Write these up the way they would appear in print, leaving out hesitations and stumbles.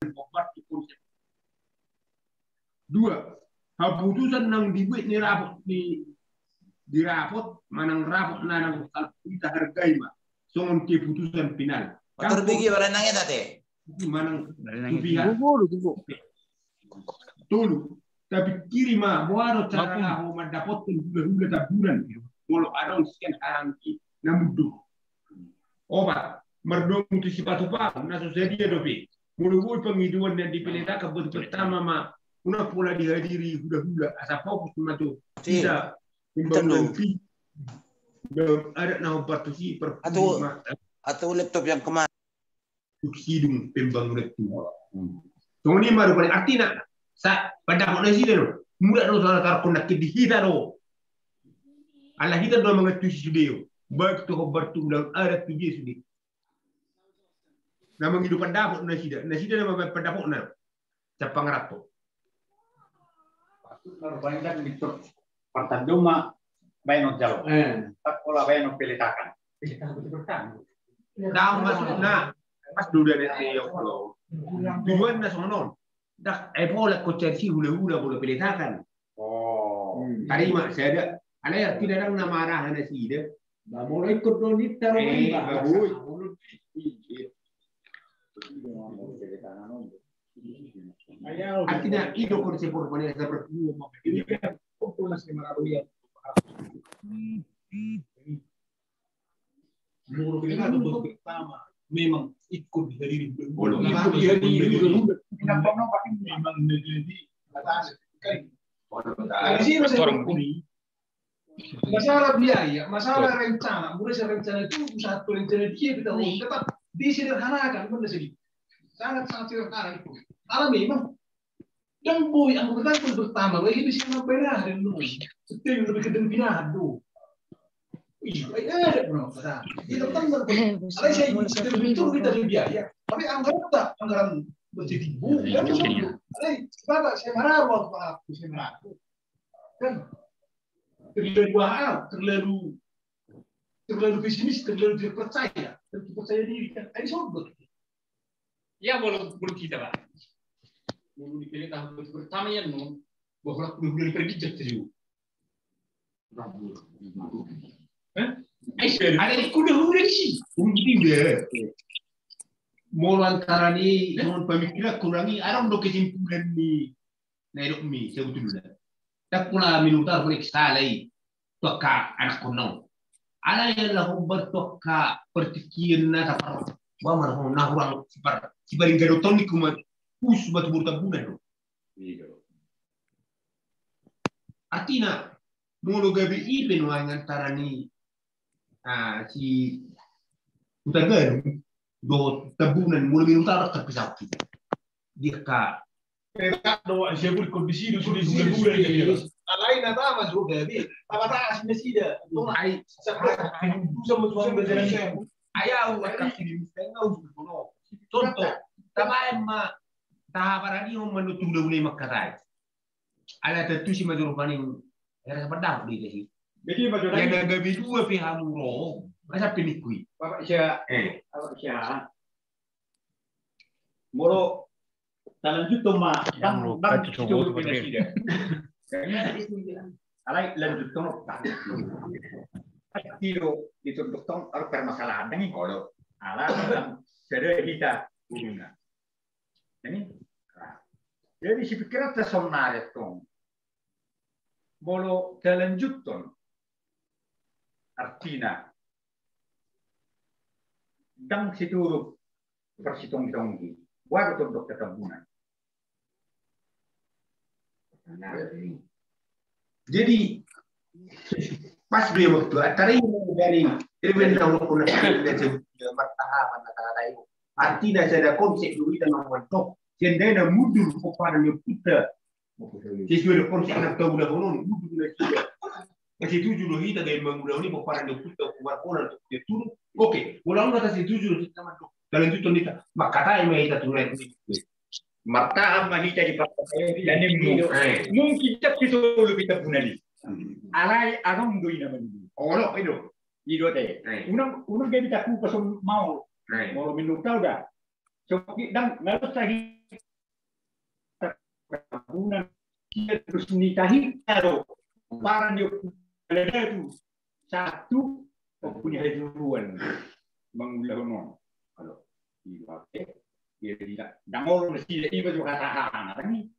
dan obat konsep. Dua, keputusan nang dibuat ni rapot di rapot manang rapot nanang kita hargai mah. Songon keputusan final. Motor bigi wala nangit ate. Manang tubihan. Tulu. Tapi kiri mah muaro cara ngaho mendapatkan hula-hula taburan. Molo adon sekian arangki namudu. Obat merdong tu si patu pang naso sedia dopi. Mulu pengiduan dan dipilih tak pertama mah una pula dihadiri hula-hula asa fokus cuma tu tidak pembangunan ada nama batu si atau laptop yang kemarin hidung pembangunan itu. Tunggu ni baru paling artinya sa pada mana sih lo mudah lo salah tar konak di kita lo Allah kita do mengetu studio baik tu bertu dan ada tujuh sudi nama hidupan dapur nasida nama pendapat na capang rato banyak kan di pertanduma bayar jauh tak pola bayar pelitakan betul-betul dah maksudnya pas dulu dari yo tujuan nasional dah pola konsensi hula-hula boleh pelitakan tadi mak saya ada ada yang tidak ada nama arah ada sih dia dah mulai ikut donita artinya itu konsep urbanisasi seperti ini kan masih meraruya menurut kita untuk pertama memang ikut dihadiri memang menjadi masalah biaya, masalah rencana, mulai rencana itu satu rencana dia kita tetap disederhanakan benar sih. Sangat sederhana itu. Karena memang yang boy anggota itu pertama lagi bisa ngapain dan lu setel lebih ke dempinah tuh. Iya, ada bro. Itu kan ada saya itu kita biaya, tapi anggaran menjadi bukan ada bapak saya marah waktu saya marah kan terlalu pesimis, terlalu tidak percaya, terlalu percaya diri kan ini sobat. Ya belum kita pak. Belum dipilih tahun pertama ya no, bahwa udah diprediksi tadi. Ada udah sih, udah. Mau antara ni, mau pemikiran kurangi, ada untuk kesimpulan ni, Nairobi sebetulnya. Tak pula minutar boleh salai, toka anak konong. Ada yang lahu bertoka pertikian na tapar, bawa mana na orang siparing gadoton ni kumat, us batu bertabunan. Artinya, mulu gabi iben wang antara ni, si utagaru. Do tabunan mulu minutar terpisah kita. Dia ka tak doa siapul kondisi itu sudah bulan ini. Alain apa mas juga bi. Apa tak asli sida. ai sama tuan berjalan saya. ayau kasih tengau sudah. Contoh, tamai ma tahaparani menutup dulu makarai. Ala tentu si major paning era pedang di sini. Jadi major yang ada dua pihak muro. Masa penikui. Bapak Syah. Moro lanjut tuh mak. Yang lupa cucu presiden. Alai lanjut tuh tak. Kilo itu dokter harus permasalahan dengan kalau ala sudah kita punya. Jadi si pikiran tersonare tuh. Moro lanjut tuh. Artinya dang situ persitong-tonggi. Buat untuk ketemuan. Jadi pas dia waktu antara ini dari benda untuk dan bertahan antara itu. Artinya ada konsep dulu dan membentuk. Jadi ada mudah kepada kita. Sesuai konsep anak tahu dah konon mudah sudah. Kasi tujuh loh kita gaya mengulang ini kepada kita keluar koran untuk dia turun. Oke, ulang kata si tujuh kita masuk dalam itu kita. Maka kata yang kita tulen ini. Maka manita di partai dan mungkin kita lebih terbunuh di. Alai arong doi nama ini. Oh no, itu teh. Unang gaya kita ku pasang mau. Mau minum tahu dah. So dan nggak lagi perkebunan dia terus nikahin taruh parang dia ada tu satu punya duluan mengulah non kalau dipakai dia tidak dangol mesti dia ibu juga katakan ini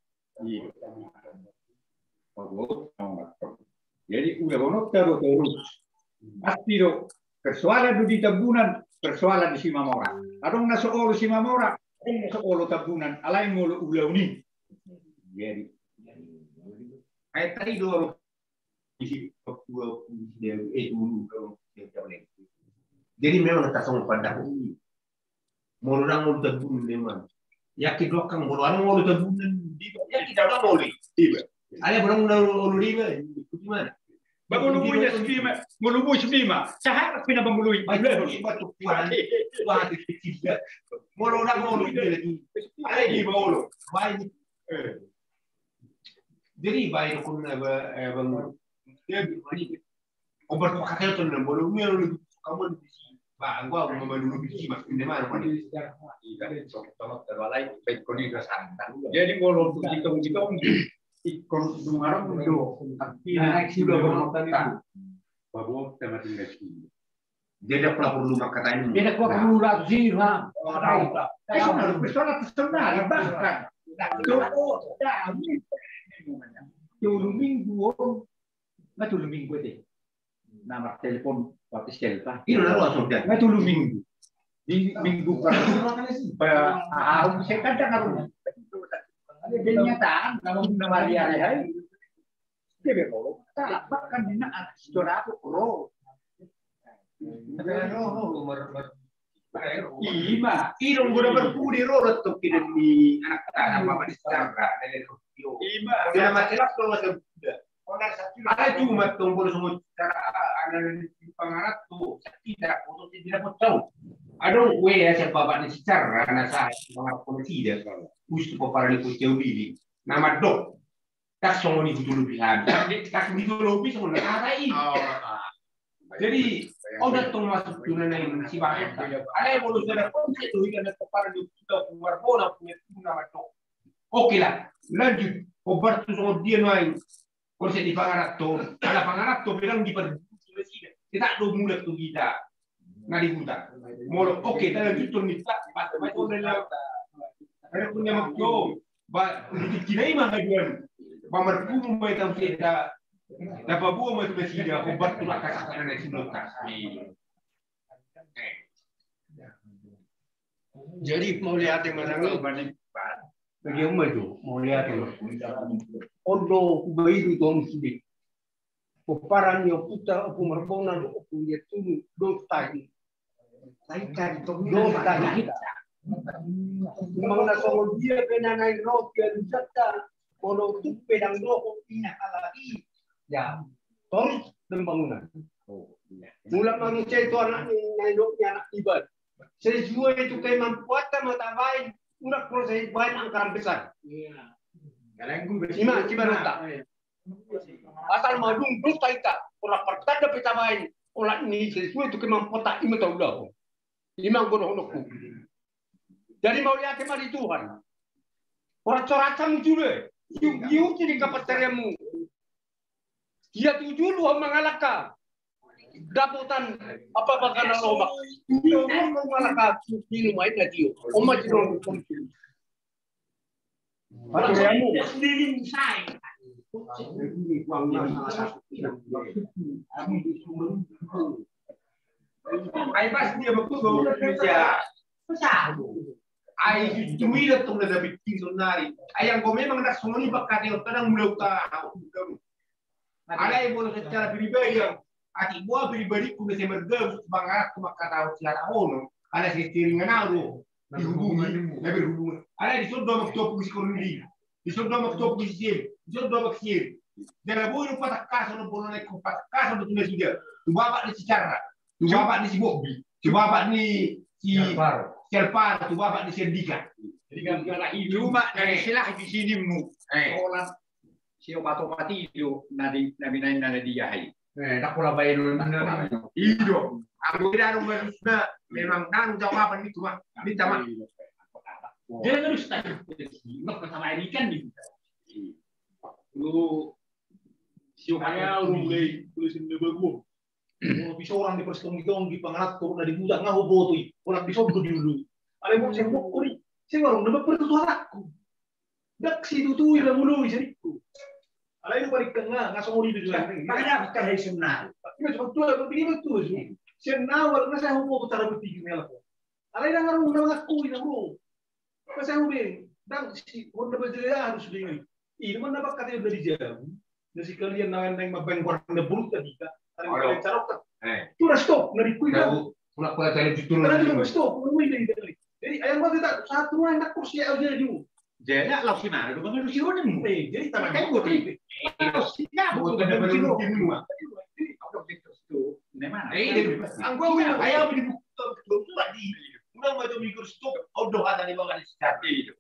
jadi udah ono terus pasti do persoalan di tabunan persoalan di Simamora adong na soolo Simamora adong na soolo tabunan alay mo ulaw ni jadi ay tadi do isi dua dulu jadi memang tak sama pada ini mau orang mau tabunan memang ya kedua kang mau orang mau tabunan ya kita orang mau tiba ada orang mau tiba gimana Bangulubunya sendiri, ngulubu sendiri mah. Sahara pina bangului. Batu kuat, kuat tidak. Molo nak molo lagi. Ada di molo. Baik. Jadi baik kun bang. Dia bani. Obat pakai tu nak molo melo kamu di sini. Bang, gua mau dulu di sini mas. Di mana mana? Iya, tolong terwalai. Baik kau ni kesan. Jadi molo tu kita ikon dungarang do tapi sudah bermontan bahwa tema tinggal sini dia dah perlu makatan ini dia dah perlu razir ha ada itu persoalan personal bahkan itu minggu deh nama telepon pakai selfie itu langsung dia itu minggu di minggu saya kadang harus kenyataan kalau Maria hai dia berolo tak bahkan dina saudara aku pro ima irong guna berpudi rorot to kidan di anak anak apa di sejarah dari ima dia masalah kalau ada ada cuma tombol semua cara ada di pengarat tuh tidak untuk tidak tahu ada way ya siapa bapak di sejarah karena saya pengarat polisi dia kalau Gusto po para lipo teori nama dok tak songo ni dulu bihan tak di dulu bisa mengarai jadi udah tuh masuk tunan yang si banyak ada boleh sudah pun itu ikan para di kita keluar bola punya nama dok oke lah lanjut obat tu songo dia main kalau saya di pangarat tu bilang di perjuangan tidak do mudah tu kita nadi buta molo oke tak lanjut tu kita pas ada punya makdo, kita ini mah kajuan, bamarku mau itu kita, dapat buah mau itu bersihnya, obat tu nak kasar nak sebelum kasih. Jadi mau lihat yang mana ni? Bagaimana tu? Mau lihat yang mana? Odo bayi tu dong sini. Peparan yang putar, pemerbonan, punya tu dotai. Saya cari tu dotai. Mga nasong dia penanay rock yan jata polo tu pedang roko pinakalaki ya terus pembangunan mula manusia itu anak nyandoknya anak ibad sesuai itu kay mampuata matabain unak proses bain angkaran besar ima cibarota asal madung dusta ita ora pertanda pitabain olah ini sesuai itu kay mampuata ima taulah lima gono-gonoku. Jadi mau lihat kemari Tuhan. Orang-orang juga. Yuk jadi kapasteriamu. Dia tujuh lu mengalahkan. Dapatan apa bakal lomba. Dia mau mengalahkan ini main lagi. Oma jadi orang sendiri saya. Ay pas dia betul Indonesia. Besar. Ay tumira tong na biting sonari. Ayang ko memang nak sumuni bakkat yo tanang mulai tahu. Ada yang boleh secara pribadi yang ati buah pribadi ku bisa mergam semangat ku makataw sila ono. Ada sestiringan ako. Dihubungan, berhubungan. Ada di sodo magtop ku si Cornelia. Di sodo magtop ku si Sim. Di sodo magsir. Dala boy no patakaso no bono na ku patakaso no tumesiga. Tubaba ni si Charra. Tubaba ni si Bobby. Tubaba ni si Selpar, tu bapak di Sendika. Jadi kan cuma dari silah di sini mu. Orang si obat-obati itu nadi dia hai. Tak pula bayar dulu. Iyo. Aku tidak ada sudah memang nang jawaban itu mah. Minta mah. Dia terus tanya. Nggak bersama ikan di. Itu siapa mulai tulisin bagus. Bisa orang di persetong di pengalat turun dari budak ngahu botoi orang bisa dulu. Ada mau saya mau kuri, saya warung dapat pertuarakku. Dak situ tuh yang mulu jadiku. Ada itu balik tengah ngasong uri itu juga. Makanya bukan hari senang. Tapi cuma tuh begini betul sih. Senang warna saya mau putar bertiga melak. Ada yang ngarung ngaku ini bro. Pas saya mau dan si warna berjaya harus begini. Ini mana dapat katanya dari jauh. Nasi kalian nang mabeng warna buruk tadi kan. Ada carok. Itu udah stop dari kuih. Pulang tadi itu Karena stop, mulai dari. Jadi ayam gua tidak satu anak kursi aja dulu. Jadi lauk mana? Lu kan lu sirone mu. Jadi tangan kan gua ini. Bukan ada belum timur. Jadi kalau itu mana? Anggo ayam di buku tadi. Udah mau mikir stop, udah ada di bawah start itu.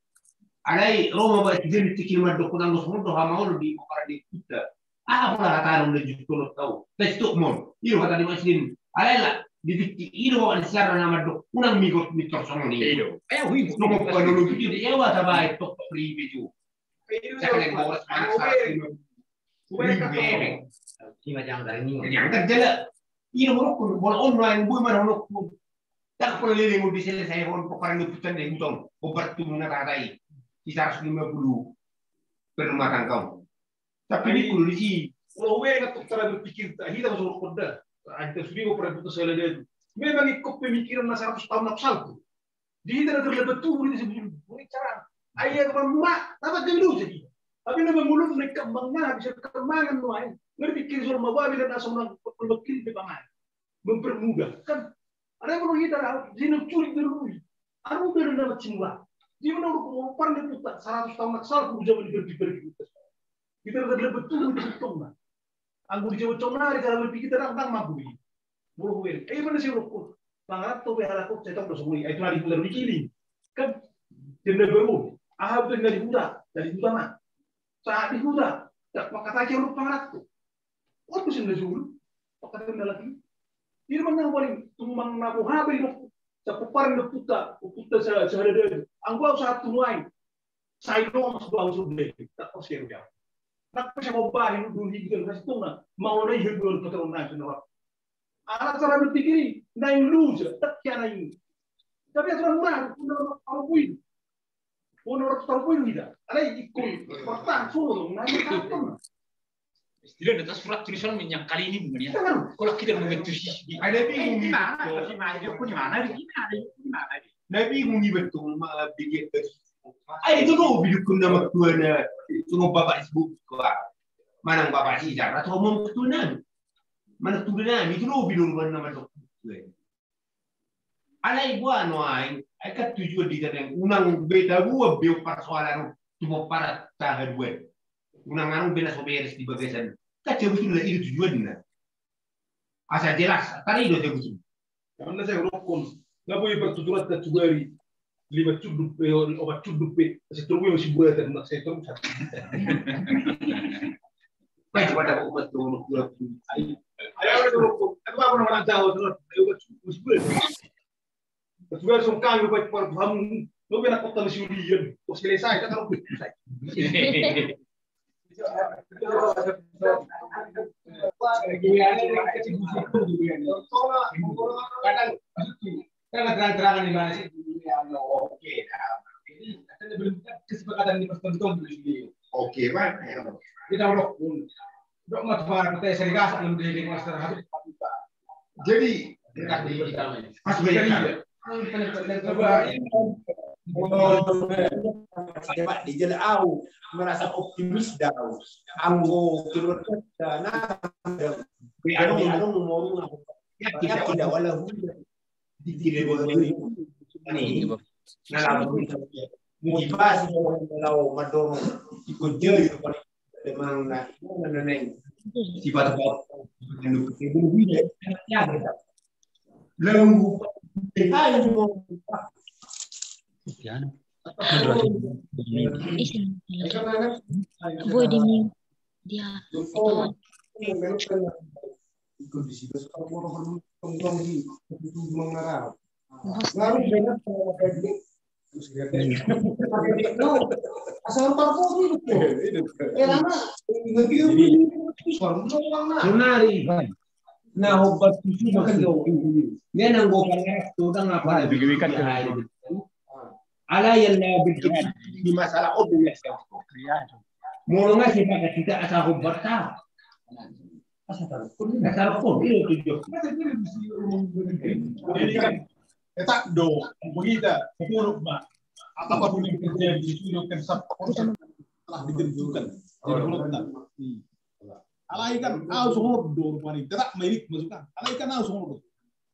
Alai Roma ba jadi tikir mah dokunan lu semua doa mau di mokar di kita. Apa lah kata lu di jual tahu. Stop mon. Itu kata di masjid. Alai lah di itu ada secara nama dok unang migot mitor sama nih itu wih nomor kalau lu gitu ya wah tabai tok pribe ju saya yang bawa semangat cuma jangan dari ini yang terjadi ini mau online gue mana mau tak perlu lagi mau bisa saya mau peran itu putar dari utang obat tu mengatai 150 per rumah tangga tapi ini kudu sih kalau gue nggak cara berpikir tak hidup sama koda. Ada sudah pernah putus salah dia. Memang ikut pemikiran masa 100 tahun salku. Dia tidak terlibat tuh ini sebelum ini cara. Ayah kemak, dapat dulu jadi. Tapi nama mulut mereka mengah bisa kemana nuai. Berpikir soal mawa bila nak seorang berpikir di pangan. Mempermudah kan. Ada yang perlu kita jenuh curi dulu. Anu benar dapat cimba. Dia menurut pernah putus 100 tahun salku zaman berpikir. Kita terlibat tuh di situ. Anggur Jawa Cona di cara berpikir tentang mampu ini. Mulu gue. Mana sih rokok? Pangat tuh behara kok cetok terus mulai. Itu lagi putar bikin. Kan jenda baru. Ah betul dari Buddha mah. Saat di Buddha, tak pakai aja lu pangat tuh. Waktu sih dulu. Pakai kendala lagi. Ini mana paling tumbang nabu habis itu. Cakupan itu putar sehari dia. Anggur satu lain. Saya nomor sebelum sudah. Tak pasti dia. Tak bisa ngobahin dulu gitu kasih tuh mau lagi hidup keturunan senora. Anak cara berpikir naik lucu tak kira naik. Tapi aturan murah pun taruhin tidak. Ada ikut pertang suruh naik kapan. Istilah data surat tulisan yang kali ini bukan ya? Kalau kita mengetu sih. Ada bingung di mana? Nabi bingung betul bikin ay itu no bidukun nama tuana itu no bapak sebut kuat mana bapak sih jangan atau ngomong tunan mana tunan itu no bidung nama dokter alai gua no ay kat tujuan di dalam unang beda gua bio persoalan cuma para tahar gue unang anu bela soberes di bagasan kacau betul lah itu tujuannya asal jelas tadi itu jauh betul karena saya rokok nggak boleh bertujuan tercugari 5 cudup obat cudup masih terus masih buat dan saya terus baik pada obat tuh ayo aku apa nama tahu terus obat masih buat juga sungkan buat paham lo biar aku tahu siulian kok selesai kan kalau karena terang-terangan di mana sih oke ini ada belum kesepakatan di pertentuan dulu sendiri oke pak kita udah matbar kita serigas belum di master habis jadi dekat di kita pas banyak Pak di jalan au merasa optimis dah anggo turun dana anu mau ya tidak walau dikira ini nah motivasi kalau madong ikut jadi memang neneng sifat lalu Boy di mute dia. ikut di situ sekarang orang di mengarah. asal parfum itu. Lama Sunari kan. Nah obat susu makan jauh. Dia nanggo panas tuh dah ngapa? Ala yang bikin di masalah obes. Mulanya kita tidak asal obat tak. Asal pun itu tujuh. Jadi kan tak do begitu. Buruk mak. Apapun yang terjadi di sini kan telah ditentukan. Jadi buruk. Alai kan harus ngordor paling tidak merik masukkan. Alai kan harus ngordor.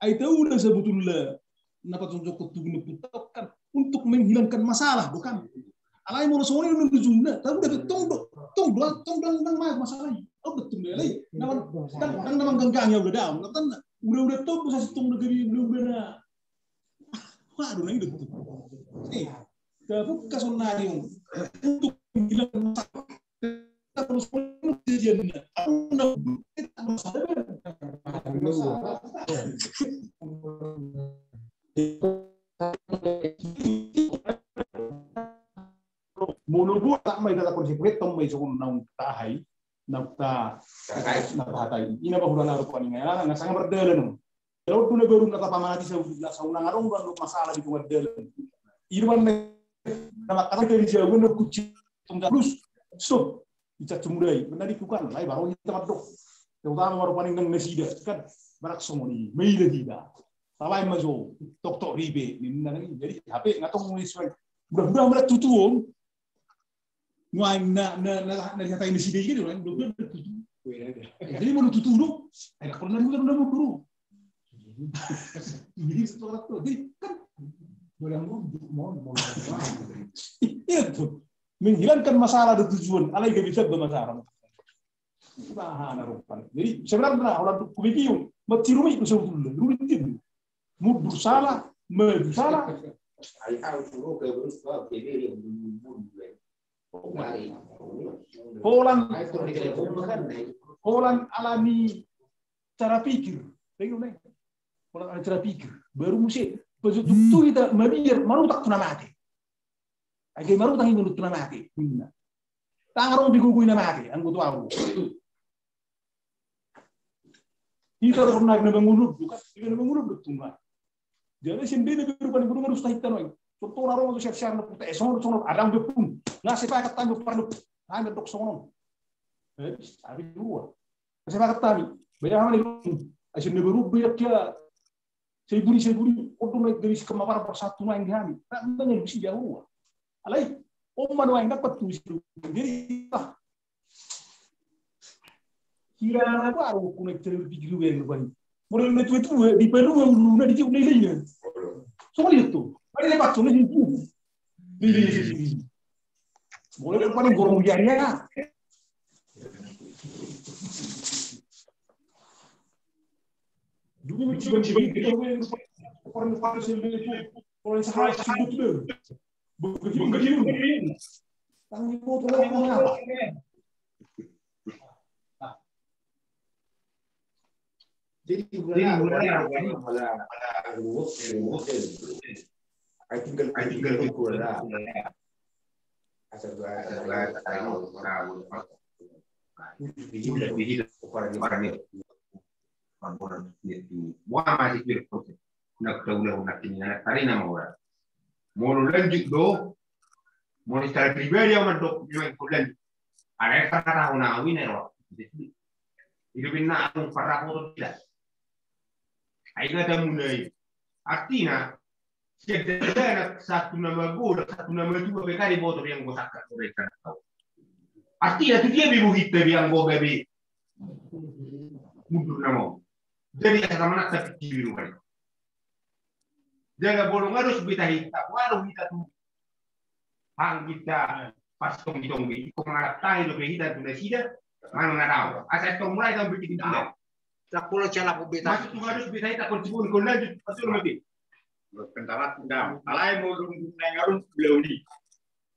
Itu udah sebetulnya dapat untuk kan untuk menghilangkan masalah bukan. Alai mau soalnya udah tujuannya, tapi udah tong masalahnya. Oh betul deh, alai. Namang ganggangnya udah down, udah tahu posisi tong negeri belum ada. Waduh ini betul. Tapi kasunari untuk menghilangkan masalah. Terus kejadiannya, menurut tak mai kata konsepnya tom mai sokong nang tahai nang tahatai ini apa bulan lalu paling nggak sangat berdalam kalau tuh baru kata pamati saunang arong dan masalah di berdalam irwan nama kata dari jauh nang kucing terus stop bisa cemudai benar dibukan lain baru kita madok terutama baru paling nang nesida kan barak somoni meida tidak salai mazo tok ribe ni nang jadi HP ngatong nulis udah mereka tutup nuai na kata nesida gitu kan udah tutup jadi mau tutup dulu ada pernah udah mau dulu jadi setelah itu jadi kan boleh mau itu menghilangkan masalah dan tujuan, alai gak bisa bermasalah. Bahan arupan. Jadi sebenarnya orang kubikiu, macirumi itu sebetulnya, rutin. Mudur salah, medu salah. Polan alami cara pikir, polan alami cara pikir. Baru musik, betul kita memikir, malu tak pernah mati. Agak maru tangi menurut tuh mati, tangarong biguguy na mati, ang butuh aku. Kita pernah bangun bukan, kita bangun betul nggak. Jadi sendiri berupan harus tahu kita Contoh orang itu siap-siap nak putar, sonor ada yang berpun, nggak sepakat tanya perlu, hanya dok sonor. Tapi dua, sepakat tanya, banyak hal itu, asyik neberu banyak dia. Saya buri, untuk naik dari kemampuan persatu yang dihami, tak banyak bisa jauh. Alai, omano yang dapat tulis itu. Jadi, kira apa aku kunek cerita pikir gue yang lupa. Model itu di Peru yang dulu di Cina ini. Soal itu, ada lepas soalnya itu. Di boleh paling gorong jarinya. Dulu ciban kita orang sendiri orang sahaja sebut begitu. Tangi foto apa? Jadi bulan I tinggal di Kuala. Asal mau lanjut do, mau secara pribadi yang mandok yang kuliah, ada kata orang awin error, itu benar aku parah atau tidak, ayo ada mulai, artinya setiap satu nama gol, satu nama itu mereka di bawah yang gue sakit mereka tahu, artinya itu dia bibu kita yang gue gabi, mundur nama, jadi asal mana tapi biru kan. Jaga bolong harus kita hitam, walau kita tuh hang kita pas tonggi kau ngarap tahu itu kita tuh sida, mana ngarau, asal kau mulai kau bikin tidak, tak perlu cara kau beta, masuk harus bisa kita kontribusi kau lanjut pasti lebih, Pentarat tidak, alai mau nengarun beliau ni,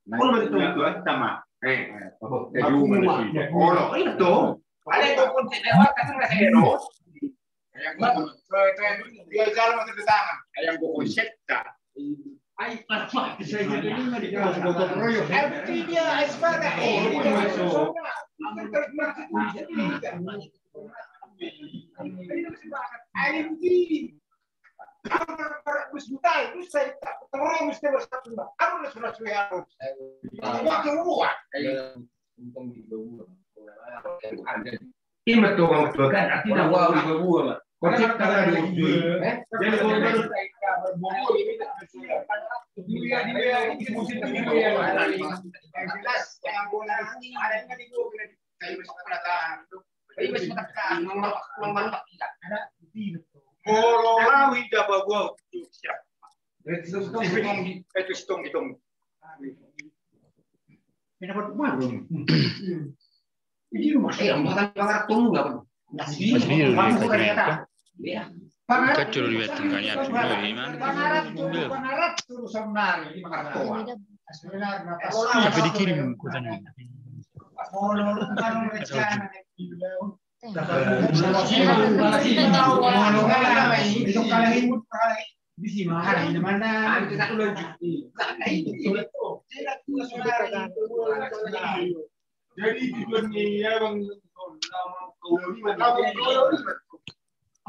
kalau betul itu sama, aku mau, oh itu, ada itu pun tidak kan nggak hero. Yang dia jalan masih di tangan, yang gue konsep tak, Ai parfait saya gitu ini di kaos gotong royong. Dia sebagai masuk. Ini betul kan artinya wow di bawah. Konsep kalau di jadi kalau berbobot di musim ini jelas yang bola ada yang di gua kayak pelatahan kayak pelatahan memang tidak ada di bola lawi dapat gua siap itu stong ini dapat mana ini rumah saya bukan banget tunggu enggak Caccio lo diverte un cagnaccio, noi Capo di Kirim cosa ne jadi tujuannya bang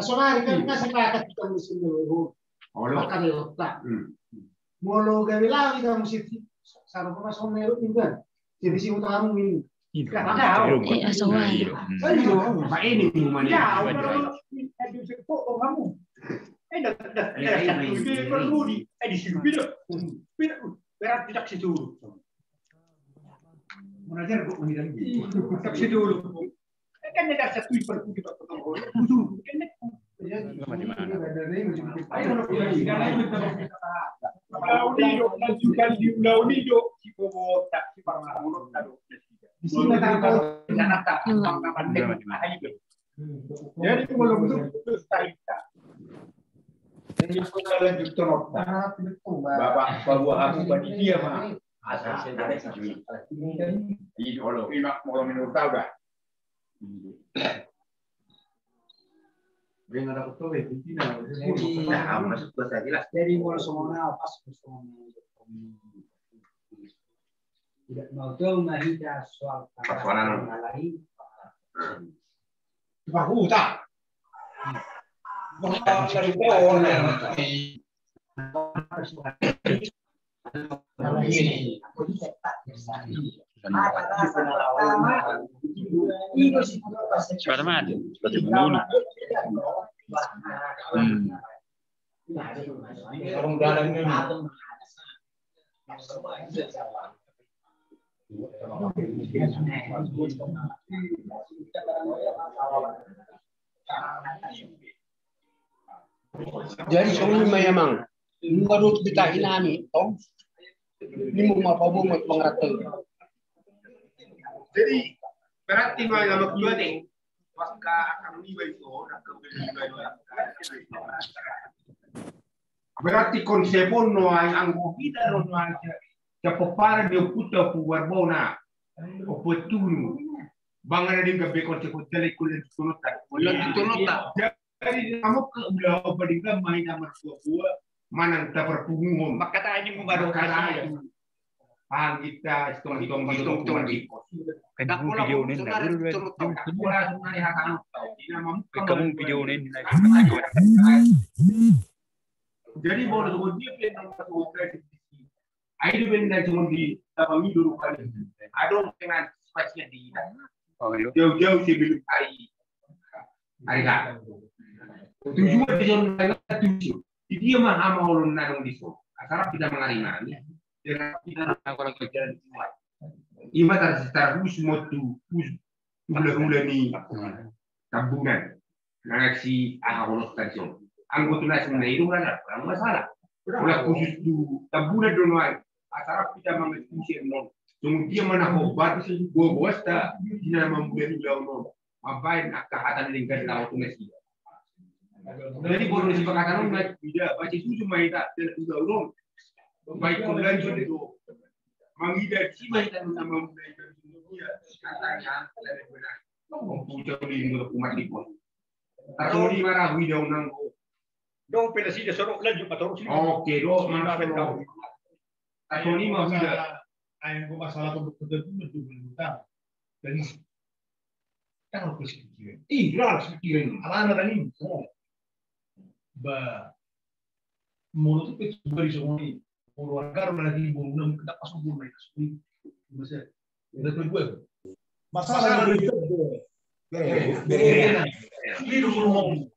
Asonari kan sepakat kita musim dulu. Maka dia tak. Molo gawilawi kita musim sarap mas Homero tinggal. Jadi si utamu ini. Asonari. Pak ini minuman ya. Kamu. Di situ berat tidak situ. Mengajar kok mengira gitu. Tak situ dulu. Kan ada satu perpu kita potong royong. Bapak bawa aku bagi dia mah. Asal saya dari sini. Ini kalau menurut tahu dah. Venga da tutto e Cristina masuk bahasa jelas dari mulai semuanya pas semuanya tidak mau tahu mahida soal persoalan lain bahuta dari pohon Suara mati, seperti dulu. Orang dalam ini. Jadi semua memang menurut kita ini Tom ini mau apa mau pengertian. Jadi berarti malam kedua nih maka akan itu berarti konsepon no ang kita no ya popare de puta pu warbona opportuno bangana dinga be konsepon tele kulen tunota jadi kamu ke ulah badinga main nomor 2 manang ta perpungun Maka tayo mo baru kaya kita hitung video nen na kamu video nen na jadi boleh dia pengen ada benda cuma di apa dulu kali ada dengan spasinya di jauh-jauh sebelum hari kan tujuan dia tujuh dia mah ama ulun narung di so asal tidak mengarimani dengan kita orang kerja ima secara khusus motu ulah ni tabungan nasi aholo stasiun anggota nasional itu ada masalah ulah khusus tu tabungan doang asal kita mengeksekusi non kemudian mana obat gua bosta tidak membeli jauh mabain akahatan lingkar laut nasi jadi boleh disepakatan nak tidak baca susu maida dan udah baik konlanjut itu mangida cima itu nama mulai dari dunia katanya dari benar mempunyai lindung umat di pun. Tapi di mana video nanggo Dong pedasi de sorok lanjut motor sini. Oke, do mana tahu. Atau ini mah sudah. Yang masalah kebetulan itu menunjukkan dan kan harus pikirin. Harus pikirin. Anak-anak tadi semua. Mulut itu beri semua ini. Keluarga lagi belum kita pasang belum naik sekali. Bisa. Ada gue. Masalah itu. Ini dulu.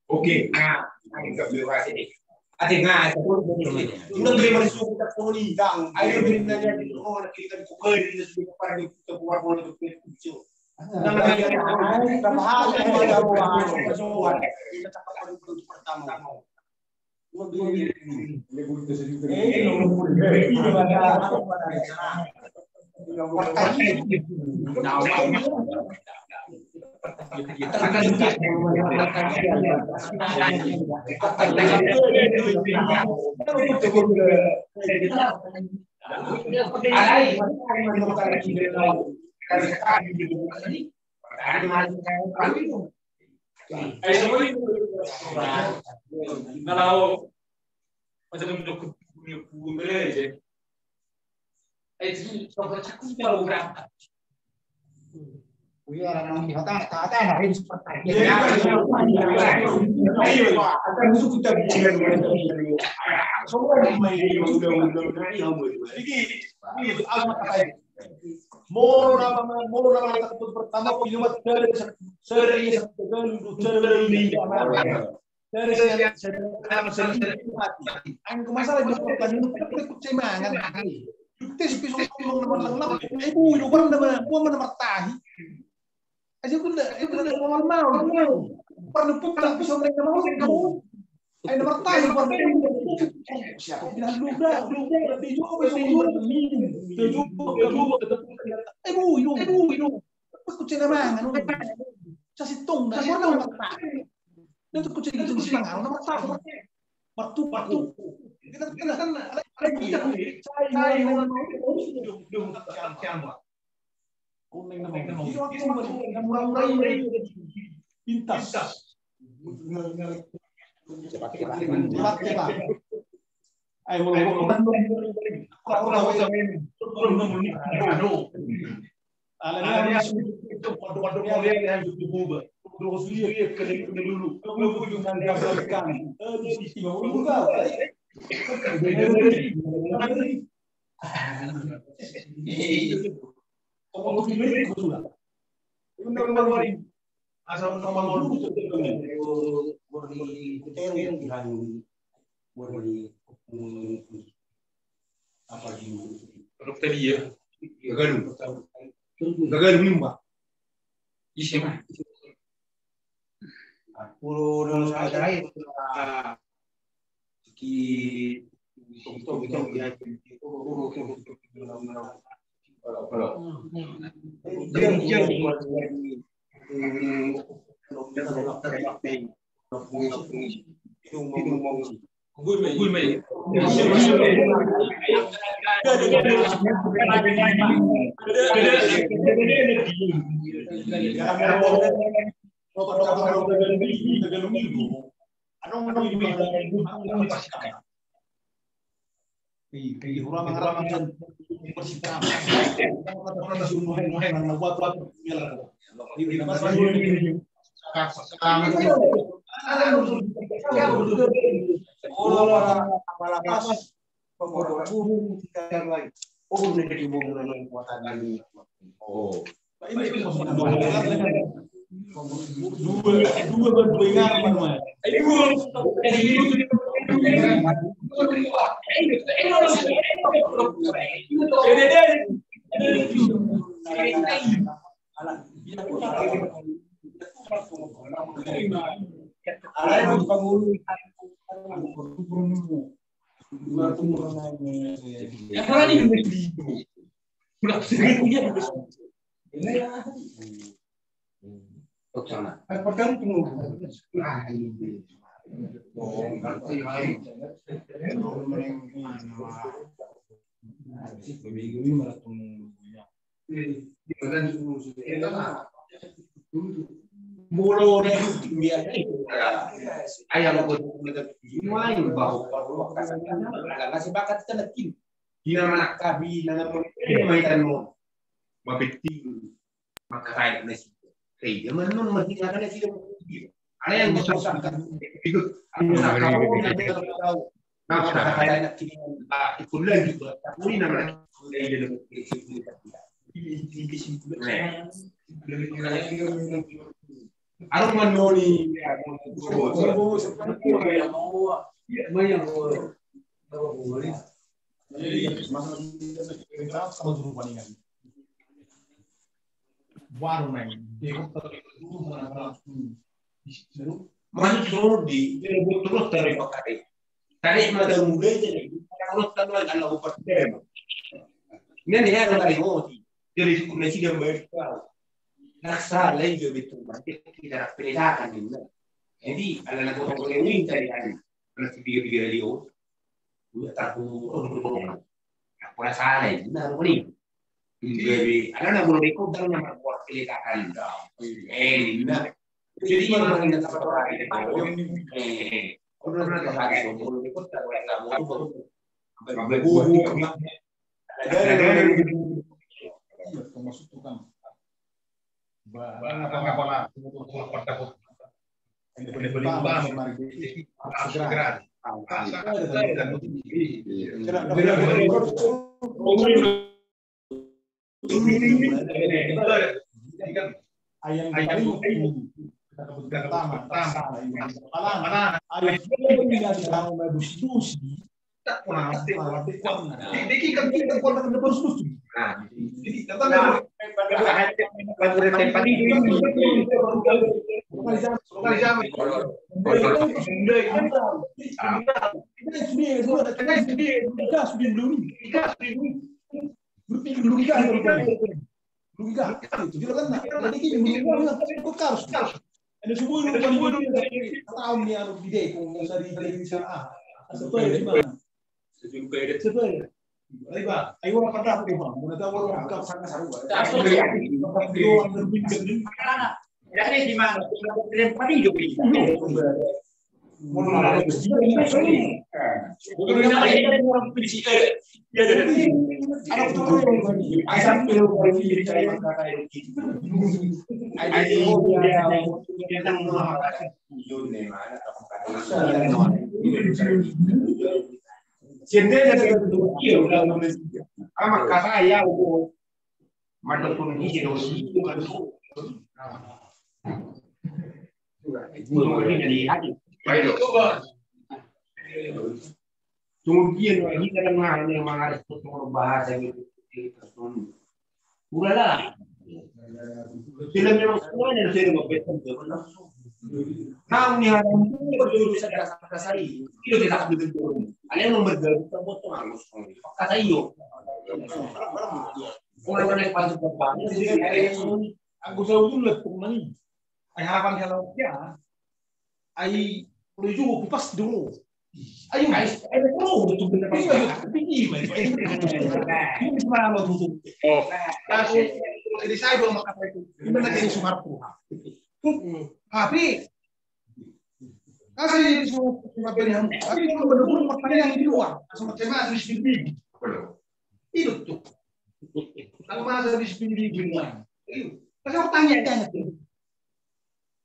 Oke, nah, kita beli sini. Atinga, tinggal beli masuk kita poni dang. Ayo beli nanya di rumah kita buka di sini para di keluar poni itu kecil. Nah, kita bahas ada ruang persoalan. Kita cakap pertama. Kalau macam untuk punya itu sobat aku kalau berangkat. Kuya orang di hotel, kata hari seperti ini. Ayo, akan musuh kita bicara dengan semua main mudah-mudahan ini asma kata. Moro nama takut pertama kilomat seri Ang masalah di kota ini ikut semangat. Tes pisau ngomong nama ibu lupa nama tahi. Aja itu udah mau. Perlu pulang pisau mereka mau kamu. Ayo nama tahi siapa bilang luda ibu ikut semangat. Saya situng dah nama tahi. Itu kucing itu semangat nama tahi. Partu. Kita kan gagal nimba. Isema. Aku dalam sadai ki betul ya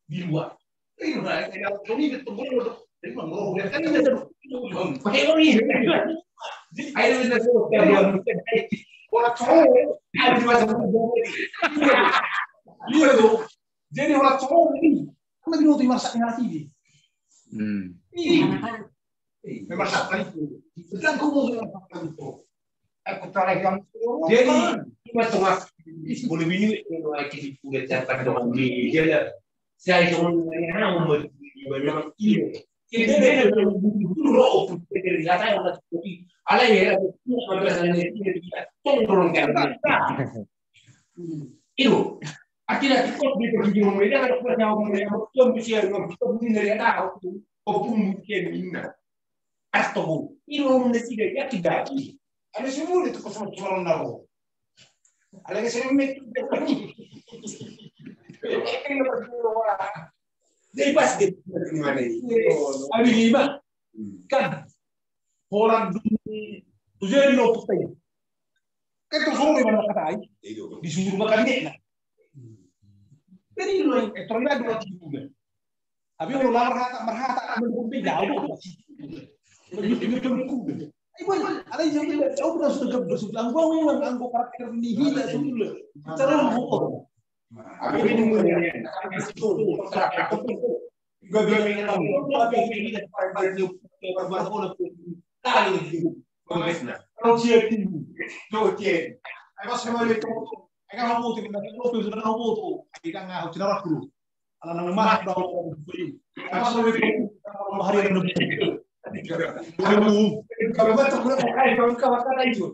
Di luar. Ini lah, ini ketemu dari manggung kan ini pakai ini. Ayo kita orang cowok harus masuk iya tuh. Jadi orang cowok ini kan lagi nonton masaknya hati dia. Memang sakit itu. Sedang kamu itu. Aku tarik yang jadi cuma tengah boleh bini kalau lagi udah catat dengan dia saya cuma yang mau memang ini. Kita dia dulu dari kata yang seperti ala ya madrasahnya dia tolong kan. Itu artinya kita di perjuangan mereka ada pernyataan mereka betul bisa ngomong dari ada opung mungkin minna. Atau itu menjadi ya tidak. Ada semua itu persoalan nabo. Ada yang saya metu ini. Ini berdoa. Jadi pas di mana ini? Abi lima kan orang tujuan no putai. Kan tu semua di mana kata ini? Disuruh makan dia. Jadi lo ternyata dua tiga. Abi orang merhata mengumpul jauh. Ini tuh ibu ada yang bilang jauh sudah bersulang gua memang anggo karakter ini tidak sudah cara hukum. Abi ini mulai itu kontrak gua bilang tapi ini perbantu kali progresnya. Kalau dia tinggi, tuh dia. Ayo semua itu. Ayo kamu tuh kita sudah kamu tuh kita nggak harus narak dulu. Kalau nama mah dong. Ayo semua itu hari ini. Kalau betul betul kayak kalau kawan itu,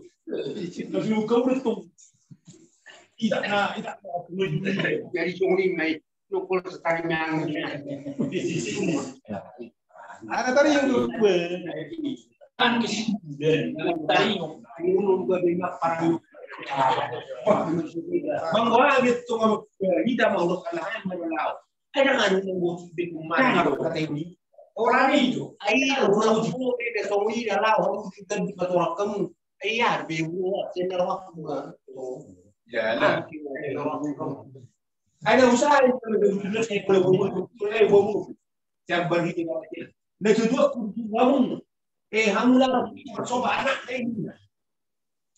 kalau kau betul, tidak jadi cuma ini, nukul setari yang, ada tadi yang dua, kan tadi yang dua banyak parang, bangga gitu nggak tidak mau kalah menyelaw, ada nggak nunggu di rumah kata ini. Orang itu, ayah orang itu dia tahu dia lah orang kita di bawah kamu, ayah bebuat channel waktu jalan. Ada usaha itu sudah saya boleh siap bagi dia. Nah itu aku bangun, hamulah coba anak ini.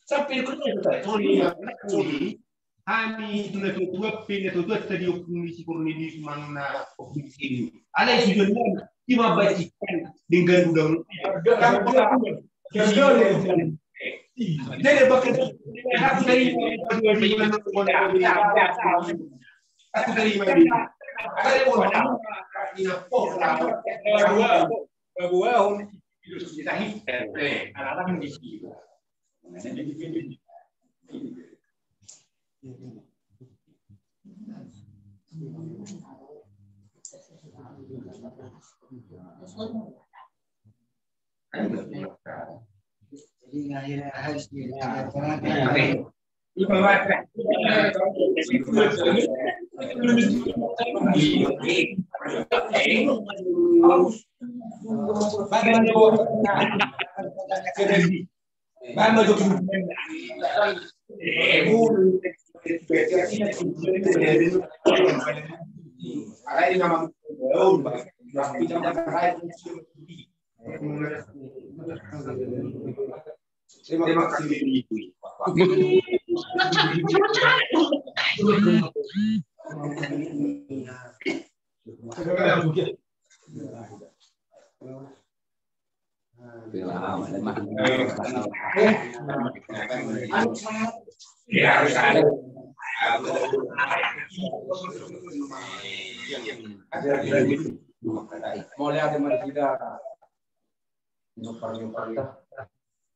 Sampai kerja kita, sorry. Kami itu dua pindah itu tadi komisi koordinasi mana komisi ini. Ada tujuan cuma bacikan dengan undang-undang. Jadi bahkan aku dari aku dari mana? Ada orang ini gua kita hit anak-anak di sini. Jadi akhirnya harus terima kasih. Mulai ada kita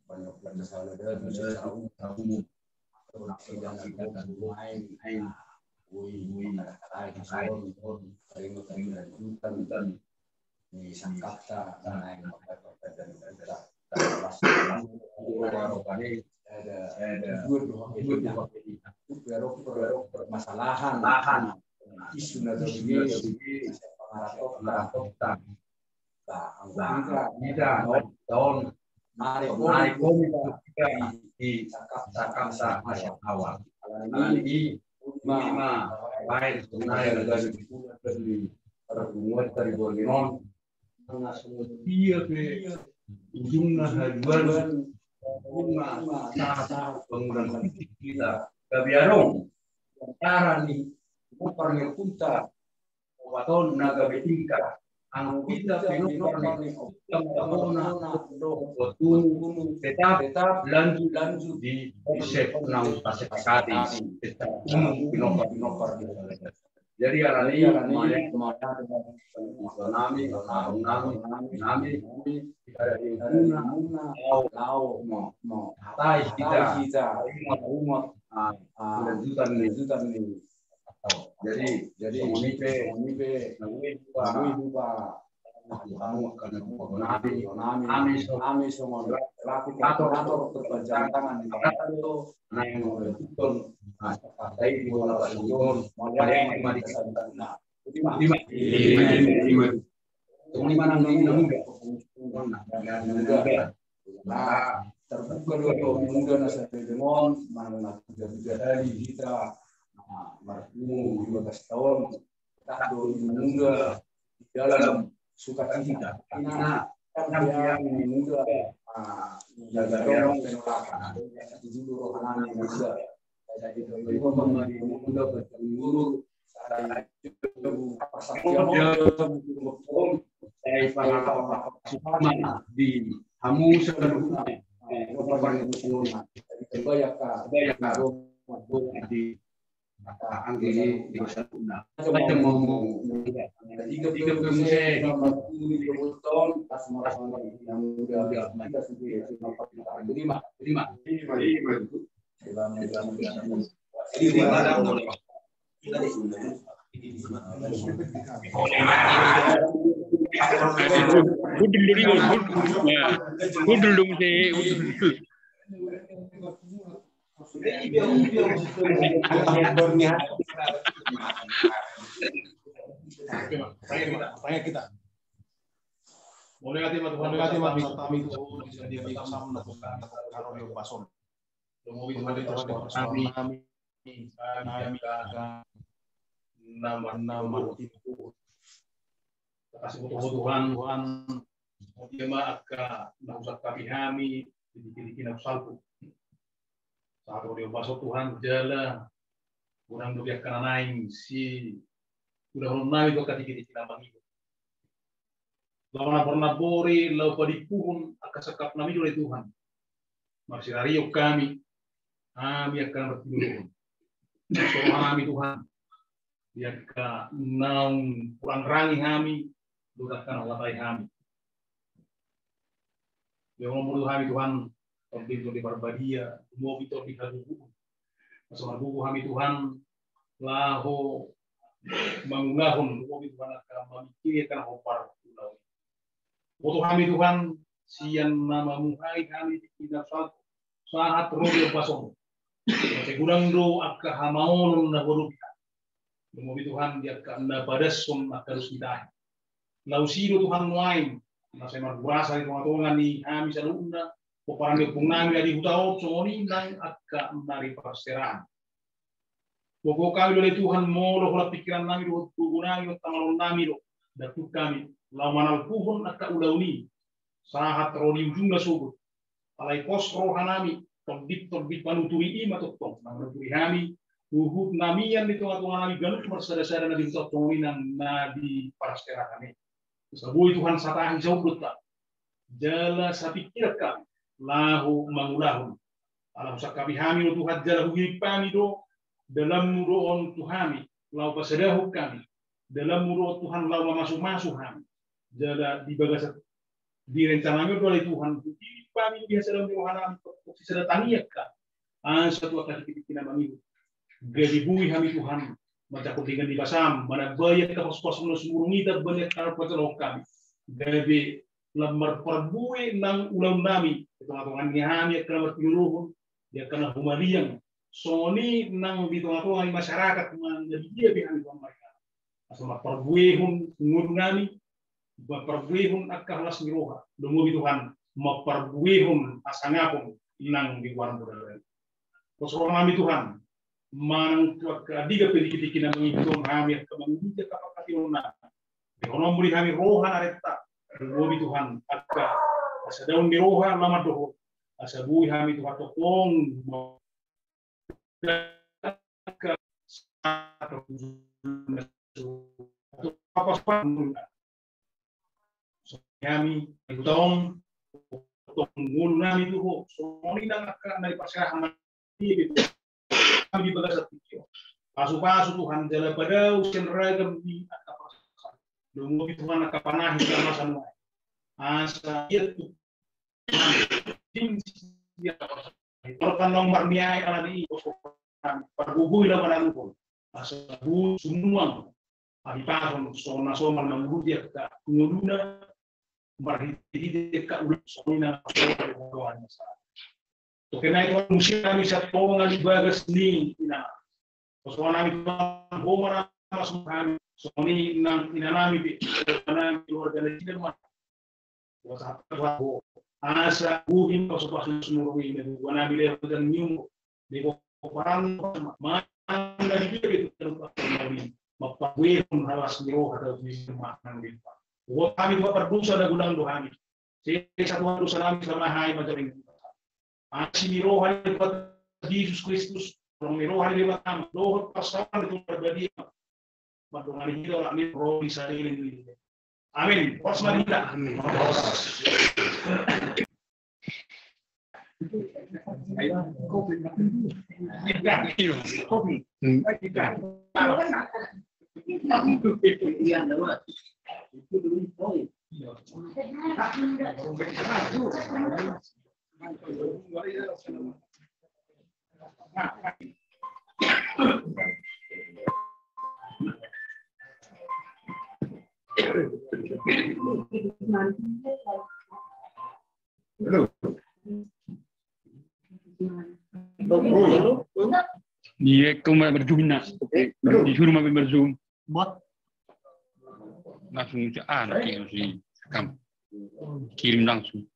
banyak masalah dan tahu permasalahan isu narik di cakap masa awal. Ini lima baik dari Semua dari Borneo, dia ke ujungnya haluan, bunga bangunan kita. Kabiarong, antara nih, bukannya punta, waton naga betingka, ang kita pinukarnya, tetap lanjut di sepnang pasekati, tetap pinokar. Jadi alani nami mau kita umat lanjutan nih. Jadi monipe nami semua laku perpanjangan tangan di itu di bola pasung terbuka dua nasa dengan mana tiga hari kita marhum 15 tahun tak menunda dalam sukacita karena yang menunda jaga dorong penolakan dulu rohani juga dari menunda berguru di hamu seluruh di anggini di masa punah. Kita mau tiga musik tahun pas merasa yang muda kita sendiri lima. Tanya kita. Boleh hati mati kami itu jadi kita sama melakukan karolio bason. Mau itu ada kami nama itu kasih Tuhan dia mah akan usah kami hami dikit-dikit salpu. Saat dia masuk Tuhan jala kurang lebih akan naik si udah naik itu kati-kati nama itu. Lawan pernah bori lau padipun akan sekap nami oleh Tuhan. Masih rio kami akan bertidur. So kami Tuhan dia ka naung kurang rangi kami dudahkan Allah kami. Dia ngomong kami Tuhan Pintu di Barbadia, mau itu di Halubu, masalah buku kami Tuhan, lahu mengungahun, mau Tuhan akan memikirkan hopar pulau. Waktu kami Tuhan, sian nama muhai kami tidak saat roda pasong. Segudang do akan hamaun na berupa. Mau Tuhan dia akan badason akan harus kita. Lausido Tuhan lain, nasi marburasa di tengah-tengah di kami salunda. Paparan di pungnami di hutau soni nang akka nari perseran. Pokok kami oleh Tuhan molo hola pikiran nami do tugunami do tamalon nami do datu kami lawan alpuhun akka ulauni sahat roni ujungna subut alai pos rohanami torbit manuturi ima totong manuturi kami uhub namian di tengah-tengah nami galut bersada-sada di hutau soni nang nadi perseran kami. Sebui Tuhan satahi saubut tak jala sapikir kami lahu mangulahun alam sakabi hami Tuhan jalahu hipami do dalam muroon Tuhami lau pasadahu kami dalam muroon Tuhan lau masuk kami jala di bagas di rencananya oleh Tuhan hipami biasa dalam Tuhan kami sedataniak kan satu akan kita mami gadi bui hami Tuhan macam dengan di basam mana bayat ke pos-pos menusmurungi dan banyak kalau pasalok kami gadi lembar perbui nang ulang nami hitung-hitungan kami akan berpiluruhun dia kena humariang soni nang hitung-hitungan masyarakat menjadi dia bihan Tuhan mereka asal perbuihun ngur nami perbuihun akan las miroha dungu Tuhan perbuihun asangapun nang di luar budaya kosong nami Tuhan manang kadiga pedikit-dikit nang menghitung kami akan menguji kapakatiuna Ekonomi kami rohan areta gobi Tuhan akka asa daun di rohan lama doh asa bui kami Tuhan tokong apa sepatu kami utang tunggu nami tuh soalnya nggak akan dari pasangan itu kami bagas itu pasu Tuhan jalan pada usian ragam di atas Dungo Tuhan akapanah sama sama asa itu Orang nomor niai alani pergubui lah pada lupa asa bu semua ahipahon soma nanggu dia kita nguluna marhiti dekat ulit soalnya kawan to kena itu musim kami satu ngali bagas ni ina soalnya kami bomara masuk kami soalnya ina nami bi nami keluarga dari mah asa buhin ko sa semua ini wana bile dan nyum di parang mana gitu mapagwe kung halas niro atau di makan din pa. Huwag kami mapardusa na gulang dohami. Sa tuhan dosa namin sa mahay madaling. Si niro halipat Jesus Kristus, kung niro halipat namin, dohot pasawan itong pagbadia. Matungani hilo namin, rohi sa rilin. Amin. Pos Marita. Amin. Dia cuma berzoom nak, disuruh main berzoom. Langsung nanti harus kirim langsung.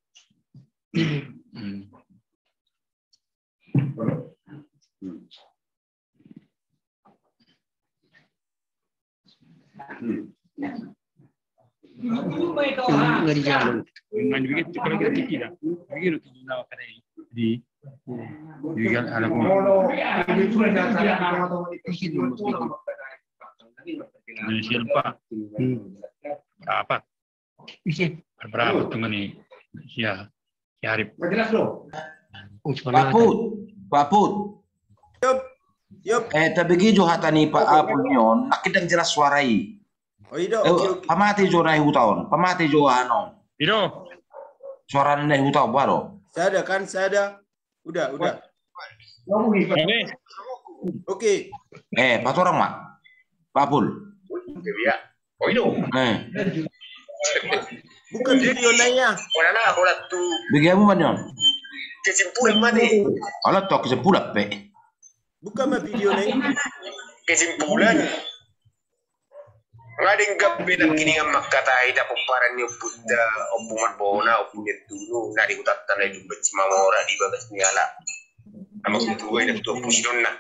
Nggak dijalan. Main begitu kalau kita tidak, begitu kita nak kadai di. Juga anak siapa? Berapa? Berapa tuh nih? Ya, Arif. Paput. Yup. Tapi jo hatani Pak Apunion, akidang jelas suarai. Oh iya. Pamati jo nai hutaon, pamati jo hanon. Ido. Suara nai hutau baru. Saya ada. Udah. Oke. Pak orang mak. Papul. Ya. Oh itu. Bukan video nanya. Mana aku tuh. Bagaimana manyon? Kesimpulan mana? Alat tok kesimpulan pe. Bukan mah video nanya. Kesimpulan. Ngading gabi na kini nga magkatahi na pumparan niyo puta o pumatbona o punyatuno na di utat na yung ba't si mamora di bagas niyala na magtutuway na ito pusyon na.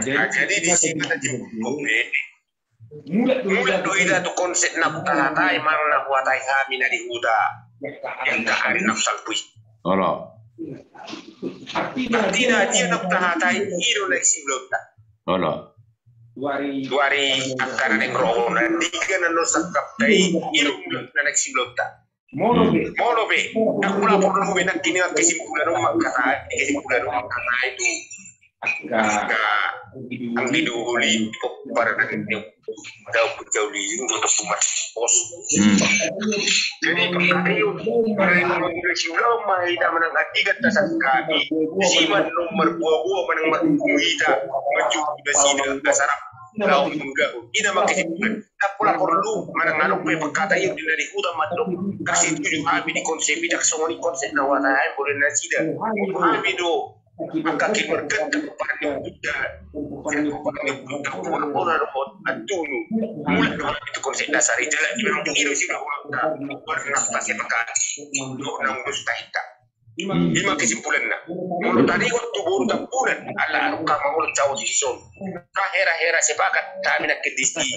Jadi di sini na yung pupede. Mulat doon na ito konsep na putahatay marang na kuwatay hami na di uta yung kahari na salpuy. Olo. Arti na diyo na putahatay iro na isimlot na. Olo. Duari akan yang rohona tiga nano sakap day ilung na nagsimlota mono be aku lapor lu benak kini kesimpulan itu ang diduhuli para naging daw pagkawli untuk pumas pos jadi pagkayo para yung nagsimlaw mahita manang atigat na sa kami isiman nomor buwa-buwa manang magkumita majuda sida kasarap Kau enggak, ina makisipulan. Kapula perlu mana ngaluk pe pagkata yung dinari udah matlo. Kasi tujuh habi di konsep idak semua ni konsep na watahay boleh nasida. Habi do magkakil mergat kepada Buddha. Buddha pura-pura robot atunu. Mulat do itu konsep dasar jalan memang iro sih orang tak pernah pasti pagkati. Do nang gusta hita. Lima kesimpulannya. Menurut tadi waktu baru tabunan, Allah aruka mengulur jauh di son. Kahera-hera sepakat kami nak kedisi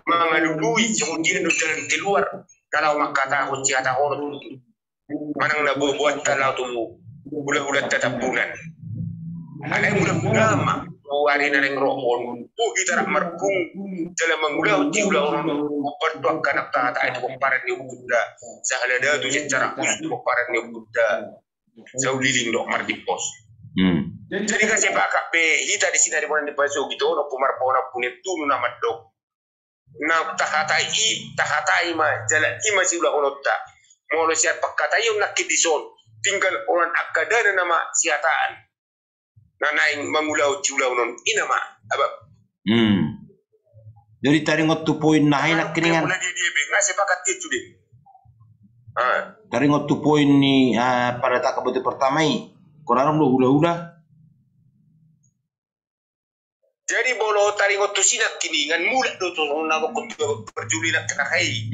mengalului kemudian jalan keluar kalau makata kunci atau horor. Manang na buat kalau tunggu udah tetap bulan. Ada yang udah lama. Hari na ng rohon. Kita rak markung dalam mengulau tiulau bertuak kanak tata itu paran ni Buddha. Sahalada tu secara khusus paran ni Buddha. Jauh liling dok mardipos. Jadi kan siapa KP kita di sini di mana di Paso gitu, no pumar pona punya tunu nama dok. Na tahatai mah jalan ima si ulah onota. Mau lo siapa kata yang nak kidison tinggal orang akadana nama siataan. Nanaing mangulau ciulau non ina mah apa? Jadi tadi ngotu poin naik nak keringan. Nggak sepakat itu deh. Tadi ngotu poin ni pada tak kebetul pertama i. Korang lo hula-hula. Jadi bolo tadi ngotu sinak kini ngan mulat do tu nak ngotu berjuli nak kena hai.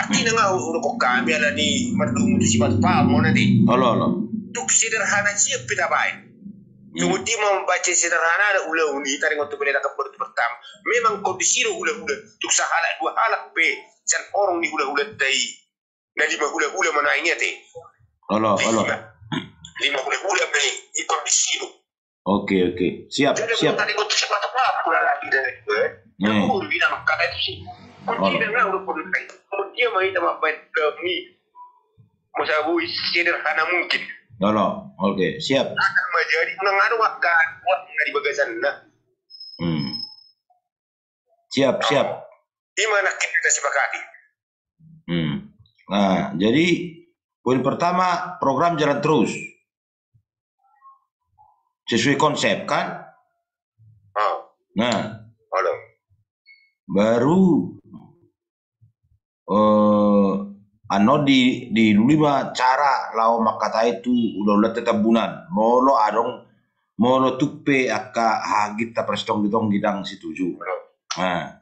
Artinya ngau udah kok kami ala ni merdum di sifat paham mau nanti. Olo. Tuk sederhana siap kita baik. Kemudian membaca sederhana ada ulah-uli tadi ngotu boleh nak kebetul pertama. Memang kondisi ulah-ulah. Tuk sahalak dua halak pe. Can orang ni ulah-ulah tadi. Nah 5 ulah-ulah mana ini teh? Olo. 5 ulah-ulah pe di kondisi itu. Oke. Siap. Jadi tadi ngotu siapa apa lagi dari itu. Aku bilang kata itu sih. Kemudian udah kontak. Kemudian mai sama baik ni. Masa sederhana mungkin. Olo. Oke, siap. Akan menjadi mengaruh akan buat dari bagasan nah. Siap. Di mana kita sepakati? Nah, jadi poin pertama program jalan terus sesuai konsep kan? Nah, baru di lima cara lau makata itu udah tetap bunan molo adong molo tupe aka hagita prestong gitong gidang situju. Nah,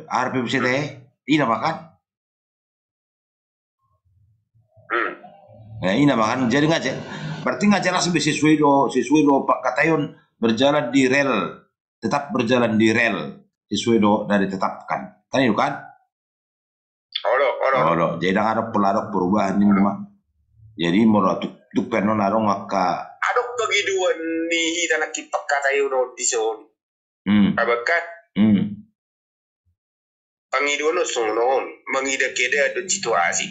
RPPCT ina makan. Nah, ina makan jadi ngaca. Berarti ngaca sesuai do Pak Katayon berjalan di rel, tetap berjalan di rel sesuai do dari tetapkan. Kan itu kan? Olo. Jadi ada pelarok perubahan ini mah. Jadi mau tuk penon arong maka. Adok kegiduan ni tanah kipak Katayon di zon. Abakat. Pangiduan sonon mangida keda do situasi.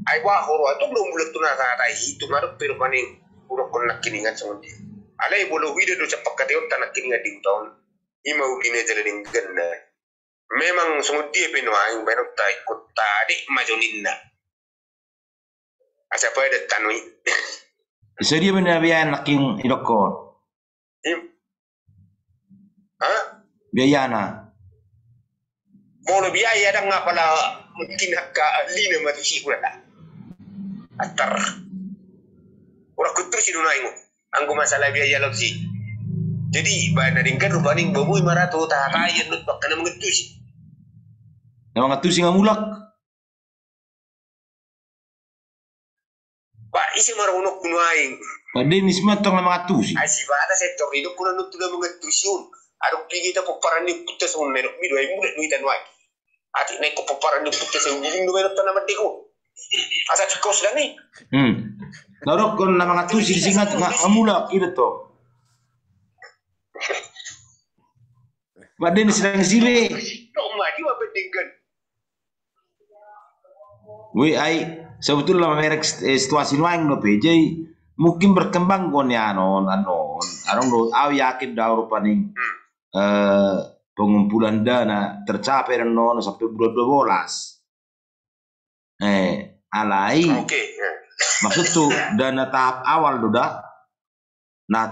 Ai wah horo itu belum bulat tuna kata itu ngadok pero paning udah kena kiningan sama dia. Alai bolo wida do cepak Katayon tanah kiningan di tahun. Ima udine jalan ganda. Memang sungguh dia penuaing benok tai kota di majoninna. Asa pada tanui. Bisa dia benar biaya naking idokon. Biaya. Mau biaya ada ngapala mungkin hakka lina mati si kurang. Atar. Orang kutu si dunaing. Anggo masalah biaya lagi. Jadi bahan ringkan rupaning babu 500 tahayan nut bakal mengetus. Namang ngetus nga mulak. Pak isi marunok kunaing. Pwede ni semua tong namang ngetus. Asi bata sektor itu kuna nut tuh mengetus yun. Aduk pigi kita peparan ni putus on menok mi doy mulet duitan wai. Ati naik ko peparan ni putus on buling do menok tanam diko. Asa cikos lah ni. Narok kon namang ngetus singat ngamulak itu to. Badan sedang sile. Tok maju apa dengan? Sebetulnya merek situasi lain no PJ mungkin berkembang kon ya anon lo yakin dah rupaning pengumpulan dana tercapai non sampai bulan 12. Alai. Maksud tuh dana tahap awal udah. Nah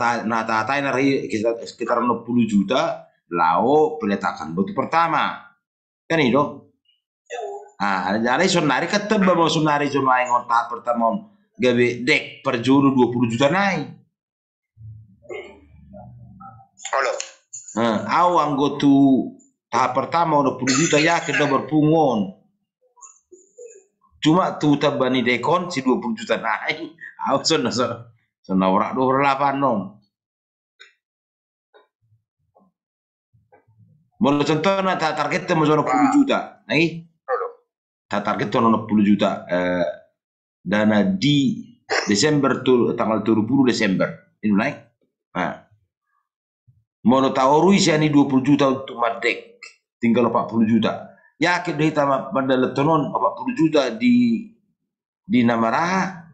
nari sekitar 60 juta lao peletakan batu pertama. Kan itu. Jadi sonari ketemu mau sonari zonai tahap pertama gawe dek per juru 20 juta naik. Halo. Awang go tu tahap pertama 20 juta yakin udah berpungon. Cuma tu tabani dekon si 20 juta naik. Aku sona ora 28 non. Mau contoh na target temu 20 juta. Nai? Target tu 60 juta dana di Desember tanggal 20 Desember. Ini naik. Nah. Mau tahu ruis ini 20 juta untuk madek. Tinggal 40 juta. Yakin deh sama bandar tonon 40 juta di Namaraha.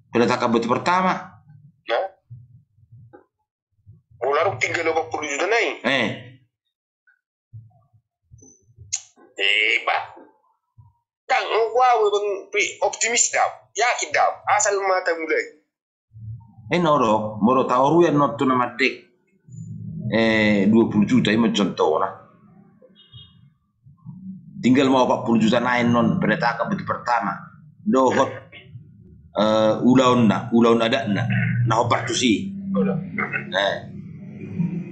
Peletakan batu pertama. Nah. Lalu tinggal 80 juta naik. Pak. Kang, wow, optimis dah. Yakin dah. Asal mata mulai. Noro, moro tahu ruis not tu nama dek. 20 juta ini contoh lah. Tinggal mau 40 juta naik non peletakan batu pertama. Dohot ulaun ada na opat tu si.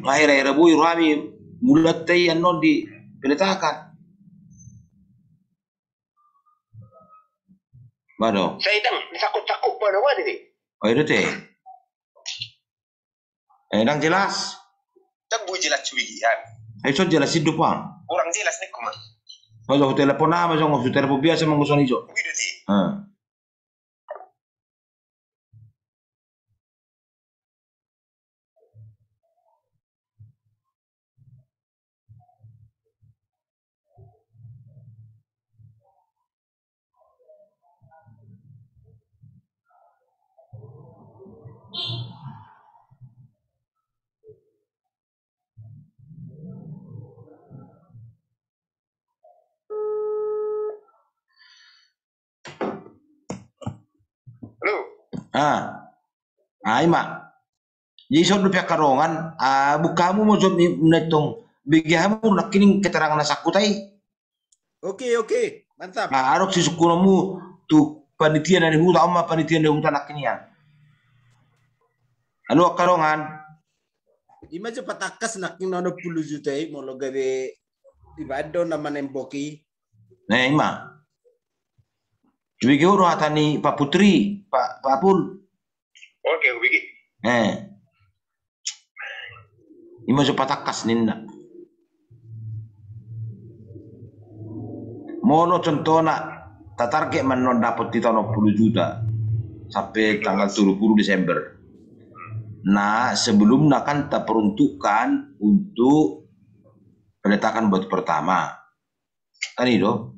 Akhir-akhir boy rami mulat tayan non di peletakan. Bado. Saya dang takut pada mana ni? Oh itu teh. Dang jelas. Tak boleh jelas cuian. So jelas hidup bang. Orang jelas ni kumah. Kalau telepon nama so ngomong telepon biasa mengusung hijau. Begitu sih. Ima. Jadi so pihak karongan, bukamu mau so menetong bigahamu nak kining keterangan nasakutai. Oke, mantap. Arok si sukunamu tu panitia dari hutan ama panitia dari hutan nak kinian. Anu karongan. Ima cepat takas nak kini 60 juta mau lo gawe ibado nama nemboki. Nah ima. Cuci kau hatani Pak Putri, Pak Apul. Oke, bigi. Ima cepat takas ninda. Mono contoh nak target manon dapat di tahun 60 juta sampai tanggal 30 Desember. Nah sebelum nak kan tak peruntukkan untuk peletakan batu pertama. Kan itu.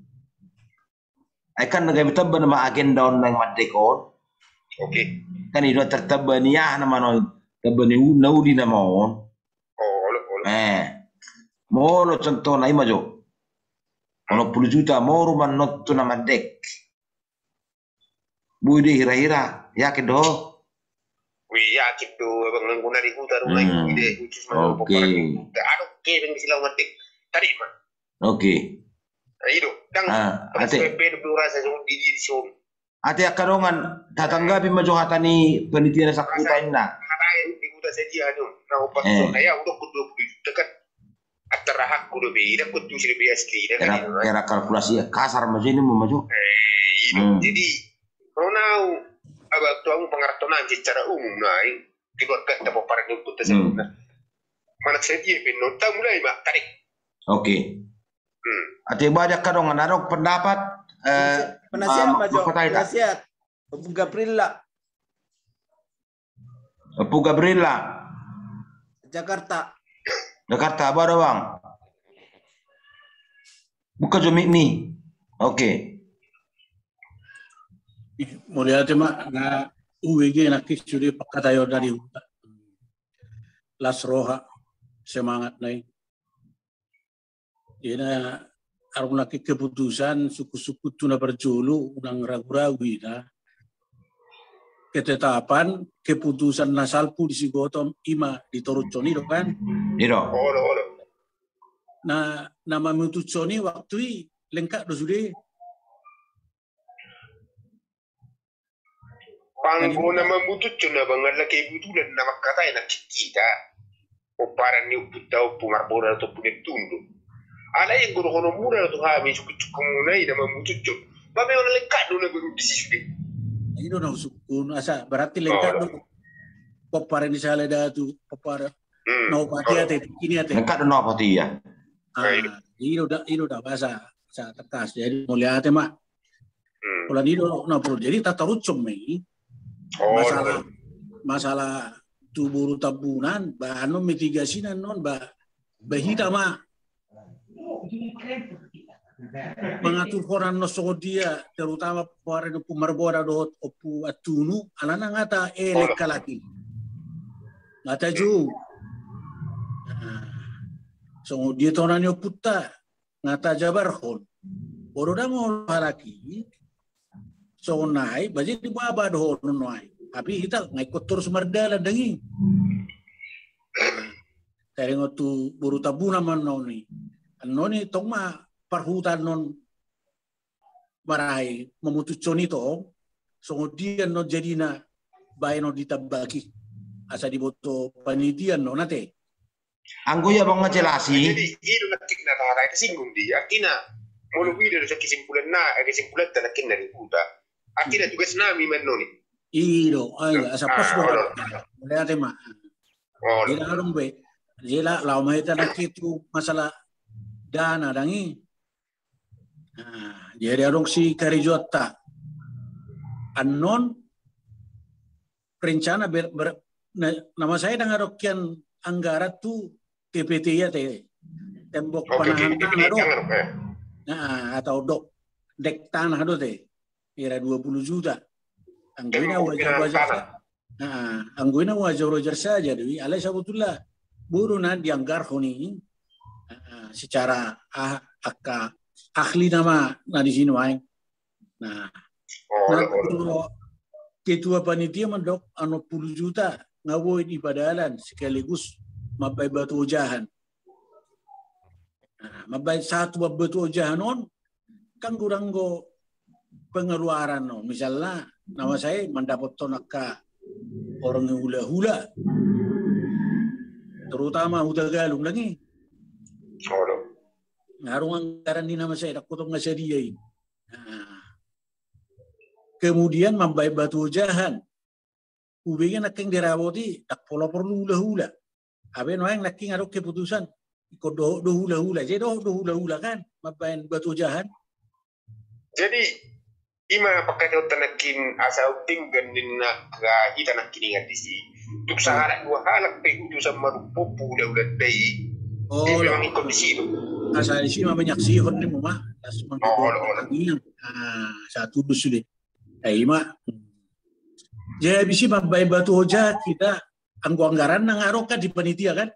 Akan negara kita bernama agenda online madekon. Oke. Kan itu tertabaniah nama non tabaniu naudi nama on. Mau lo contoh na ima jo. 60 juta mau rumah not tu nama dek. Budi hira-hira yakin do. Yakin do bang guna di hutan rumah ide khusus mana Oke. Aduh ke bang silau matik tadi mah. Oke. Itu dang SPP itu rasa jauh di sini. Ate akarongan tatanggapi maju hatani penelitian sakutain na. Hatain di hutan saja anu. Nah opat saya udah kudu dekat antara hak kudu beda kudu sih lebih asli. Kira kalkulasi kasar maju ini maju. Itu jadi kalau abang tuang pengertian secara umum naik di keluarga kita para nyebut tersebut. Mana saya dia penonton mulai mak tarik. Oke. Ate banyak kadang narok pendapat penasihat maju penasihat Abu Gabriela Jakarta apa bang buka jomik mi oke Muriate mak na UWG na kisuri pakatayo dari Las Roja semangat naik. Ina aruna keputusan suku-suku tuna berjulu unang ragu-ragu ina ketetapan keputusan nasalpu di Sigotom ima di Toruconi do kan? Iro. Nah nama mutuconi waktu lengkap do sudah. Pangguna membutuhkan banget lagi butuhan nama kata yang kita oparan ni butau pungarbora atau punya tunduk. Ala yang guru kono mura tu ha mi cukup mulai nama membutuhkan Babe orang lengkap dulu guru di sini. Itu na sukun asa berarti lengkap dulu. Papare di sala datu papare. No patia te ini ate. Lengkap no patia. Itu udah bahasa tekas. Jadi mulia ate mak. Kalau di no perlu jadi tata rucum ini. Masalah tuburu tabunan anu mitigasinan non bahita mak. Mengatur koran no dia terutama para no pumarbora do opu atunu alana ngata lekalaki ngata ju so dia tonanyo putta ngata jabarhon boroda ngol halaki so nai baje di baba do nonai tapi kita ngai kotor sumardala dangi tereng tu buru tabuna man noni anoni tongma perhutan non marai memutus conito kemudian non jadi na bayi non ditabaki asa diboto panitian non nate anggo ya bang ngejelasi jadi itu nak kena tarai singgung dia kina mau video dari kesimpulan tanakin dari puta akhirnya juga tsunami menoni iyo asa pas lihat mah dia harus be jela lama itu nak itu masalah dana dangi. Jadi orang si Karijota anon rencana nama saya dengan rokian anggaran tu TPT ya teh tembok panahan tanah dok atau dek tanah dok teh kira 20 juta angguina wajar saja dewi alai sabutullah buruna dianggar honi secara ahli nama di sini wae. Nah, ketua panitia mendok 60 juta ngawoi di padalan sekaligus mabai batu ujahan. Nah, mabai satu batu ujahan on kan kurang go pengeluaran no. Misalnya nama saya mendapat tonaka orang hula-hula terutama huda galung lagi. Ngarung anggaran di nama saya, tak potong ngasih dia. Kemudian membayar batu jahan. Ubingnya nak yang dirawati, tak pola perlu hula-hula. Apa yang nak yang ada keputusan, ikut do hula-hula. Jadi do hula-hula kan, membayar batu jahan. Jadi, ima pakai tu tanakin asal tinggal di nak kita nak kini di sini. Untuk sehari dua hal, peku sama rupu udah day. Memang ikut di situ. Asal di sini banyak sihon ni mama. Satu sudah. Ima. Jadi bisi mabai batu hoja kita anggaran nang aroka di panitia kan?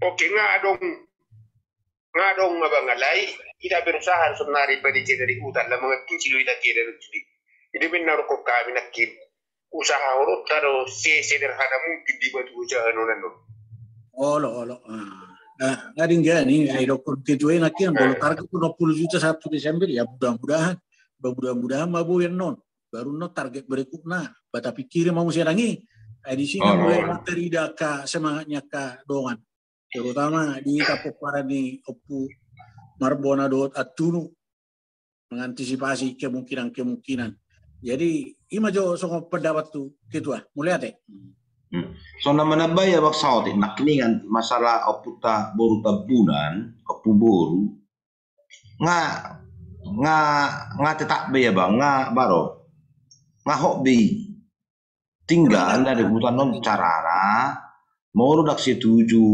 Oke ngadong abang alai. Kita berusaha harus menari panitia dari hutan lah mengerti kita kira jadi. Jadi benar kok kami nakin usaha urut taruh sederhana mungkin di batu hoja nonan. Olo. Nah, ngaring gani, ay dokter kejuai nakian kalau target 20 juta 1 Desember ya mudah-mudahan mabuyan non. Baru no target berikutnya. Bata pikir mau serangi. Di sini mulai materi daka semangatnya ka dongan. Terutama di kapopara di opu marbona dot atunu mengantisipasi kemungkinan. Jadi imajo songo pendapat tu ketua. Mulai ate. So na manabay abak saote nakningan masalah oputa boru tabunan opuburu nga tetak be ya bang nga baro nga hobi tinggal dari hutan non carana mau dak setuju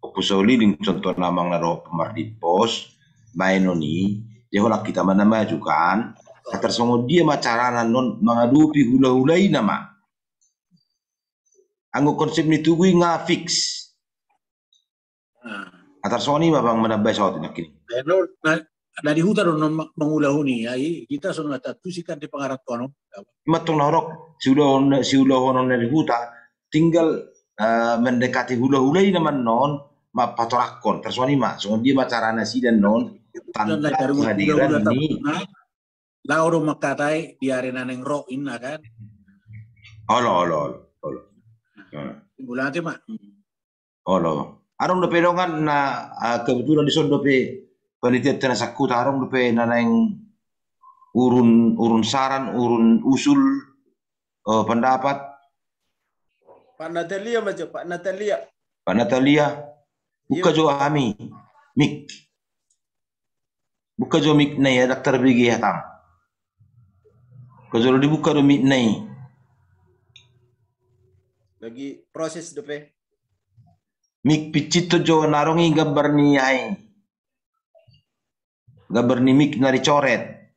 opusoli ding contoh nama ngaro pemardipos baenoni jehola kita mana majukan tersongo dia macarana non mengadupi hula-hulai nama anggo konsep itu gue nggak fix. Atar Sony babang menambah saat ini. Dari hutan non mengulahuni, kita sudah tahu sih kan di pengarah kono. Matung narok siulah honon dari hutan tinggal mendekati hula-hula ini man non ma patorakon tersoni mak so dia macara nasi dan non tanpa kehadiran ini. Lauro makatai di arena neng rock ini kan. Olo. Bulan itu mak. Olo. Arong dope dongan na kebetulan di son dope panitia tenasaku tarong dope naneng urun saran, urun usul, pendapat. Pak Natalia macam Pak Natalia. Pak Natalia, buka jo kami, mik. Buka jo mik nai Dr. BG hatam. Kalau dibuka do mik nai. Lagi proses depe. Mik picit to jo narongi gambar ni ai. Gambar ni mik nari coret.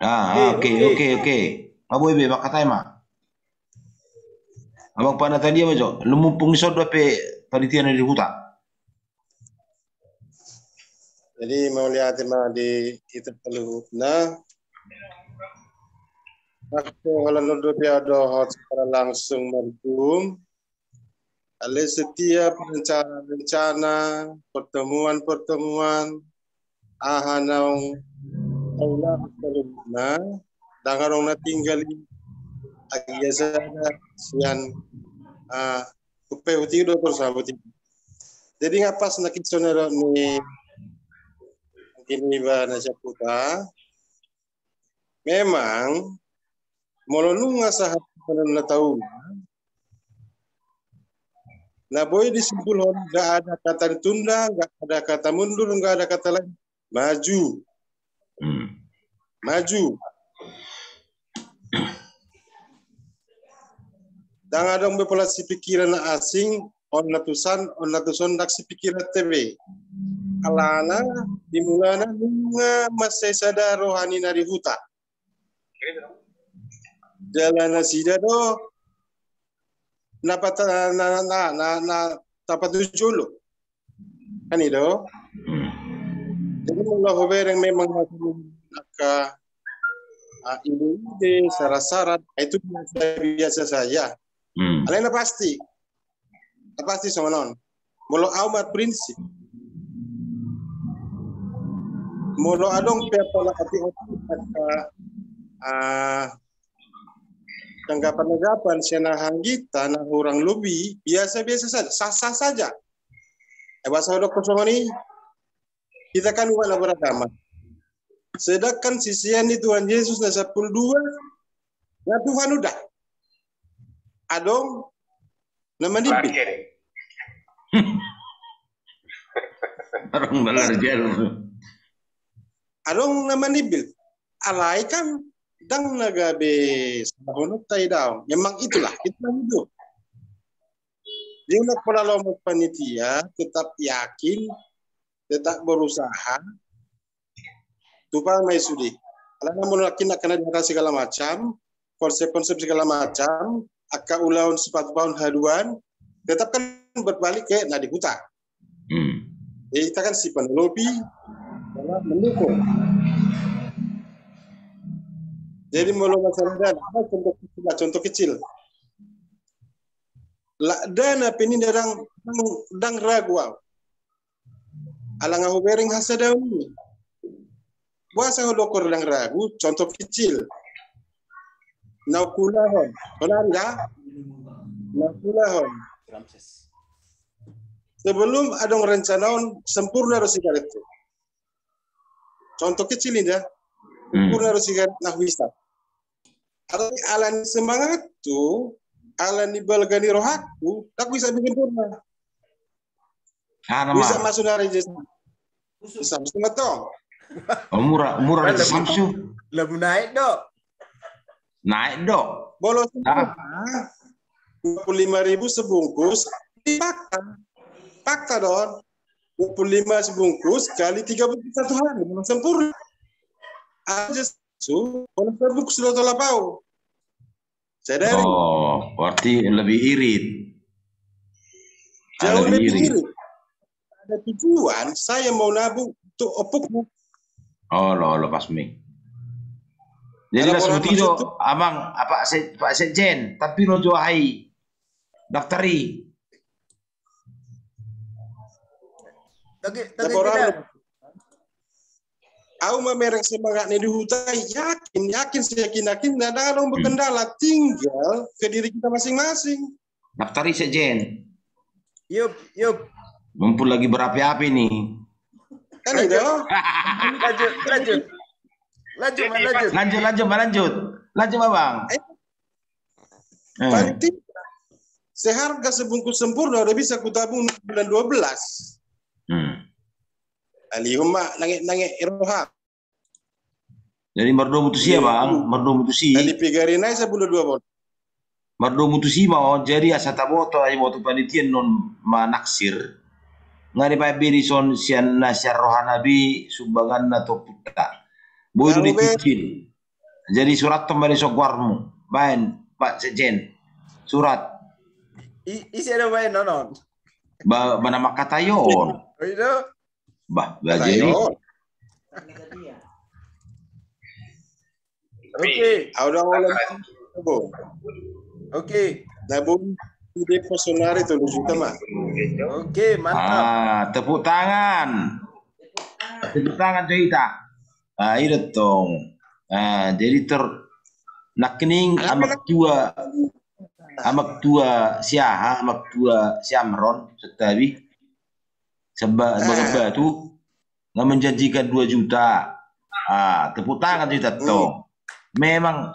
Oke. Aboy be makatai ma. Abang Pak Natalia majo, lumumpung isod pe panitia di huta. Jadi mau lihat di itu perlu. Nah, kalau nuduh dia ada secara langsung merjum, oleh setiap rencana pertemuan ahanau Allah selumna dangarong na tinggal agya sana sian kupeuti do tersabut. Jadi ngapas nak kisonero ni kini ba na Jakarta memang molonunga sa hapon na taon na boy disimpulkan nggak ada kata tunda, nggak ada kata mundur, nggak ada kata lain, maju. Dan ada populasi pikiran asing, on natusan dak si pikiran TV. Alana dimulana nunga masai sada rohani nari huta. Jalan sida do dapat tujuh kan itu. Jadi mulai hobereng memang maka ide syarat-syarat itu biasa saja. Alena pasti sama non. Molo amat prinsip. Molo adong pepola hati-hati tanggapan sena hanggita nah orang lebih biasa-biasa saja, sah-sah saja. Bahasa kosong ini kita kan umat beragama. Sedangkan sisian di Tuhan Yesus na 12, na Tuhan udah. Adong nama dibil. Orang belarjar. Adong nama dibil. Alai kan dang nagabe sabonot tay daw. Memang itulah hidup. Dia nak pola lomot panitia tetap yakin, tetap berusaha. Tupang may sudi. Alam mo na kinakana segala macam, konsep-konsep segala macam, aka ulaun sepatu tahun haduan, tetap kan berbalik ke nadi huta. Jadi kita kan si penelopi, mendukung. Jadi mulu masalah apa contoh kecil. Dana penin dang ragu. Alang aku bering hasadawi. Buasa holokor dang ragu, contoh kecil. Naukulahon, Holanda, naukulahon. Sebelum adong rencanaon sempurna rosigaret itu. Contoh kecil ini dah, sempurna rosigaret nah bisa. Alan semangat tu, alan ibalgani rohaku, tak bisa bikin purna. Bisa masuk dari jasa. Bisa mesti matong. Oh, murah di Samsu. Lebih naik dok. Naik dok. Bolos 25.000 sebungkus fakta don. 25 sebungkus kali 31 hari belum sempurna. Aja su, kalau sebungkus sudah tolapau. Sadari. Oh, berarti lebih irit. Jauh lebih irit. Ada tujuan saya mau nabung untuk opuk. Oh, lo pas mi. Jadi lah seperti itu, abang apa Pak Sekjen, tapi lo jual hai daftari. Aku memereng semangat di hutan, yakin ada orang berkendala, tinggal ke diri kita masing-masing. Daftari Sekjen. Yup. Mumpung lagi berapi-api nih. Kan itu. Lanjut, Bang. Paling tidak, seharga sebungkus sempurna udah bisa kutabung bulan 12. Alihumma nangek iroha. Jadi merdo mutusi ya Bang, merdo mutusi. Tadi pigarin aja bulan 2 bon. Merdo mutusi mau jadi asata boto ay boto panitia non manaksir. Ngari pa biri son sian nasyar rohanabi sumbangan na to puta. Bodo dicicil. Jadi surat kembali sogwarmu. Main Pak Sejen. Surat. Isi ada main nonon. Nama katayon. Itu. Jadi. Oke. Oke. Nabung ide personal itu juta mah. Oke, mantap. Tepuk tangan. Tepuk tangan cerita. Itu dong. Jadi nakning amak tua siaha, amak tua siamron setabi sebab tu nggak menjanjikan 2 juta. Tepuk tangan cerita dong. Memang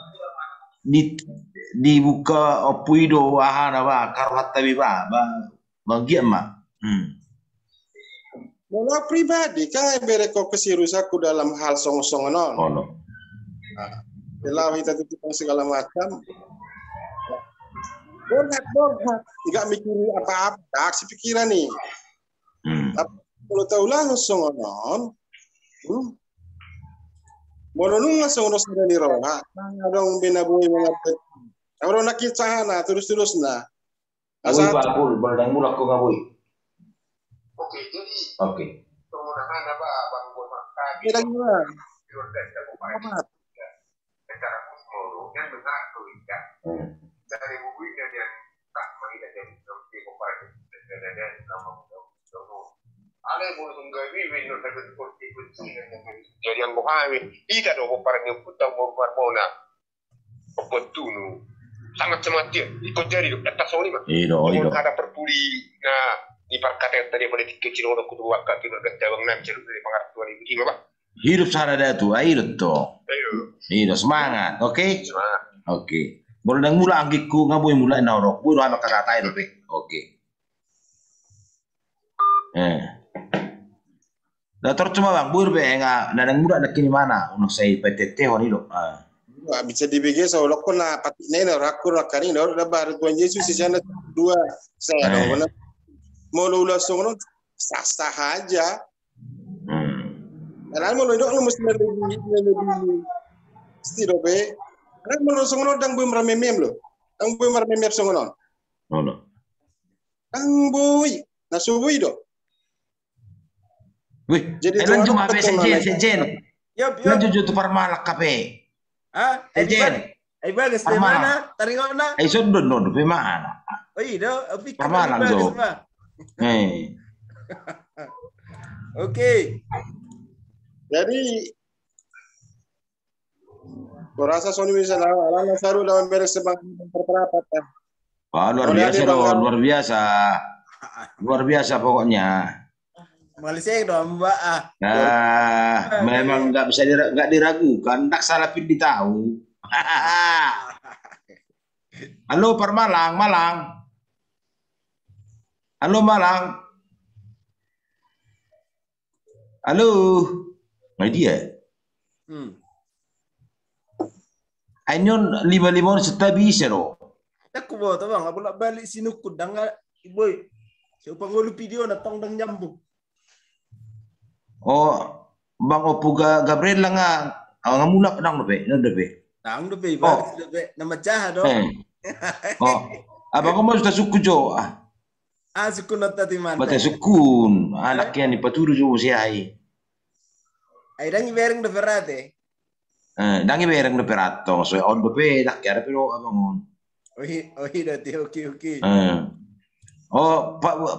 dibuka opuido ahana ba karuhat tabi ba bagi emak. Kalau pribadi kan bereko kesirusaku dalam hal song-song non. Oh no. Kalau kita titipkan segala macam, boleh, nggak mikirin apa-apa, aksi pikiran nih. Tapi kalau tahu langsung non, Mononung langsung sudah di roha, dong benaboy mengapa? Orang nak kisahana terus na. Asal berdang mulak ko ngaboy. Oke, jadi. Oke. Pengurangan apa bang buat makan? Kita gimana? Secara umum kan benar tuh ya. Dari buku ini yang tak mengira jadi seperti komparasi dan nama Ale boleh menggawi window dapat kursi jadi yang bohami tidak ada komparasi putang borbona opportuno sangat cematir ikut jadi atas soli mah ada perpuli nah di perkataan tadi politik kecil orang kudu wakil tidak ada jawab nam cerita dari pengarah 2005 Pak hidup sarada tu hidup semangat oke oke boleh mula angkiku ngaboy mula naurok buru anak kata itu oke Dator cuma bang buru be enggak nadang mula nak kini mana untuk saya PTT honi lo bisa dibagi seolok pun na pati nena rakur rakani dor da baru Tuhan Yesus sisana 2 saya dong mau lu langsung non sah aja karena mau lu mesti lebih stilo be karena mau langsung non dang boy meramem lo dang boy meramem songonon dang boy na subuh do wih jadi cuma be sejen lanjut tu parmalak kape Sejen. Bagus di mana? Taringan na? Sundon no, di mana? Parmalang jo. Oke. Jadi kurasa Sony bisa ala saru dalam beres perperapat. Luar biasa pokoknya. Malaysia dong Mbak memang nggak bisa diragukan, tak salah pun ditahu. Halo Parmalang, halo Malang, halo, nggak dia. Anyon 5 setabi sero. Aku bawa tu bang, aku nak balik sini kudang boy. Siapa ngolu video nak tong dang nyambung. Oh, Bang Opu Gabriel lah nggak mulak nang dope, Nang dope, bagus dope. Nama jahat dong. Abang kamu sudah suku jo. Sukun nota di mana? Baca sukun, anaknya ni paturu jo si ai. Ai dangi bereng dope rate. Dangi bereng dope rato, so on dope tak kira pero abang on. Dati oke.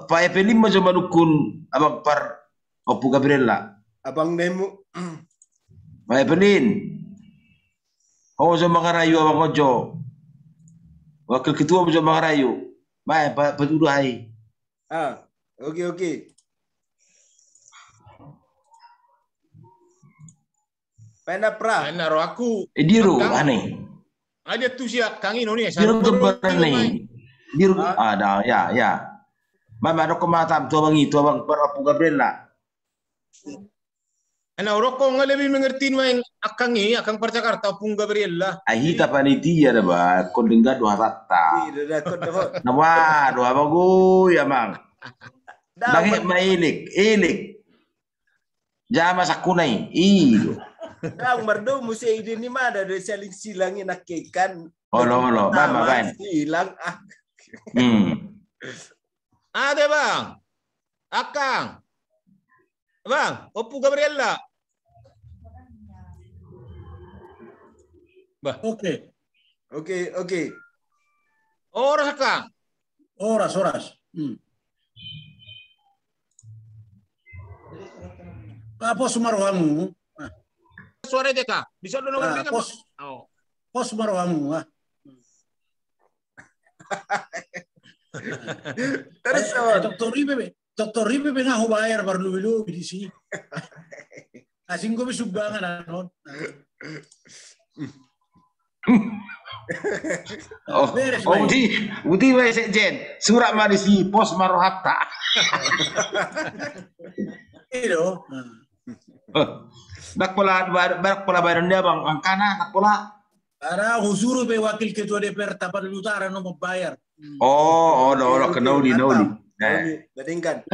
Pak Epelim macam dukun abang par Opu Gabriel lah. Abang Nemu. Pak Epelin. Sama Mangarayu abang Ojo. Wakil ketua macam Mangarayu. Baik, Pak Petuduh hai. Oke. Pena pra. Pena ro aku. Diru aneh. Ada tuh si Akang ini nih. Diru keberan nih. Diru ada ya. Mama ada kematam tua bang Apu Gabriel lah. Ana rokok nggak lebih mengerti yang Akang ini, Akang Jakarta Apu Gabriel lah. Ahita panitia dah bah, kau dengar dua rata. Nama dua bagus ya mang. Dahik mailik. Jama sakunai. Iyo. Kang merdo musi ide ni mah ada saling silangin nakekan. Olo, mama kan. Hilang Ada bang. Akang. Bang, Apu Gabriel lah. Bah. Oke. Oras Akang. Oras. Pos maruhamu. Suara dia Kang. Bisa dulu ngerti kan? Pos maruhamu. Terus Dokter Ribe nga ho bayar baru lubi di sini. Asing ko bisubbangan anon. Uti we sekjen. Surat mari si pos marohatta. Itu. Dak pola bayaran dia bang. Angkana dak pola. Ara huzuru be wakil ketua DPR Tapan Utara no membayar. Oh, kenali. Bandingkan.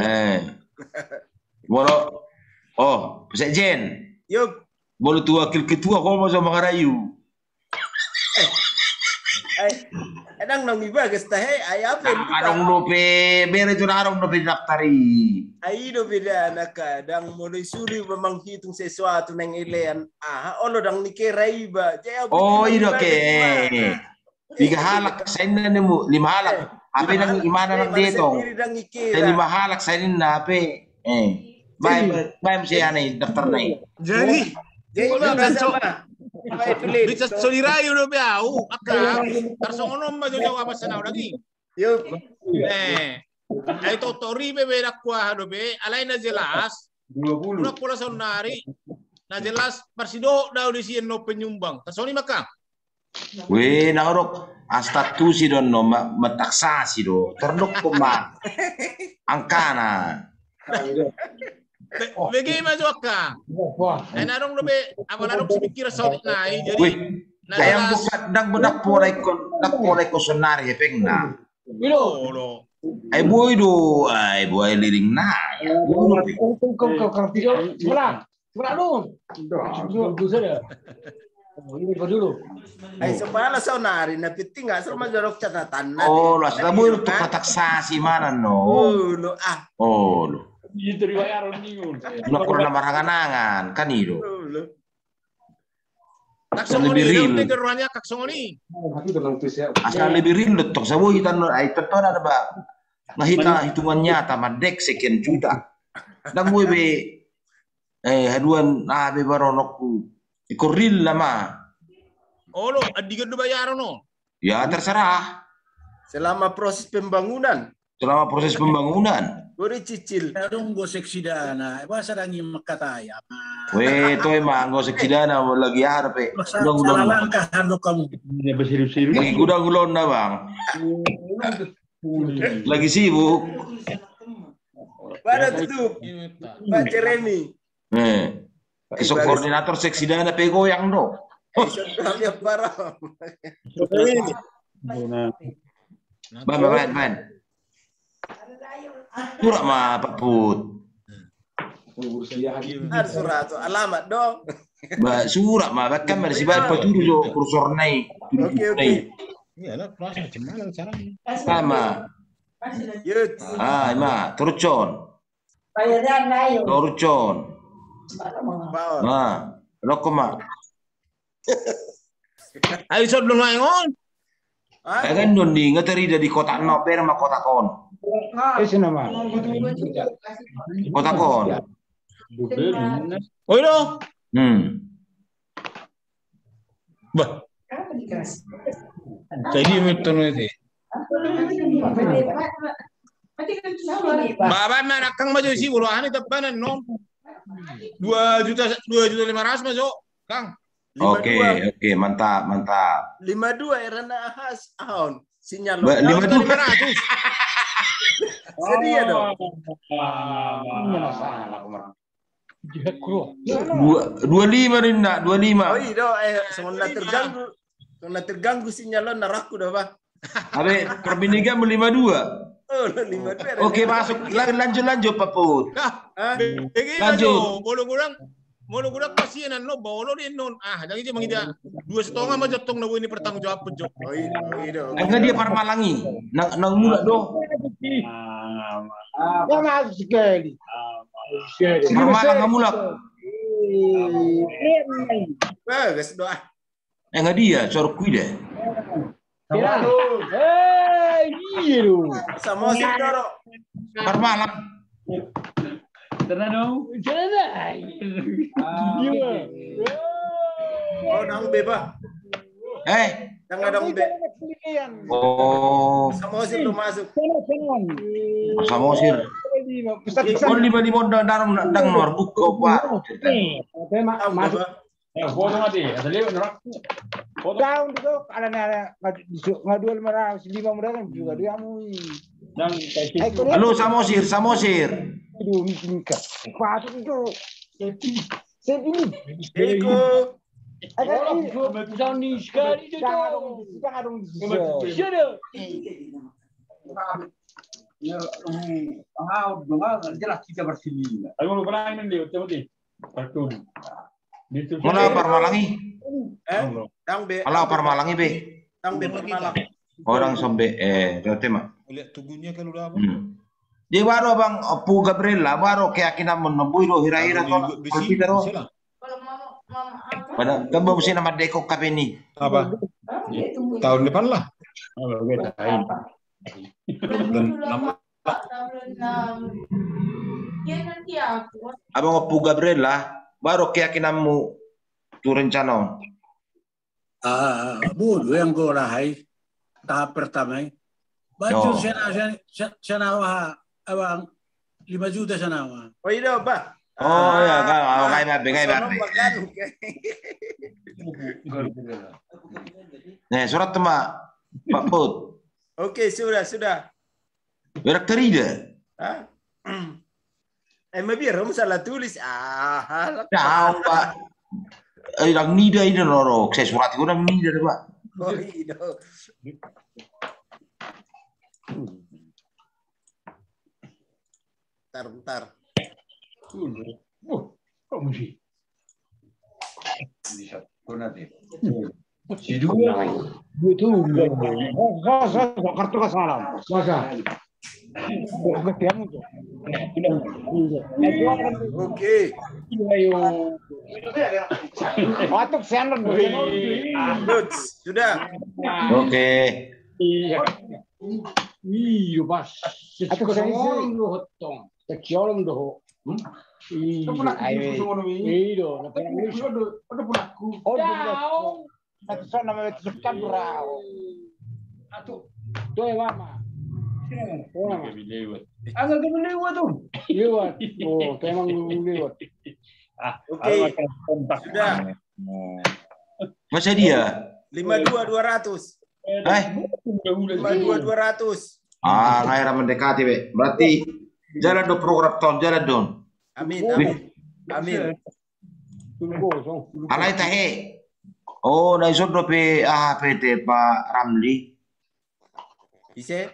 Walau, sekjen. Yuk. Boleh tu wakil ketua kau mau sama ngarayu. Adang nang iba gesta ay apa? Arong dope, bere tu arong dope daftari. Ay do beda anak kadang mulai suri memang hitung sesuatu nang ilean. Ono dang nikerai ba. Oh, itu ke. 3 halak sa inyo nimo, 5 halak. Ape nang imana nang dito. Sa 5 halak sa inyo na ape. Bayam siya na daftar na eh. Jadi bisa solirayo no biau Akang. Personom ba jawa masanaw lagi. Yo. Ay totori be berak kuah do be alay na jelas. 20. Una pula sonari. Na jelas persido daw di sien no penyumbang. Tasoni maka. Weh, naurok astatu si don no mataksasi do. Terdok puma. Angkana. Bagaimana jo Akang? Ay narong do be apa narong simikir sa na jadi. Ayam bukan dak bedak porai ko sonari hepeng na. Bilo. Ay boy do, ay boy liring na. Sebelah dong. Tunggu saja. Ini dulu. Ay sepala sonari na piti nga sama jorok catatan. Oh, lo sa boy untuk taksasi mana no. Oh, lo. Itu dibayaran ningun. Nak kurang maranganangan kan itu. Kaksongoni daw tegeruannya kaksongoni. Asal lebih rindu tok sabu hitan ay teton ada ba. Ngahita hitungan nyata madek sekian juta. Dan gue be haduan be baronokku. Ikoril lama. Oh lo, adigan do bayaran no. Ya terserah. Selama proses pembangunan. Gue cicil. Dong go seksi dana. Bahasa dangi makataya. Weh, toy mah go seksi dana lagi harap eh. Salah langkah ando kamu. Ini bersiru-siru. Lagi gudang-gulon na bang. Lagi sibuk. Pada tutup. Pak Jeremy. Kisok koordinator seksi dana pe goyang do. Man. Surat mah Pak Put. Surat alamat dong. Ba surat mah bahkan mana si baik paturu do kursor naik. Oke. Iya lah, kelas macam mana caranya? Sama. Yut. Ma, turcon. Turcon. Nah, lokoma. Ayo sod lu ngayon. Kan don di ngateri dari kota no per ma kota kon. Kota kon. Oh lo. Bah. Jadi betul itu. Baba mana Kang maju sih buruan itu panen no. 2.500.000 masuk. Kang. Oke, mantap. 52 Erana Ahas Ahon. Sinyal 52. Sedia dong. 25 nih nak, 25. Oh iya, semua terganggu sinyal naraku dah bah. Abe perbindikan 52. Oh, 52. Oke, masuk. Lanjut Pak Put. Lanjut. Bolo-kurang pasien no bolo din non. Jangan dia mangida 2,5 aja tong na ini pertanggung jawab pejok. Oh iya. Enggak dia Parmalangi. Nang mula do. Jangan sekali. Parmalang mulak. Bagus doa. Enggak dia, sorku deh. Giro. Sama si Doro. Parmalang. Terano. Oh, nang beba. Nang ada be. Oh. Samosir belum masuk. Samosir. Oh, 55 dang luar buku Pak. Foto mati. Asli nerak. Tahun itu ada ngadual merah 5 muda kan juga dia mau. Halo Samosir. Aduh, mikir. Patut itu. Sedih. Eko. Jangan dong. Jelas kita bersini. Aku mau pernah ini dia, Timothy. Kartun. Mana Parmalangi? Dang be. Ala Parmalangi be. Dang be Parmalang. Orang sampai berarti mah. Lihat tubuhnya kalau udah apa? Di baru Bang Pu Gabriela baru keyakinan menembui do hira-hira to. Kalau pada kamu mesti nama Deko Kapeni. Apa? Tahun depan lah. Abang Pu Gabriela baru keyakinanmu tu rencana. Bodoh yang kau lahai tahap pertama. Baju sana abang 5 juta sana. Oh iya bah. Oh ya kalau kayak babe. Nih surat tema Pak Put. Oke sudah. Berak terida. Biar kamu salah tulis. Tahu Pak. Yang nida ini norok. Saya surat itu orang nida Pak. Oh iya. Bentar. Kok mesti? Bisa nanti. Betul. Kartu kesalam. Masa. Oke. Watuk sender. Sudah. Oke. Iya pas. Atau kesalam lu hotong. Kecolong doh. Iya. Satu sana nama itu kan berau. Atau doa mama. Agak lewat tuh. Lewat. Oh, memang lewat. Oke. Sudah. Masa dia? 52.200. 52.200. Ngaira mendekati be. Berarti jalan do program tahun jalan don. Amin. Alai tahe. Oh, na isod do pe PT Pak Ramli. Bisa.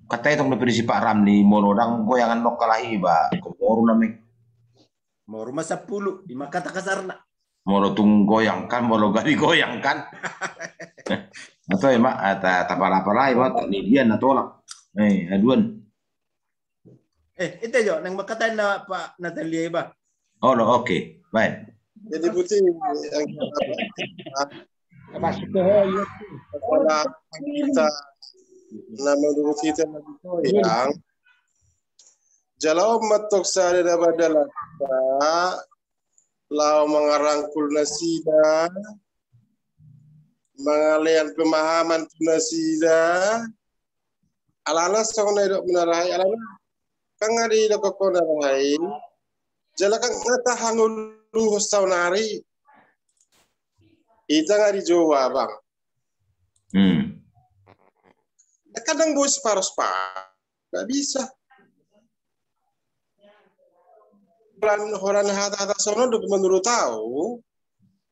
Katanya tong definisi Pak Ramli monodang goyangan nok kalahi ba. Komoru nami. Mau rumah 10 di kata kasarna. Moro tung goyangkan, moro gadi goyangkan. Atau emak tapala-pala emak ni dia na tolak. Aduan. Itu jo nang makatain na Pak Natalia ba. Oh, no, oke. Baik. Jadi putih yang kita nama dulu kita yang jalau matok sare da badala lau mengarangkul nasida mengalian pemahaman nasida alana song dok menarai alana kang ngadi dok konarai jala kang ngata hangul saunari Kita nggak di Jawa, Bang. Kadang bos separuh-separuh. Nggak bisa. Orang hata-hata sono menurut tahu,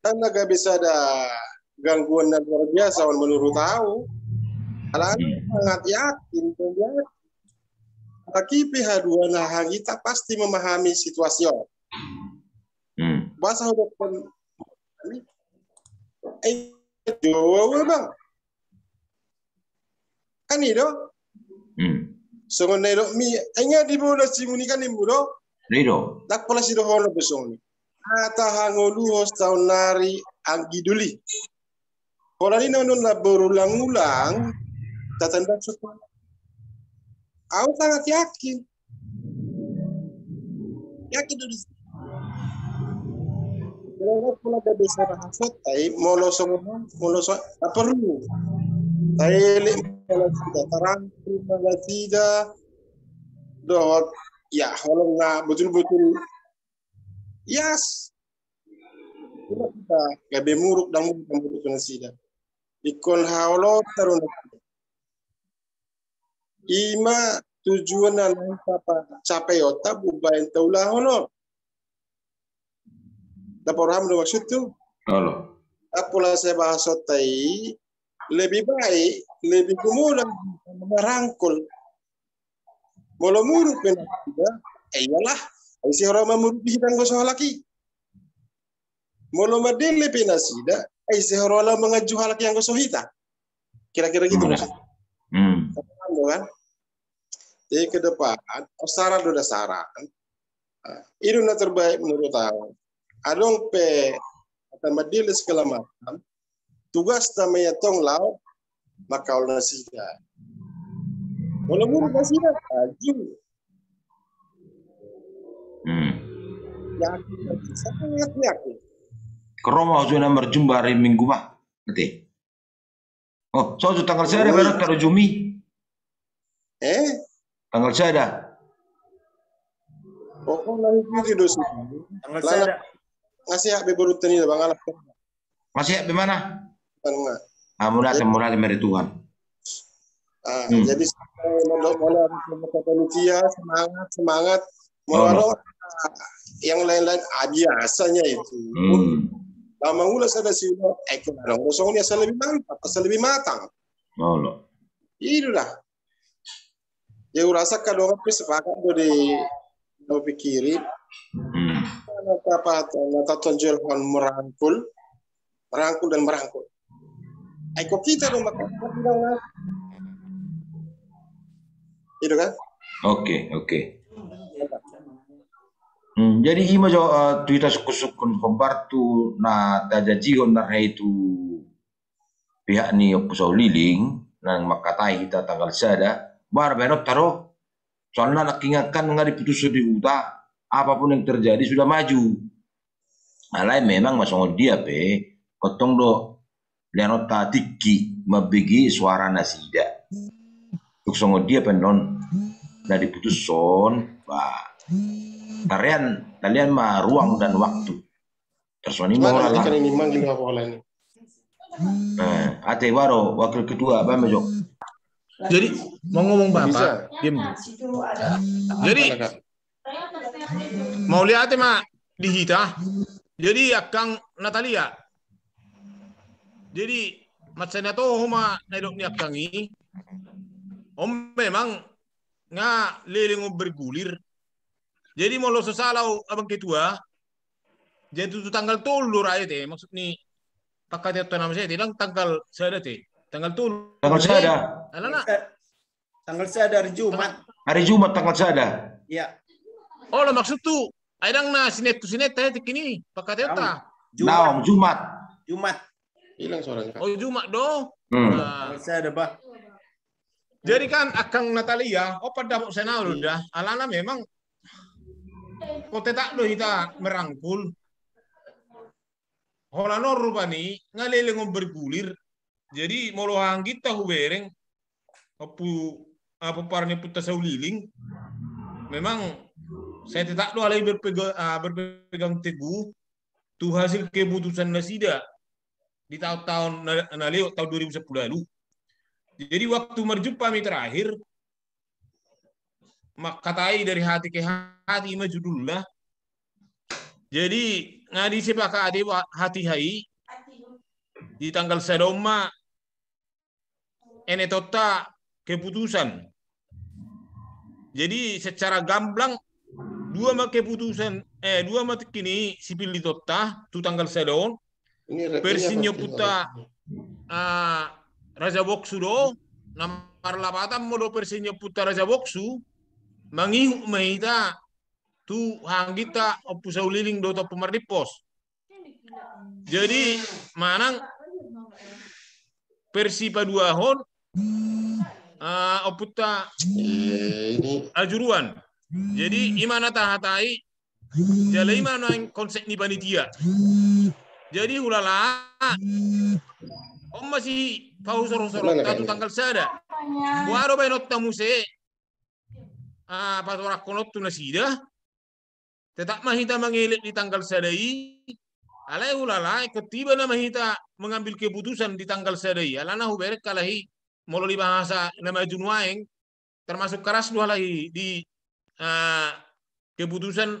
dan nggak bisa ada gangguan yang luar biasa menurut tahu. Alami sangat yakin, tapi pihak dua nah kita pasti memahami situasi. Bahasa dokter Jawa bang, kan itu? Soalnya itu mi, hanya di bawah simuni kan ibu do. Rido. Tak pola si dohono besong ni. Ata hangolu hos tahun nari angiduli. Orang ini nona berulang-ulang. Tatanda suka. Aku sangat yakin. Yakin dulu. Kalau pola dah besar hasut, tapi molo tak perlu. Tapi kalau sudah terang, terima tidak. Dot. Ya, kalau nggak betul-betul, yes. Kita gabe muruk dan muruk dengan sida. Ikon halo terus. Ima tujuan lain apa capai otak bubain taulah holo. Dapat paham maksud tu? Halo. Apalah saya bahas otai lebih baik, lebih kemudian merangkul. Mula muruk pun tidak, iyalah. Si orang muruk hidang gosong laki. Mula madele pun tidak, si orang mengajuh laki yang gosong hita. Kira-kira gitu maksud. Kan? Jadi ke depan, saran sudah saran. Itu yang terbaik menurut aku. Adong pe akan madele segala macam. Tugas namanya tonglau, maka orang sida. Kalau muruk masih dahaju. Yakin, sangat yakin. Keroma sudah berjumpa hari Minggu mah, nanti. Oh, so tanggal saya ada baru taruh Jumi. Tanggal saya ada. Oh, lagi itu dosi. Tanggal saya ada. Ngasih hak beberut ini bang Alap. Masih hak mana? Tengah. Mulai dari Tuhan. Jadi mulai panitia semangat melarang yang lain-lain biasanya itu. Lama ulas ada sih orang kosongnya asal lebih matang. Itulah. Ya urasa kalau orang sepakat dari pikirin. Apa tonjol merangkul dan merangkul. Kok kita dong makan itu kan? Oke. Jadi ima jo tuita sukun kompartu na tajaji na itu pihak ni opusau liling nang makatai kita tanggal sada bar berot taro soalnya nak ingatkan nggak diputus di huta apapun yang terjadi sudah maju. Alai memang masong dia pe kotong do lianota tiki mabigi suara nasida. Songo dia penon dari putus son kalian mah ruang dan waktu tersoni mau lah ini manggil apa ini ate waro wakil kedua Bang Mejo. Jadi mau ngomong Bapak diam. Jadi mau lihat mah di hita jadi akang Natalia jadi macamnya tuh homa naidok ni akangi memang nga liling bergulir. Jadi mau lo sesalau abang ketua. Jadi itu tanggal tulur aja teh. Maksud ni pakai itu nama saya tidak tanggal saya teh. Tanggal tulur. Tanggal saya. Tanggal saya hari Jumat. Hari Jumat tanggal saya. Iya. Oh lo maksud tu adang na sinet teh kini pakai itu. Jumat. Hilang suaranya. Oh Jumat do. Tanggal saya ada bah. Jadi kan akang Natalia, pada sana udah, alana memang kote tak do kita merangkul. Holano rupani ngaleleng bergulir. Jadi molohang kita hubereng apa parane puta sauliling. Memang saya tidak do alai berpegang teguh tu hasil keputusan nasida. di tahun naleo tahun 2010 lalu. Jadi waktu berjumpa kami terakhir, katai dari hati ke hati maju dulu lah. Jadi ngadi sepakati hati hai di tanggal sedoma ene tota keputusan. Jadi secara gamblang dua keputusan dua mati kini sipil di tota tu tanggal sedon persinyo puta Raja Boksu do nomor lapatan modo persinyo puta Raja Boksu mangihu mahita tu hanggita opusau liling do pemerdipos. Jadi manang Persipa 2 hon oputa ajuruan. Jadi imana tahatai jala imana konsep ni panitia. Jadi ulala om masih pau sorong-sorong tanggal sada. Waro bainot tamuse patorak konot tu nasida. Tetap mahita mengelit di tanggal sadai. Alai ulala ketiba na mahita mengambil keputusan di tanggal sadai. Alana huberek kalahi mololi bahasa nama Junwaeng termasuk keras dua lagi di keputusan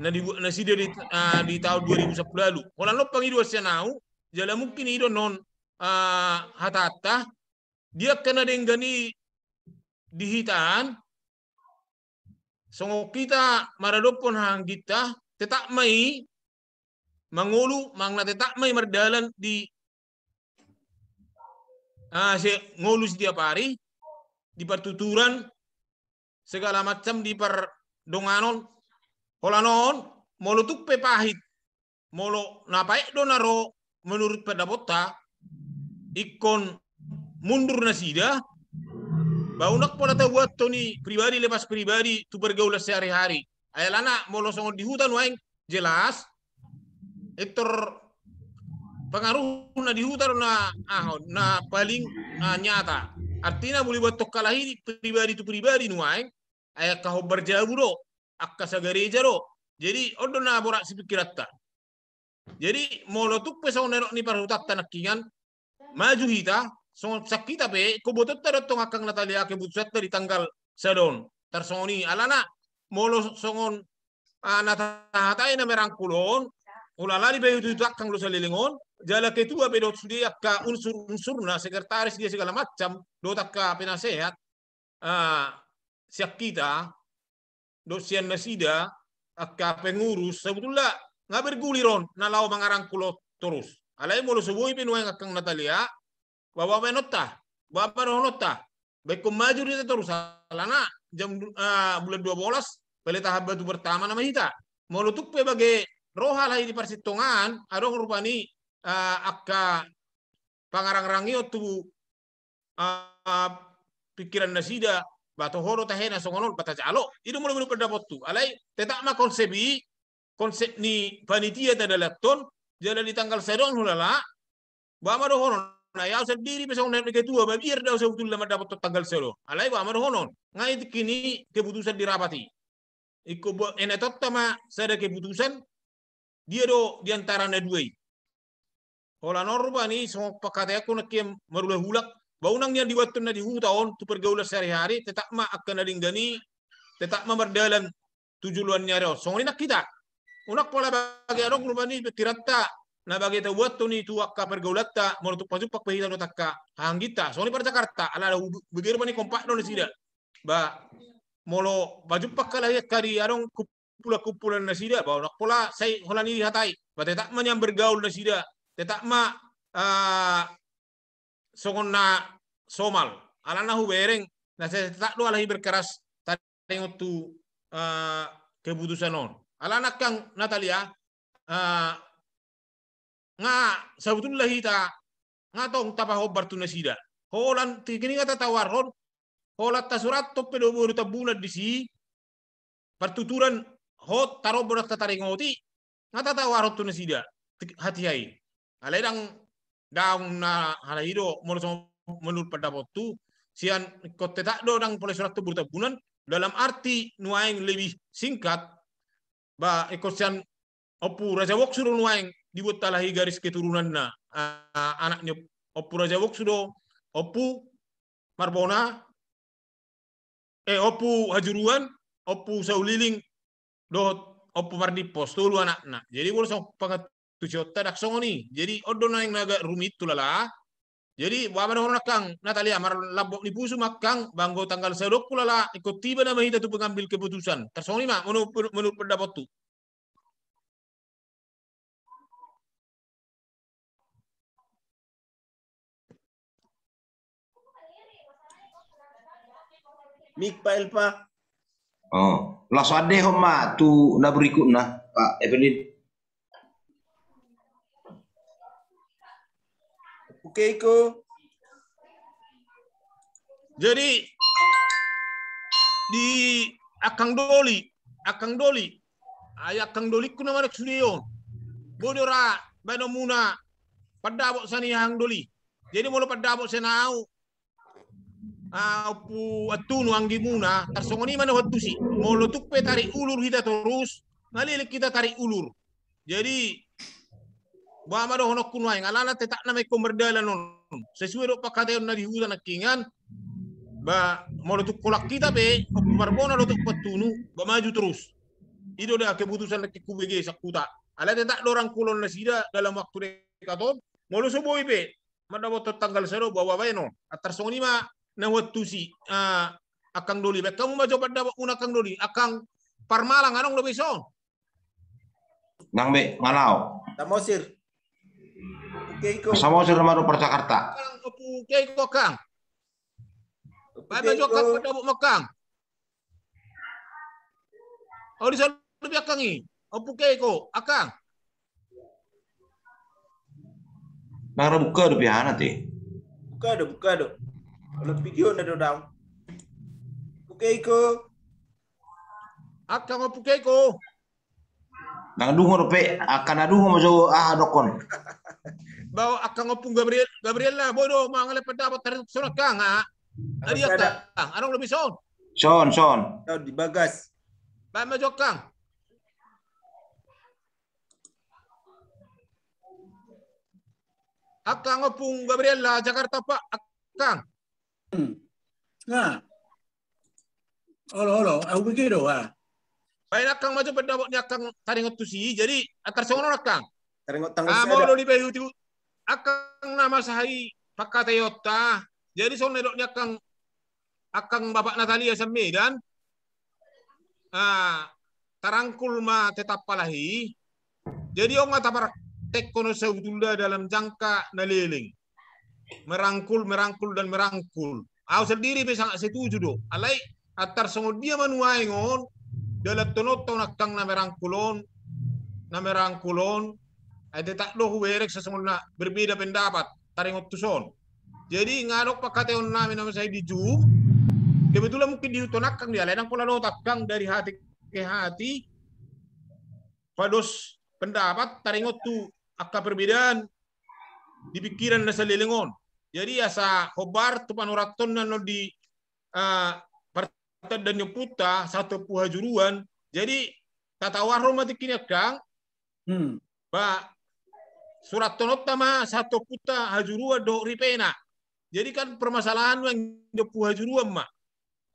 na sida di tahun 2010 lalu. Ola no pangido senau jala mungkin ido non hatata dia kena denggani dihitaan songo kita maradopon hang kita tetap mai mangulu mangna tetap mai merdalan di ngolu setiap hari di pertuturan segala macam di perdonganon holanon molo tupe pahit molo napaik donaro menurut pendapota ikon mundur nasida baunak pola buat Tony pribadi lepas pribadi tu bergaul sehari-hari ayalana molo songo di hutan waeng jelas ektor pengaruh na di hutan na paling nyata artinya boleh buat tokalahi pribadi tu pribadi nuaeng ayat kau berjauh do akka sagareja do jadi odo na borak sipikiratta jadi molo tuk pe songo nerok ni parhutat tanakingan maju hita songo sakita pe ko botot ta tong akang Natalia ke butsat dari tanggal sadon tarsoni alana molo songon natahatai na merangkulon ulala di bayu itu akang lo salilingon jala ketua pedot sudi akka unsur-unsurna sekretaris dia segala macam do takka penasehat siak kita dosian nasida akka pengurus sebetulnya nggak berguliron nalau mangarangkulo terus alai molo sebui penuang akang Natalia bawa menota bawa nota bekom maju dia terus alana jam bulan 12 pele tahap batu pertama nama hita molo tuk pe bage roha lahi di persitungan adong rupani akka pangarang-rangi tu pikiran nasida bato horo tahena songonon bata calo itu mulai pendapat tu alai tetap ma konsep ni panitia tadalaton jadi di tanggal sedon hulala ba ma do honon na ya sendiri besong nek ketua ba biar dah sebetulnya lama dapat tanggal sedon alai ba ma do honon ngai kini keputusan dirapati iko ene totta ma sada keputusan dia do diantara na dua hola norba ni so pakate aku nak kiem marula hulak baunang yang diwatun na di hutaon tu pergaulan sehari-hari tetap ma akan adinggani tetap ma berdalan tujuan nyaro so nak kita unak pola bagi arong rubani betiratta na bagi ta buat ni tu akka pergaulata monutuk pajupak pahita no takka hanggita so ni pada Jakarta ala begitu mani kompak no sida ba molo pajupak kala kari arong kumpulan nasida ba unak pola sai holani dihatai ba tetap ma yang bergaul nasida tetap ma songon na somal alana hubereng na tetap do alahi berkeras tadi tu keputusan on alana kang Natalia nga sebetulnya hita nga tong tapahob bartu nasida holan kini kata tawaron holat tasurat to pedo buru tabunad di si pertuturan hot taro borak tataringoti nga tatawarot tu nasida hati-hai aledang daung na halahido menurut pendapat tu sian kote tak do dang polisi surat tebur tabunan dalam arti nuaing lebih singkat ba ikosian opu Raja Boksu nuaing dibuat talahi garis keturunan na anaknya Oppu Raja Wok sudah Oppu Marbona Oppu Hajuruan Oppu Sauliling do Oppu Mardipos tulu anak-anak. Jadi boleh sok pangat tujuta dak songoni. Jadi odo na yang naga rumit tulala. Jadi wa mana orang kang Natalia mar labok ni pusu makang banggo tanggal 1 kulala ikut tiba nama hita tu pengambil keputusan. Tersongoni mah menurut pendapat tu. Mik Pak Elpa. Oh, langsung ada homa tu na berikut na Pak Evelyn. Oke ko. Jadi di Akang Doli, ayah Akang Doli kuna mana sudion. Bodora bano muna padabok sani Hang Doli. Jadi mulu padabok senau. Pu atunu anggi muna tarsongoni mana waktu sih mulu tupe tarik ulur kita terus ngalilik kita tarik ulur. Jadi ba mado honok kunwai ngalana tetak na may komerdala non sesuai do pakatayon na dihutan nakingan ba mulu tuk kolak kita be Marbona do tuk patunu ba maju terus. Itu dah keputusan nak kubege sakuta. Ala tetak dorang kulon na sida dalam waktu dekaton mulu suboy be madawot tanggal 1 bawa bayno tarsongoni ma na waktu si Akang Doli. Kamu maju pada una Akang Doli. Akang Parmalang anong lo beson? Nang be ngalau. Samosir. Oke ko. Samosir maru Jakarta. Oke ko Kang. Ba maju Akang pada Makang. Oh di sana lebih Akang ni. Oke ko Akang. Nang buka do pihana ti. Buka do. Kalau video na do daw. Oke ko. Akang oke ko. Nang dungo pe akan adungo mo dokon. Bawa Akang opung Gabriel lah bodo mangale pendapat tarik sono Kang Adi Kang anong lebih son? Son. Di bagas. Ba maju Kang. Akang opung Gabriel lah Jakarta Pak Akang. Nah. Olo, aku begitu Baik Akang maju pendapatnya Akang taringot tu si. Jadi atar songon Akang. Taringot tanggal mau di bayu tu Akang nama sahi pakatayota. Jadi songon nedoknya Akang Bapak Natalia sa Medan. Tarangkul ma tetap palahi. Jadi orang ngata tekono saudula dalam jangka naliling. Merangkul. Aku sendiri bisa setuju do. Alai atar songo dia manuai ngon dalam tonot Akang na merangkulon. Ada tak loh werek sesemula berbeda pendapat taringot tuson. Jadi ngarok pakateon namin nama saya di Zoom. Kebetulan mungkin diuton Akang dia lain pola lot Akang dari hati ke hati. Pados pendapat taringot tu akka perbedaan di pikiran na salilingon. Jadi asa hobar tu panuraton na no di partai dan nyuputa satu puhajuruan. Jadi tatawar romatik ini Kang. Ba surat tonot tama satu puta hajurua do ripena. Jadi kan permasalahan yang do puhajuruan mah.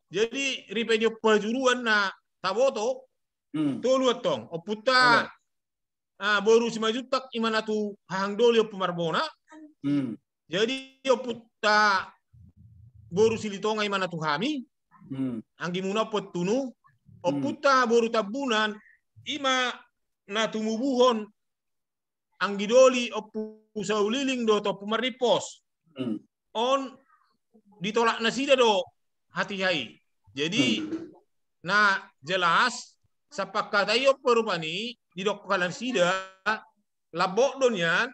Jadi ripenya puhajuruan na taboto tolu tong oputa boru 5 juta imana tu Hang Doli Oppu Marbona. Jadi oputa boru silitonga imana tu hami. Anggi muna potunu oputa boru tabunan ima na tumubuhon Anggi Doli Oppu Sauliling do Oppu Mardipos. On ditolak nasida do hati hai. Jadi na jelas sapakat ayo perupani di dokalan sida labok donyan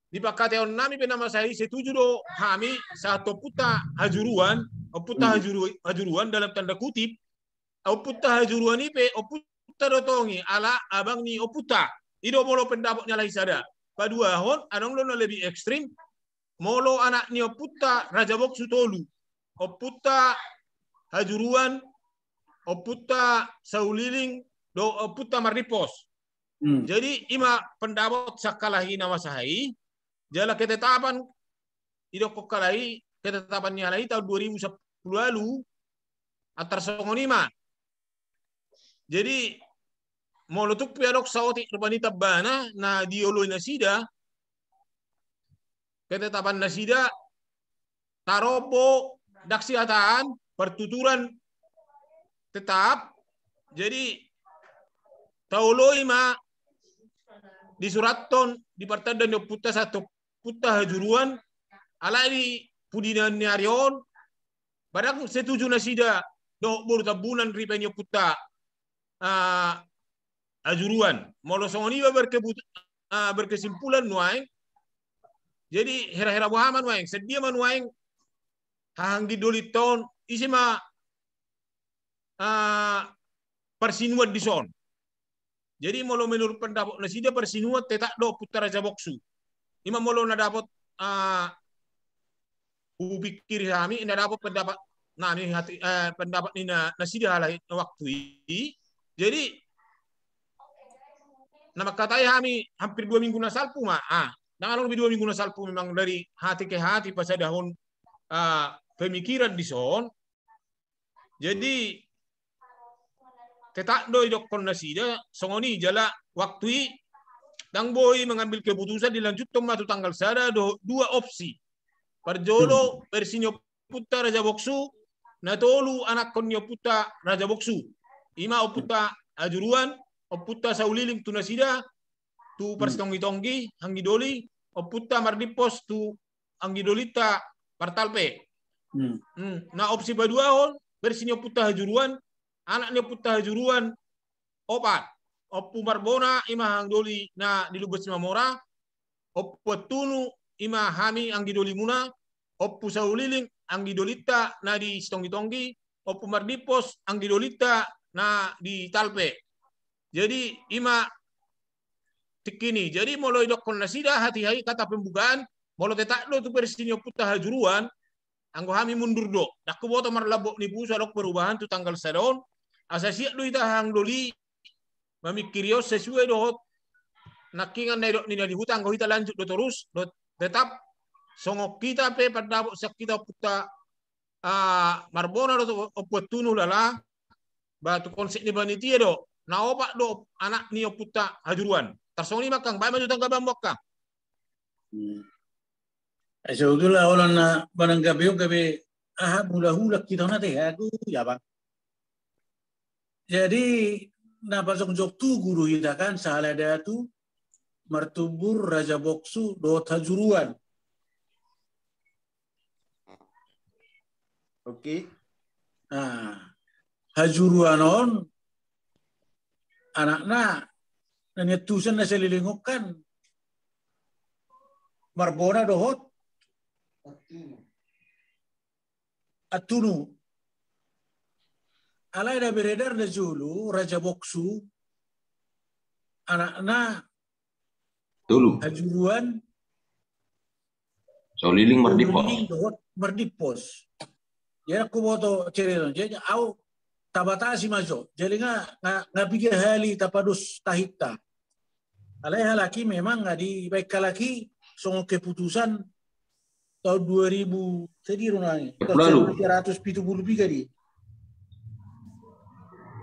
dipakateon nami penama saya setuju do kami satu puta hajuruan hajuruan dalam tanda kutip oputa hajuruan ipe oputa dotongi ala abang ni oputa ido molo pendapatnya lagi sada padua hon anong lo lebih ekstrim molo anak ni oputa Raja Wok Sutolu oputa hajuruan oputa Sauliling do oputa Mardipos Jadi ima pendapat sakalahi nama sahai jala ketetapan idok kalai ketetapan nyalai tahun 2010 lalu antar songonima. Jadi molutuk piadok sawti rupanita bana na diolo nasida ketetapan nasida tarobo daksiataan pertuturan tetap. Jadi tauloi ma di suratton di partadan do putta satu putta hajuruan ala di pudinan nyarion badang setuju nasida do buru tabunan ripenyo putta hajuruan molo songoni berkesimpulan nuaing jadi hera-hera Muhammad nuaing sedia manuaing hanggi doliton isima persinuat di son. Jadi molo menurut pendapat nasida persinuat tetak do putar Raja Boksu. Ima molo na dapat pikir kami na dapat pendapat nani hati pendapat ni nasida halai waktu ini. Jadi nama katai kami hampir 2 minggu nasalpu mah. Dengan lebih 2 minggu nasalpu memang dari hati ke hati pas ada pemikiran di son. Jadi tetak doi dok nasida songoni jala waktu dang boy mengambil keputusan dilanjut matu tanggal sada 2 opsi parjolo persinyo puta Raja Boksu na tolu anak konyo puta Raja Boksu ima oputa ajuruan oputa sauliling tu nasida tu perstongi-tonggi hanggidoli oputa mardipos tu anggidolita partalpe na opsi baduahon persinyo puta ajuruan anaknya puta hajuruan opat oppu marbona ima hanggdoli na dilubes mamora oppu tunu ima hami anggidoli muna oppu sauliling anggidolita na di stongi-tonggi oppu mardipos anggidolita na di talpe. Jadi ima tikini jadi molo idokon nasida hati-hati kata pembukaan molo tetak do tu persinyo puta hajuruan anggo hami mundur do dakku boto marlabok ni pusa dok perubahan tu tanggal sadon asasiak do ita hang doli mamikirios sesuai do nakingan na di hutang ko ita lanjut do terus do tetap songok kita pe pandabok sak kita puta marbona do opetunu lala batu konsep ni banitia do na opak do anak ni puta hajuruan tarsoni makang bae maju tangga bambokka Sebetulnya orang na barangkali gabe hula-hula kita nanti aku ya bang. Jadi napasok jok tu guru kita kan salah ada tu martubur Raja Boksu do hajuruan. Oke. Nah, hajuruan on anakna nanyetusan na selilingukan marbona dohot atunu alai da beredar da julu Raja Boksu anakna dulu hajuruan sauliling merdipos ya aku boto cerita jadi au tabatasi majo jadi nggak pikir hali tapadus tahita alai halaki memang nggak di baik laki songok keputusan tahun 2000 tadi runanya tahun 370 lebih kali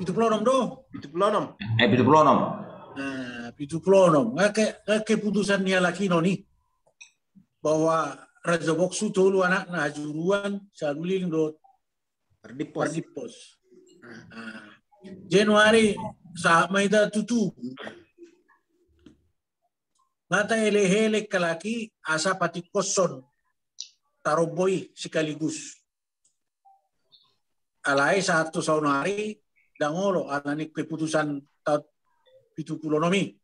76 doh 76 nah 76 nggak keputusan dia laki noni bahwa Raja Boksu tolu anak na hajuruan saluling do Mardipos. Januari sa maida tutu mata ele-hele kalaki asa pati koson taroboy sekaligus. Alai 1 tahun hari dangolo alani keputusan tahun 70 nomi.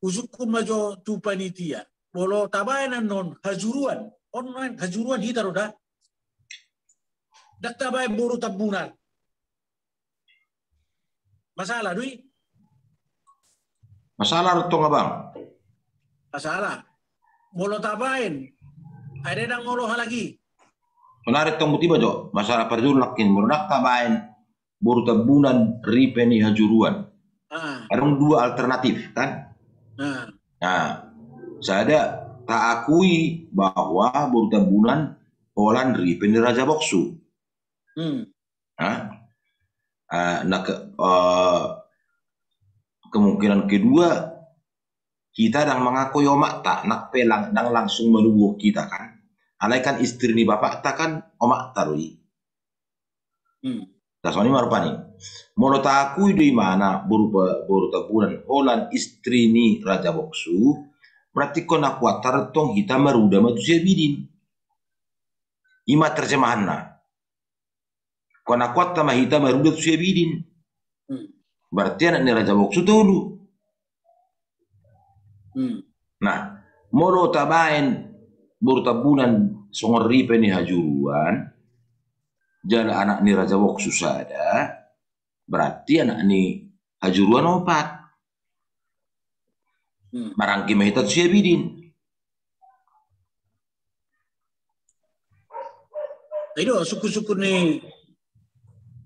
Usukum majo tu panitia. Bolo tabayan non hajuruan. Online hajuruan hita roda. Dak tabay buru tabunan. Masalah dui. Masalah rutong abang. Masalah. Bolo tabayan. Ada dang ngolo lagi. Sonarit tong butiba jo. Masalah perjul lakin boro dak tabayan buru tabunan ripeni hajuruan. Ada dua alternatif kan. Nah, saya tak akui bahwa bertabunan Holland Ripen di Raja Boksu. Kemungkinan kedua kita đang mengakui omak tak nak pelang dan langsung melubuh kita kan. Alaikan istri ni bapak tak kan omak tarui. Tasoni marupani. Mono tak akui di mana bertabunan Holland istri ni Raja Boksu. Berarti kau nak kuat tong kita meruda matu bidin. Ima terjemahan na. Kau nak kuat sama kita meruda tu bidin. Berarti anak ni Raja Boksu dulu. Nah, moro tabain bertabunan songor ripe ni hajuruan. Jala anak ni Raja Boksu sada. Berarti anak ni hajuruan opat. Marangki mahitat siya bidin. Itu suku-suku ni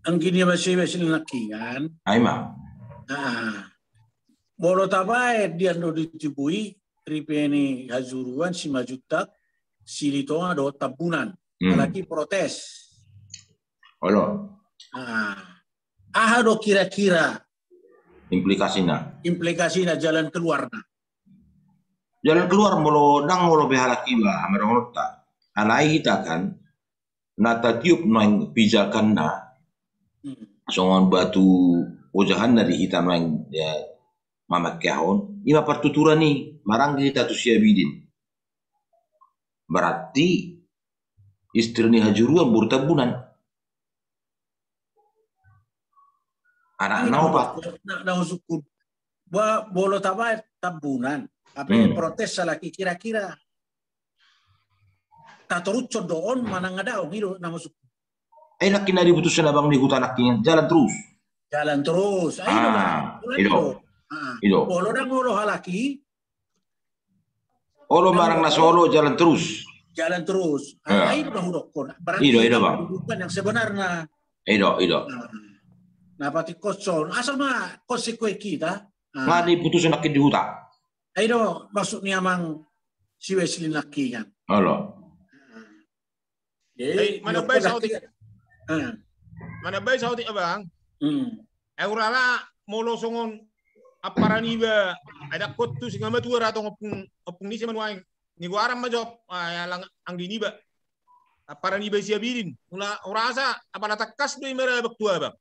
ang gini masih laki kan. Ay ma. Bolo tabay dia no ditibui ripeni hajuruan si majutak silito do tabunan. Lagi protes. Halo. Do kira-kira implikasinya jalan keluarnya. Jalan keluar molo behalaki ba amarong ta. Alai kita kan nata tiup noeng pijakan na songon batu ujahan dari hitam noeng ya mamak kahon ima pertuturan ni marang kita tu sia bidin. Berarti istri ni hajuruan bertabunan. Anak nau pak. Nau suku bolo tabay tabunan. Apa protes salaki kira-kira tatorut doon manang ada gitu nama suku. Enak kina diputuskan abang di hutan akhirnya jalan terus. Itu. Bolo dan ngolo halaki. Olo marang na solo jalan terus. Ayo dah hudokon. Itu bang. Bukan yang sebenarnya. Itu. Nah pati kosong asal mah konsekuen kita. Nggak diputuskan akhir di hutan. Ayo maksudnya mang si Wesley laki kan. Halo. Mana baik sauti abang. Eurala molo songon aparaniba ada kotu singa matua atau ngopung ni seman ni gua aram majop lang ang diniba aparaniba siabidin urasa apa natakas do imera baktua bang.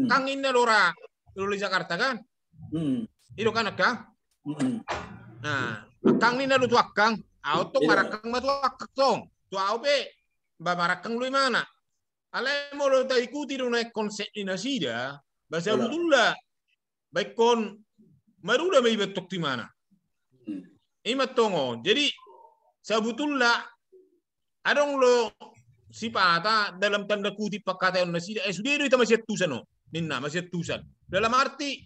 Kangin na lora di Jakarta kan. Itu kan akang. Nah, akang ni na lu akang, auto marakang matuakak tong. Tu aupe ba marakang lu mana? Alay mo lo ta ikuti do na konsep ni nasida, basa budulla. Baik kon maruda may betok ti mana. Imatongo. Jadi sabutulla adong lo sipata dalam tanda kutip pagkataon nasida sudah itu masih tusan no. Ninna masih tusan. Dalam arti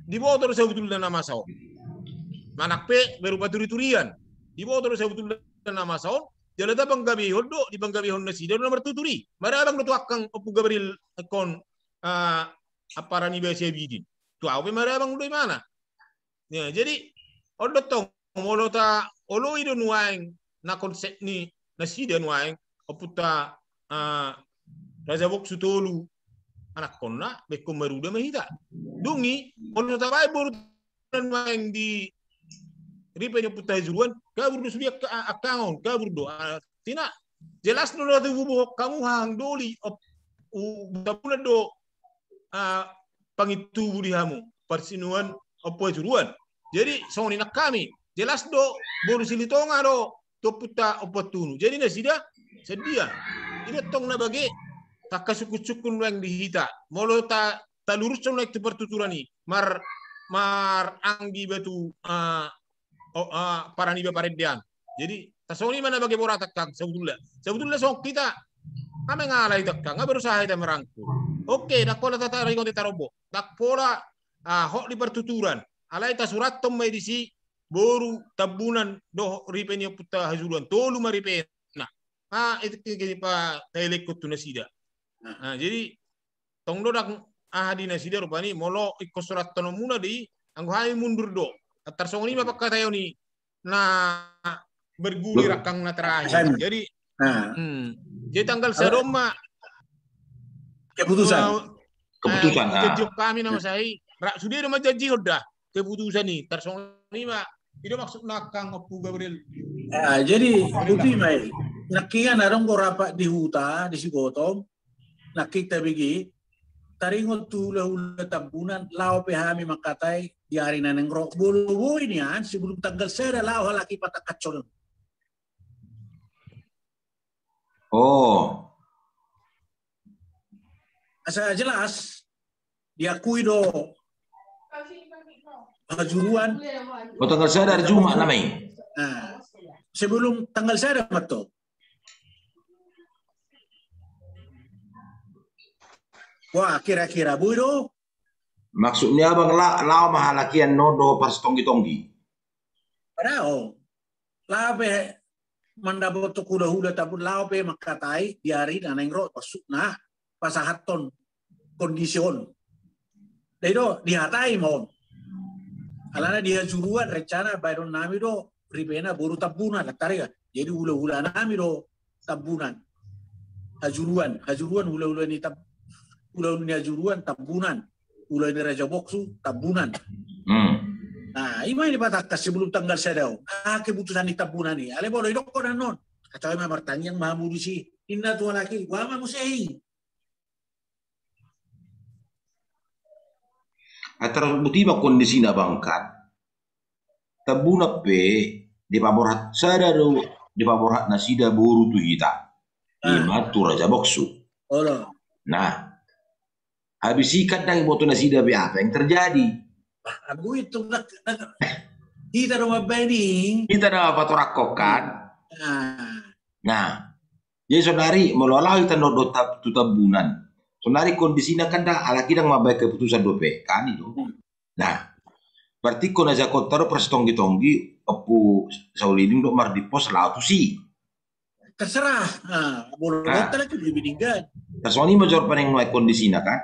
di bawah terus sebetulnya nama sao. Manakpe berupa turi-turian. Di bawah terus sebetulnya nama sao. Jalata banggabi hodo di banggabi hon nasida nomor tuturi. Mara bang nutuakang opu gabril kon aparan iba bidin. Tu awe mara bang do mana? Ya, jadi odo tong molota olo ido nuaing na konsep ni nasida nuaing oputa Raja Boksu tolu anak konna beko maruda mahita. Dungi ono tabai bor nuaing di ripenyo putai juruan kabur do sudia akangon kabur do tina jelas no do bubo kamu hang doli tapuna do pangitu budihamu persinuan opo juruan jadi songoni nak kami jelas do boru silitonga do to puta opo tunu jadi nasida sedia itu tong na bagi takasukut-sukun yang dihita molo ta lurus song naik pertuturani mar anggi batu paraniba paredian. Jadi tasoni mana bagi borak takang sebetulnya sok kita kami ngalai takang nggak berusaha kita merangkul. Oke, nak pola tata ringon tarobo, nak pola hok di pertuturan. Alai ta surat tom medisi boru tabunan do ripenyo puta hajuruan tolu maripena. Itu kini pa tailekut tunasida. Jadi tong do dak di nasida rupani molo ikut surat tonomuna di anggo hai mundur do. Atar song lima pakai tayo ni na bergulir akang na terakhir. Jadi jadi tanggal sadoma keputusan kejuk kami nama saya sudah ada janji udah keputusan nih tersong lima tidak maksud nakang Apu Gabriel. Jadi itu mai nakingan arong ko rapat di huta di Sigotong nakita bigi taringot tula tambunan lao pehami makatay diari na ng rock bulu ini yan sebelum tanggal saya lao halaki patakacol. Oh. Asa jelas diakui do Hajuruan. Oh, tanggal saya dari Jumat namanya. Nah, sebelum tanggal saya mato. Wah, kira-kira budo. Maksudnya bang lao mahalakian nodo pas tonggi-tonggi. Padahal labe mandabo to kuda-huda tapun labe makatai diari na nengro pasuk na pasahaton kondisyon. Dado dihatai mo. Alana dia juruan rencana bayron nami do ribena buru tabunan tari ya. Jadi hula-hula nami do tabunan. Hajuruan hula-hula ni hula-hula ni hajuruan tabunan. Hula ni Raja Boksu tabunan. Nah, ima ini patakas sebelum tanggal sedau. Keputusan ni tabunan ni. Ale boleh dok konan non. Kacau memang bertanya mahamudu si inna tuan laki. Wah mamusehi. Atau butiba kondisi na bangkan tabuna pe di paborhat sadaro di paborhat nasida buru tu hita ima tu Raja Boksu. Nah habis ikat nang boto nasida be apa yang terjadi? Aku itu kita rumah bani kita dah patorakokan. Nah jadi saudari melolah kita no tu tabunan. Sebenarnya kondisinya kan dah ala kita mabai keputusan dope kan itu. Nah, berarti kau naja kotaro persitonggi-tonggi Apu Saulidin dok mar di pos lau tu si. Terserah. Boleh lagi dibandingkan. Tersoni major paneng nuai kondisinya kan.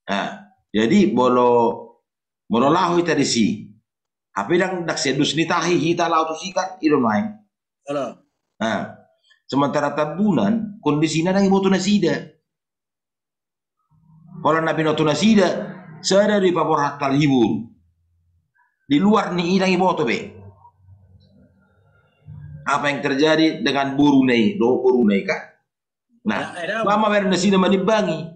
Nah, jadi bolo lahu ita di si. Apa yang dak sedus ni tahi hita lau tu si kan itu main. Nah, sementara tabunan kondisinya nang ibu tu nasida. Kalau Nabi Noto nasida, saya dari pabor hatal hibur. Di luar ni ilang iboto be. Apa yang terjadi dengan Brunei, Brunei kan? Nah, lama ber nasida manibangi.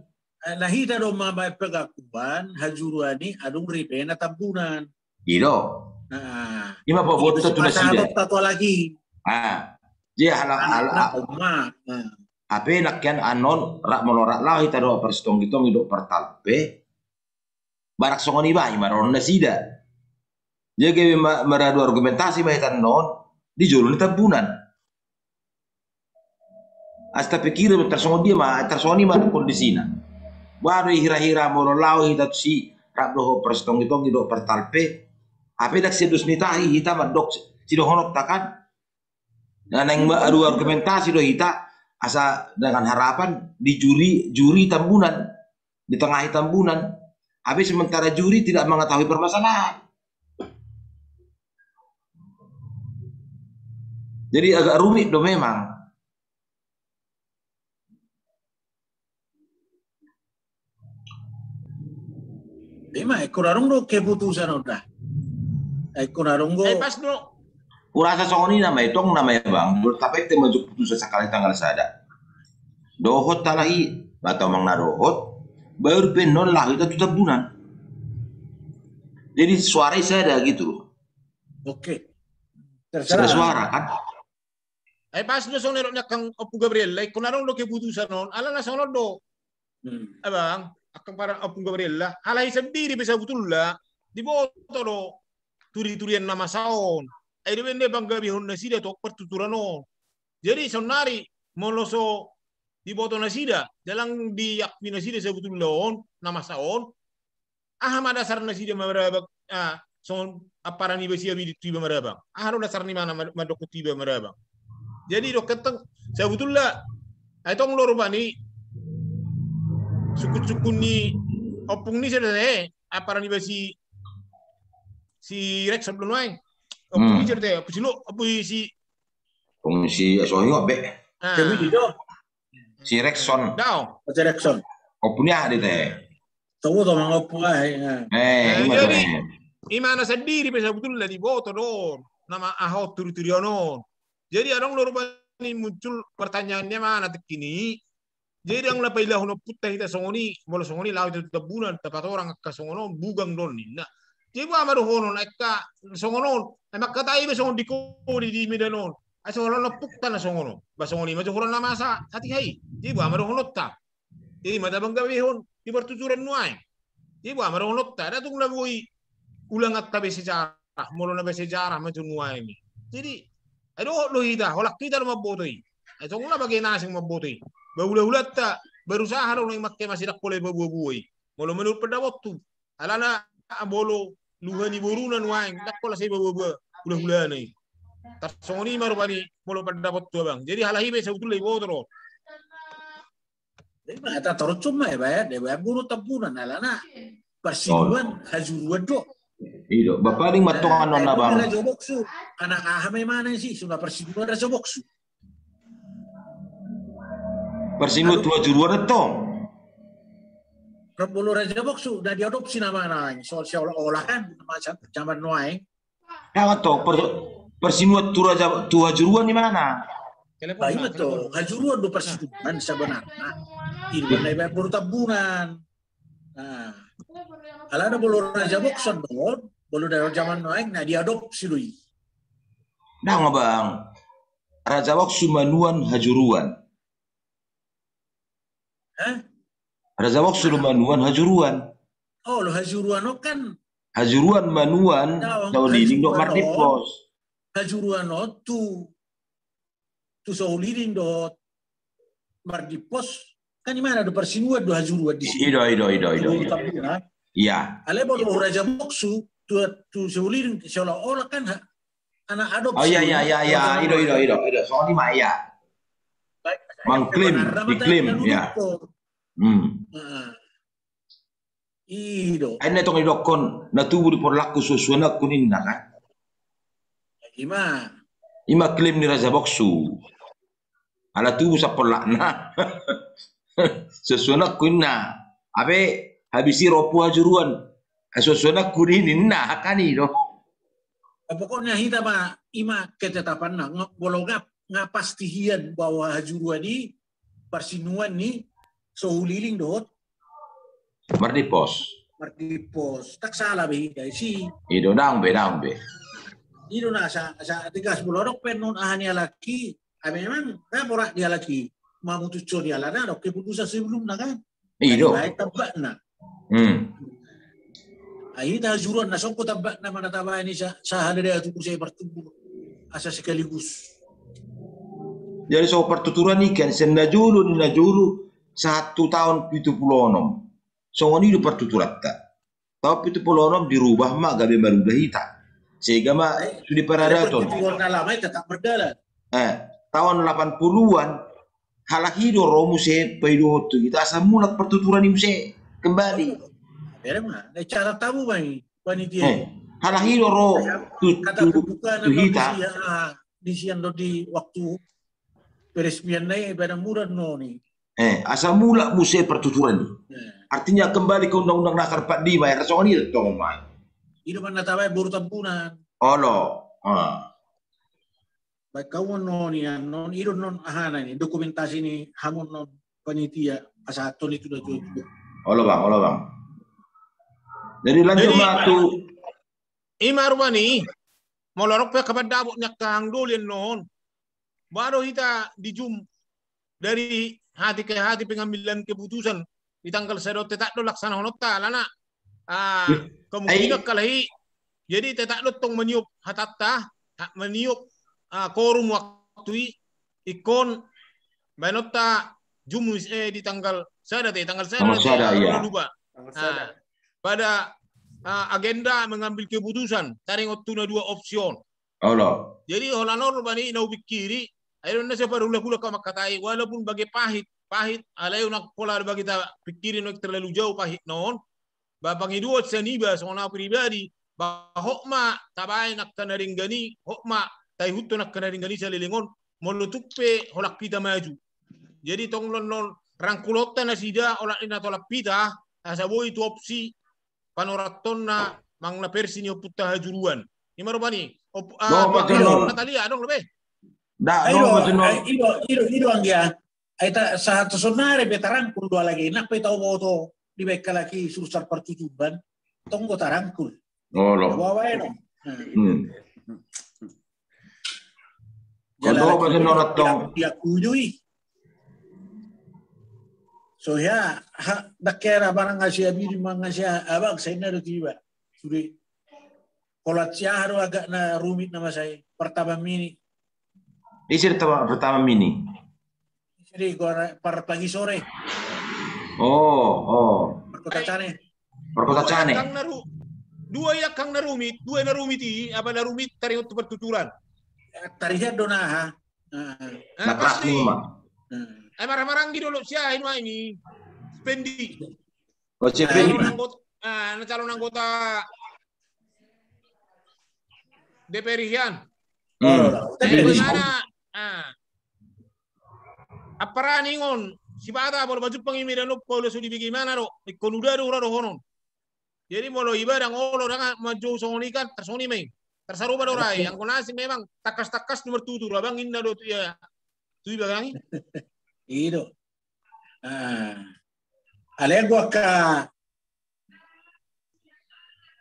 Nah hita do mabai pegakuan hajuruani adung ripena tabunan. Ido. Nah, ima pa boto tu nasida. Tato lagi. Dia halak. Ape nakyan anon rak molorak lah hita do persitong-tong do pertalpe barak songoni ba imaron nasida. Jadi meradu argumentasi bahitan non di jolon tabunan. Asta pikir tersongo dia tersoni kondisina. Baru hira-hira mololau hita si rak do persitong-tong do pertalpe. Ape dak sedus nitahi hita madok si do honok takan. Dan yang adu argumentasi do hita asa dengan harapan di juri tambunan di tengah tambunan. Habis sementara juri tidak mengetahui permasalahan. Jadi agak rumit do memang. Memang kurang do keputusan udah. Kurang do. Pas do. Kurasa songoni namanya bang, tapi kita maju putusan sekali tanggal sada. Dohot talahi, atau mang nadohot, baru penon lah kita tuh tabunan. Jadi suara saya ada gitu. Oke. Terserah suara kan. Pas do song neroknya Kang Apu Gabriel, like kunarong do keputusan non, ala na song do. Abang, akang parang Apu Gabriel lah, halai sendiri bisa betul lah, di boto do turi-turian nama saon. Ay depende bang gabi hon nasida to pertuturano. Jadi sonari moloso di boto nasida dalang di yakmi nasida sebutul laon nama saon. Ahama dasar nasida marabak son aparani besia bi tiba marabang. Aharo dasar ni mana madok tiba marabang. Jadi dok keteng sebetulnya ay tong loro bani suku-suku ni opung ni sudah apa ni si Rex sebelum lain. Opung ni cerita apa sih lo? Apa si Sohyo be. Si Rexon. Dah. Si Rexon. Opung ni ada teh. Tahu tu mang opung jadi imana sendiri betul lah di boto don. Nama Ahok Turi-Turiono. Jadi orang luar ini muncul pertanyaannya mana tekini. Jadi yang lepai lah hono putih kita songoni, molo songoni laut itu tabunan, tepat orang ke songono bugang don ni. Nah, jadi apa maru hono naik ka songono, emak kata ibu songon di medanon. Asal orang lepuk tanah songono, basongoni macam orang nama sa hati hai. Jadi apa maru hono ta. Jadi mata bangga hon di pertuturan nuai. Jadi apa maru hono ta. Ada tu nabui ulang tabe sejarah, molo nabe sejarah macam nuai ni. Jadi, aduh lo hita, holak kita rumah botoi. Itu nggak bagai nasi mabotoi. Baula-ulat tak berusaha orang yang makai masih tak boleh berbuai. Molo menurut pendapat tu, alana bolo luhani borunan waing tak boleh saya berbuai ulah-ulah ni. Tersongoni maru bani molo pendapat tu bang. Jadi halahi besok tu lebih bodoh. Jadi tak terus cuma ya, dia buru tabunan alana persiduan hajuruan tu. Iya, bapak ni matongan nona bang. Anak ahame mana sih sudah persiduan raja boksu. Persimu tua juruan itu. Bolo Raja Boksu udah diadopsi nama-nama soal seolah-olah kan macam zaman Noaeng. Ya atau persimu tua juruan di mana? Baik betul. Hajuruan do persiduan sebenarnya. Ini naik baru tabunan. Nah, kalau ada bolo Raja Boksu dong, bolo dari zaman Noaeng, nah diadopsi lui. Nah bang, Raja Boksu manuan hajuruan. Raja Boksu manuan hajuruan. Oh, lo hajuruan kan? Hajuruan manuan tahun ini dok Mardipos. Hajuruan tu souliding dot Mardipos kan di mana ada persinuan do hajuruan di sini. Ido. Iya. Ale bolo Raja Boksu tu souliding seolah-olah kan anak adopsi. Oh iya. Ido. Soalnya Maya. Mengklaim, diklaim ya. Ido. Ini tong idokon natubu di porlaku susuana kuning kan. Ima klaim ni Raja Boksu. Ala tubu sa porlakna. Susuana kunna. Abe habisi ropu hajuruan. Susuana kuning na kan ido. Pokoknya kita ima ketetapan na bolong ngapastihian bahwa hajuruan ni persinuan ni sohuliling dot Mardipos tak salah be si ido dang be ido na sa 30 orang penon ahani laki memang porak dia laki mamutuco dia lana dok keputusan sebelum na kan ido baik tabak na ai hajuruan na songko tabak na mana tabak ini sa hadare tu saya bertumbuh asa sekaligus. Jadi so pertuturan ikan sendajulu 1 tahun 76. So ini di pertuturan tak. Tahun 76 dirubah mak gabe marudah hita. Sehingga mak sudah peradaton. Pertuturan lama tetap berjalan. Tahun 80-an halahido romu se paido tu kita asal mulak pertuturan ini se kembali. Berema, cara tamu bang panitia. Halahido ro tu hita. Di siang di waktu peresmian naik pada murah noni. Asal mula musik pertuturan ni. Artinya kembali ke Undang-Undang Dasar 45 ya rasional ni tong mai. Itu mana tahu baru tampunan. Oh lo. Baik kawan noni non itu non ahana ini dokumentasi ini hamun non panitia asatun itu dah cukup. Oh lo bang. Jadi lanjut tu. Imarwani mau lorok pe kepada abuknya kang dolin non. Baru kita dijum dari hati ke hati pengambilan keputusan di tanggal 1 tak do laksana honota lana. Kemungkinan kalahi jadi tak do tong meniup hatata meniup korum waktu ikon banota jum di tanggal sada tanggal sada ya. Pada agenda mengambil keputusan taring otuna 2 opsion. Allah. Jadi holanor bani nau pikiri ayo na siya parula-hula ka makatai walaupun bagi pahit pahit alay nak pola ba kita pikirin nak terlalu jauh pahit non ba pangiduot sa niba sa una pribadi ba hokma tabay nak kanaring gani hokma tay hutto nak kanaring gani sa lilingon molutuppe holak kita maju jadi tong non rangkulota na sida olak ina tolak pita asa boy itu opsi panoratonna mang na persini oputta hajuruan imaro bani Natalia dong lebih Ido anggia aita satu sonare betarangkul dua lagi nak pe tau boto di bekka lagi susar pertujuban tonggo tarangkul bawa eno Kalau bahasa norat dong dia kujui so ya dakera barang ngasih abiri mangasih abang saya nado tiba sudah kolat haru agak na rumit nama saya pertama mini Isir pertama mini. Jadi per pagi sore. Perkota Cane. Kang naru dua ya kang narumit, dua narumiti apa narumit tari untuk pertuturan. Tarinya dona Nakras ni mah. Marang-marang gitu loh siya ini spendi. Calon anggota DPR Rian. Bagaimana? Apa ningon? Si bata boleh baju pengimiran lo boleh sudah bagaimana lo? Ikon udah honon. Jadi molo ibadah ngolo dengan maju songonikan tersoni main. Tersaru pada orang yang konasi memang takas nomor 7 abang indah do tu ya. Tu bagangi. Itu. Alay gua ka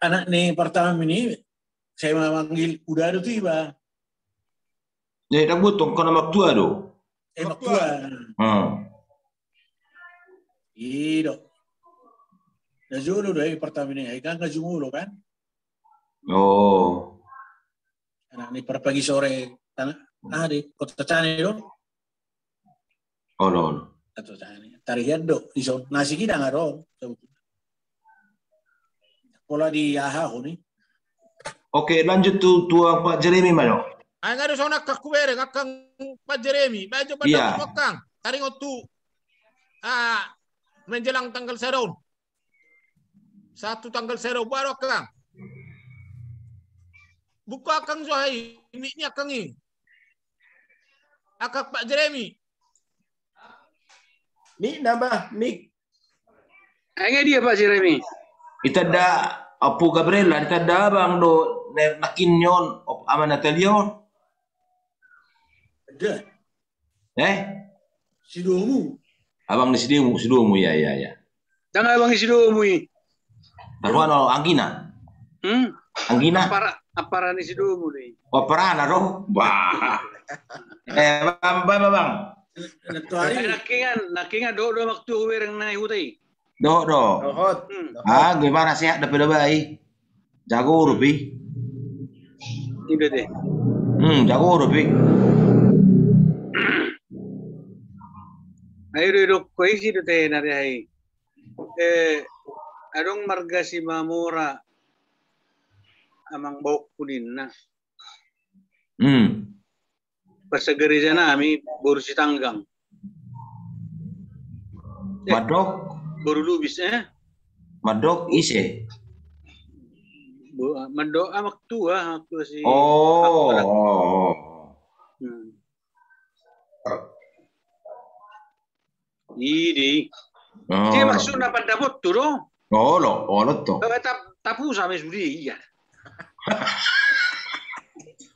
anak ni pertama ini saya memanggil udah do tu iba. Ya, dah butong kau nama tua do. Tua. Iyo. Najulu do pertama ini, kan ngajumulo kan? Anak ni per pagi sore di Kota Cane do. Kota Cane. Tarihan do, iso nasi kita ngaro. Pola di Yaha ni. Oke, lanjut tua Pak Jeremy mana? Ay nga doon sa nakakubere, kakang pa Jeremy, medyo ba dapat kang, taring otu, menjelang tanggal 0. 1 tanggal 0, baru kang. Buka kang Zohai, ini kang ini. Akak Pak Jeremy. Mik nambah, Mik. Ay nga dia Pak Jeremy. Ita da, Apu Gabriela, ita da bang do, nakin yon, ama Natalia. Ada. Sidomu. Abang di Sidomu ya. Jangan abang di Sidomu ini. Taruhan Anggina. Anggina. Apara di Sidomu nih. Operana roh. Wah. Bang. Nakingan do waktu wereng naik hutai. Do. Gimana sehat dapat baik. Jago rupi. Tidak deh. Jago rupi. Ayo koi si do teh nari hai. Adong marga si Mamora amang bau kunin na. Pasagariza na ami baru si tanggang. Madok. Baru lubis Madok ise. Madok amak tua si. Idi. Dia maksud dapat dapat tu dong. To. Tapu sama sudi iya.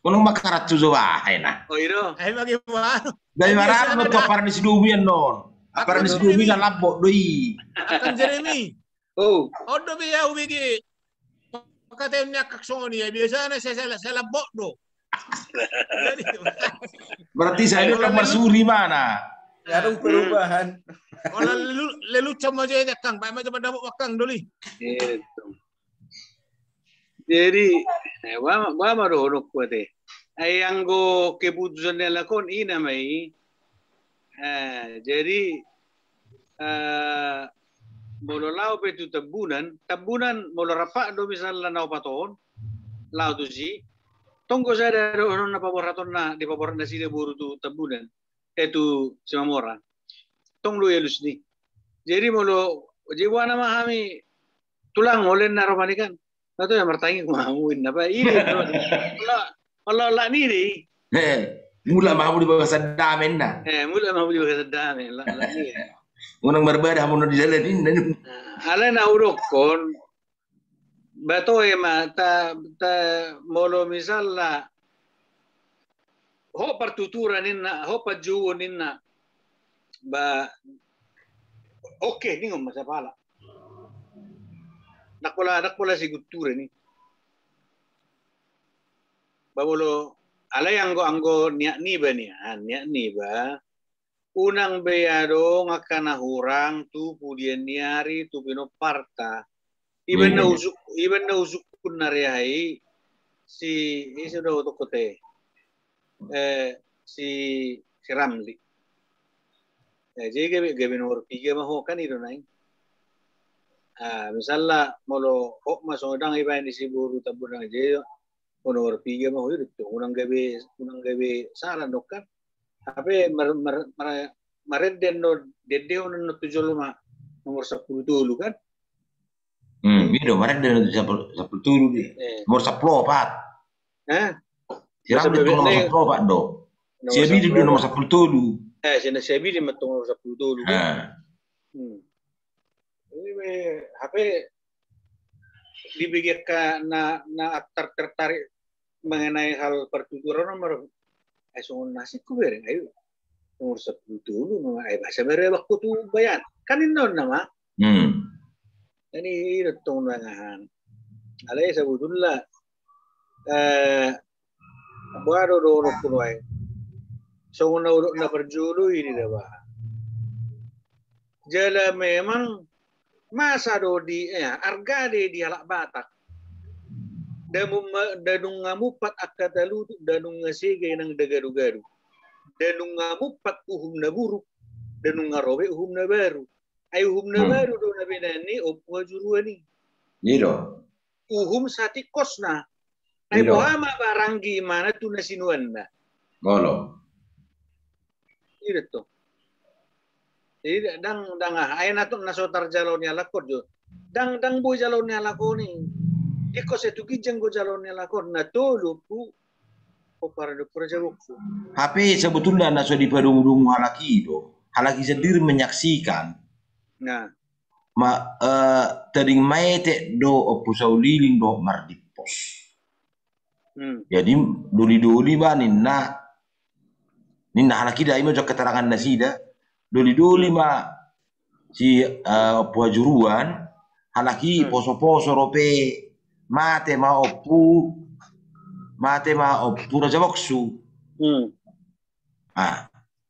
Kunong makarat tuzo bahay na. Iro. Ay bagaimana? Dari marah no to para ni sidumian non. Para ni sidumi kan labok doi. Akan Jeremy. Odo biya ubigi. Pagkatanya kaksoni ya biasanya saya labok do. Berarti saya itu kamar suri mana? Ada perubahan. Orang lelucon aja ya Kang, pak macam dapat Kang doli. Jadi, wa marunok ko te. Ay ang go keputusan nila kon ina may. Jadi molo lao pe tu tabunan molo rapa do misal na paton. Lao tu si. Tonggo sa do na paboraton na di paboran na sila buru tu tabunan. Itu si Mamora. tong lu elus ni. Jadi mulu jiwa nama kami tulang oleh naromani kan. Atau yang bertanya mahuin apa ini? Allah lah ni deh. Mula mau di bawah sadamen dah. Mula mau di bawah sadamen lah ni. Unang berbeda mau di jalan ini. Ala na urokon bato ta molo misal la ho partitura ninna ho pajuo ninna ba okay ningo masapala nakula sigutture ni babolo alay anggo niya ni ba unang beyado ngakanahurang tu pudian niari tu pinoparta iban na usuk kunarihay si do to kote si Ramli jadi gabi nomor 3 maho kan itu nai misalnya molo hok masodang iban di siburu tabunang je nomor 3 maho itu unang gabi saran dokkan tapi mareden no dede no 75 nomor 10 dulu kan Bido mareden no 10 dulu di nomor 10 Pak siram di nomor 10 Pak do siabi di nomor 10 dulu sina siabi di nomor 10 dulu ini HP dibigirkan na aktor tertarik mengenai hal pertuturan nomor sungun nasi ku bereng ayo nomor 10 dulu ay bahasa mere waktu tu bayan kan inon nama ini retong nangahan alay sebetulnya baru do kunoy sungun na perjulu ini dah bah jala memang masa do di harga di halak Batak danung ngamupat akatalu danung ngasige nang dagaru-garu danung ngamupat uhum na buruk danung ngarobe uhum na baru ay uhum na baru do na binani opo juruani niro uhum sati kosna ay bohama baranggi mana tu na sinuan na golo ito jadi dang ay nato nasotar jalo ni alakor jo dang boy jalo ni alakoni iko se tuki jenggo jalon lakon na tolu pu o para do projawukku. Tapi sebetulnya nak so di padung-dung halaki sendiri menyaksikan. Nah. Tering maete do opusau liling do mardipos. Jadi doli-doli ba ninna halaki da imo jok keterangan nasida doli-doli ma si puajuruan halaki poso-poso rope mate ma oppu raja waksu.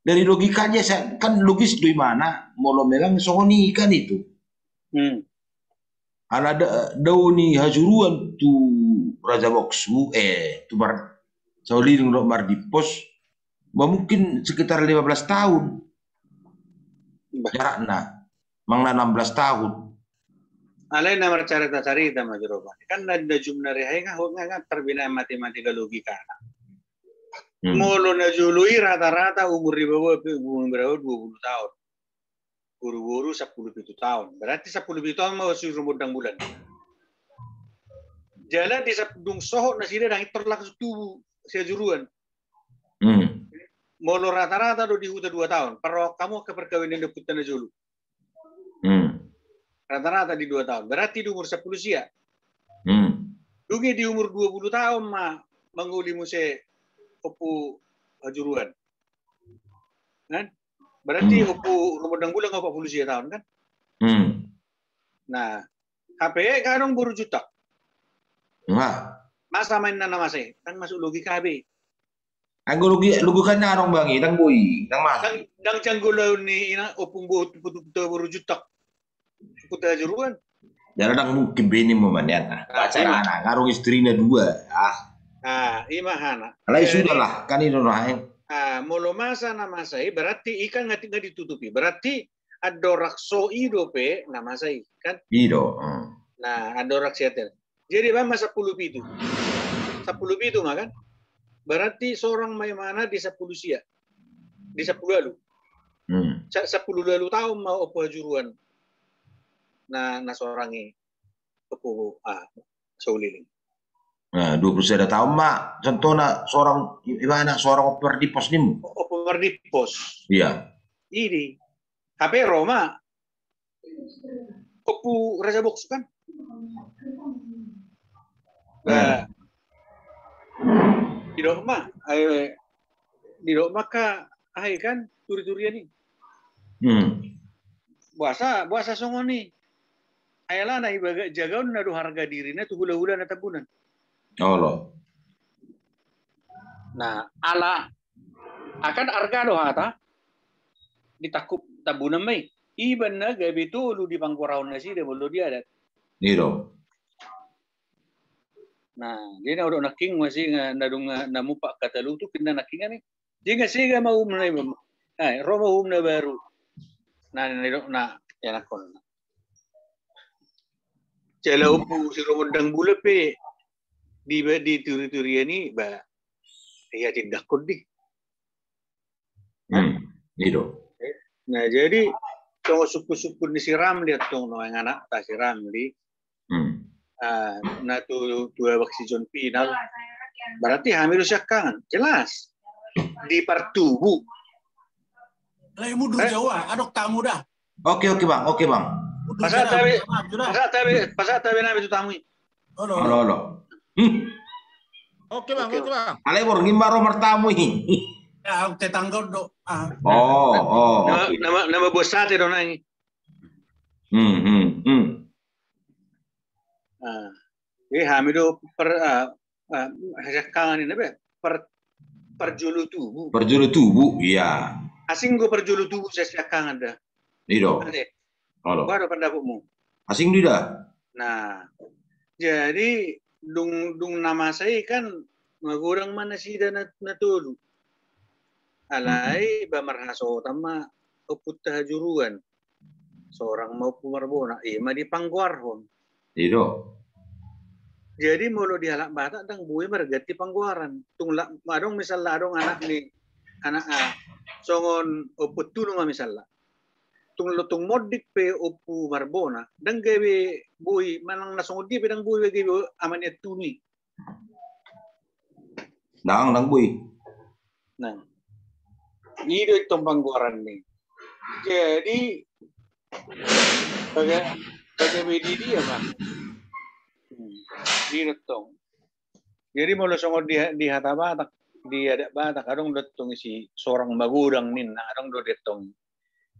Dari logikanya kan logis dari mana molo memang songoni kan itu. Ala dauni hajuruan tu raja waksu tu bar saulin do mardipos mungkin sekitar 15 tahun jarakna mangna 16 tahun. Alay na carita majuroba. Kan na jumna rehay nga terbina matematika logika. Molo na jului rata-rata umur di bawah 20 tahun. Guru-guru 10 tahun. Berarti 10 tahun mau suruh mudang bulan. Jalan di sepdung sohok na sila nang itorlak tubuh sia juruan. Molo rata-rata do di huta 2 tahun. Pero kamu ke perkawinan deputan na julu. Rata-rata di 2 tahun. Berarti di umur 10 sia. Dugi di umur 20 tahun menguli muse opu hajuruan. Kan? Berarti opu rumodang bulan 40 sia tahun kan? Nah, HP kanong buru juta. Masa main na namase, kan masuk logika HP. Anggo lugukan na arong bangi, nang boy, nang mas. Dang canggulaw ni ina opung buru juta. Puta juruan. Jangan mungkin bini memanian. Baca anak, ngarung istrinya 2. Imahana. Alay sudah lah, kan itu lah. Molo masa nama saya berarti ikan nggak ditutupi. Berarti ada rakso idope nama saya kan? Ido. Nah, ada raksyatel. Jadi bang 10 pitu. 10 pitu mah kan? Berarti seorang maimana di 10 sia. Di 10 lalu. 10 lalu tahun mau opo juruan na seorangi opo sauliling. Nah, 21 tahun mak contohnya seorang oper di pos nih. Oper di pos. Iya. Ini HP Roma opo Raja Box kan? Di rumah ka kan turi-turian nih. Buasa songo nih. Ayalah na ibaga jagaun na do harga dirina tuh hula-hula na tabunan. Allah. Nah, ala akan harga do hata ditakup tabunan mai. Iban na gabi tu lu di pangkurahon na sida bolo dia adat. Niro. Nah, dia na udah naking masih nadung namupak kata lu tu kena nakingan ni. Dia nggak sih mau mulai Roma na baru. Nah, ya nakon. Cela upu si Romodang bula pe di turi-turian ni ba ya tindak kodi. Niro. Nah, jadi kalau suku-suku ni siram dia tong no yang anak tak siram di. Na tu dua vaksi John final. Berarti hamil syakangan. Jelas. Di pertubuh. Lai mudu Jawa, adok tamu dah. Oke bang. Pasal tabe nabi tu tamu. Halo. Oke bang. Ale bor ngimbaro mertamu ini. Ya, tetangga do. Nama bos sate do nai. Hamido kangen ini perjulu tubuh. Perjulu tubuh, iya. Asing gue perjulu tubuh saya kangen dah. Ido. Halo. Gua ada pendapatmu. Asing tidak. Nah, jadi dung nama saya kan magurang mana sih dan natulu. Alai bamarhaso tama uputah juruan. Seorang mau pumarbona, ma di pangguarhon. Ido. Jadi mulu dihalak batak dang buih mergati pangguaran. Tung adong misalnya adong anak ni anak songon uput tulung misalnya. Tung modik pe upu marbona dang gawe buih manang nasongod di pedang buih gawe amannya tuni. Dang buih. Nah. Ini itu pangguaran nih. Jadi bagaimana dia bang? Ditong. Jadi mau songod di hata batak di ada batak adong detong si seorang magudang nin adong do detong.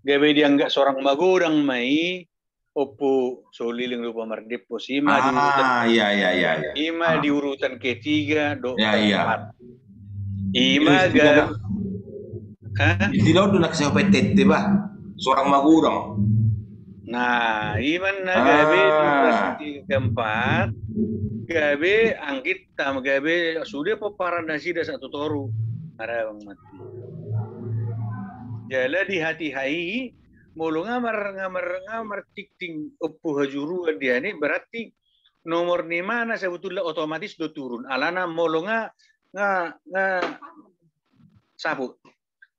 Gawe dia enggak seorang magudang mai opo soliling lupa mardip pos ima di urutan. Iya. Ima di urutan ketiga do keempat. Ima ga di laut nak siapa tete bah seorang magudang. Nah, iman na gabi di keempat, gabi anggit tam gabi sudah peparan nasi dah satu toru, ada bang mati. Jala di hati hai, mulu ngamar tikting upu hajuru dia ni berarti nomor ni mana sebetulnya otomatis do turun. Alana mulu nga sabut.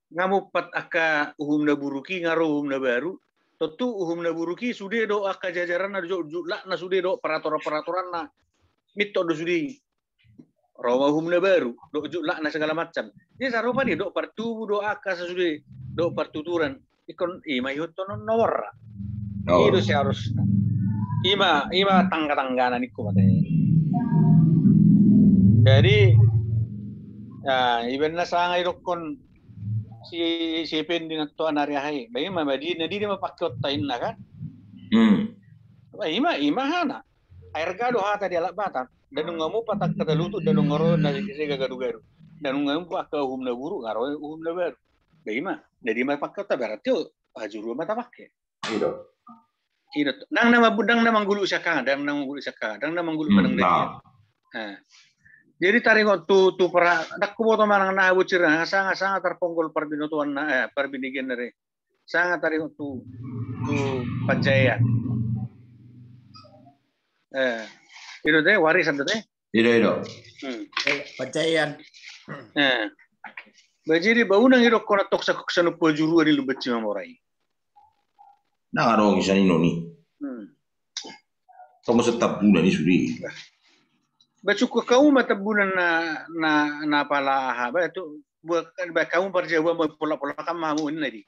Ngamupat aka uhum na buruki ngaro uhum na baru. Tentu uhum na buruki sudah do aka jajaran na jula na sudah do peraturan na mito do sudah Roma uhum na baru do jula na segala macam. Ini sarupa nih do pertubu do aka sudah do pertuturan ikon mayut to nomor. Itu seharusnya. Ima tangga-tangganan iku matanya. Jadi ibenna sangai dokon si pendin atau anaria hai. Bagaimana dia mapakai otain lah kan? Ima hana. Air gado hata dia lak batak. Dan ngamu patak kata lutut dan ngoro nasi gado-gado. Dan ngamu pakai uhum na buru ngaro uhum na baru. Bagaimana? Jadi mapakai otai berarti hajuru mata pakai. Ino. Nang nama gulu saka, dang nama gulu padang dadi. Jadi tarik waktu tu para dakku boto marang na bucir sangat terponggol perbinotuan perbinigan dari sangat tarik waktu tu pancaya. Itu deh warisan deh. Itu. Pancayan. Bajiri baunang hidok kona toksa koksano pojuru ani lubetsi mamorai. Nah, dong isan ini. Tunggu setap bulan ini sudah. Bacuku kau mata bulan na pala ha ba tu buat kau perjawa mau pola kamu ini nadi.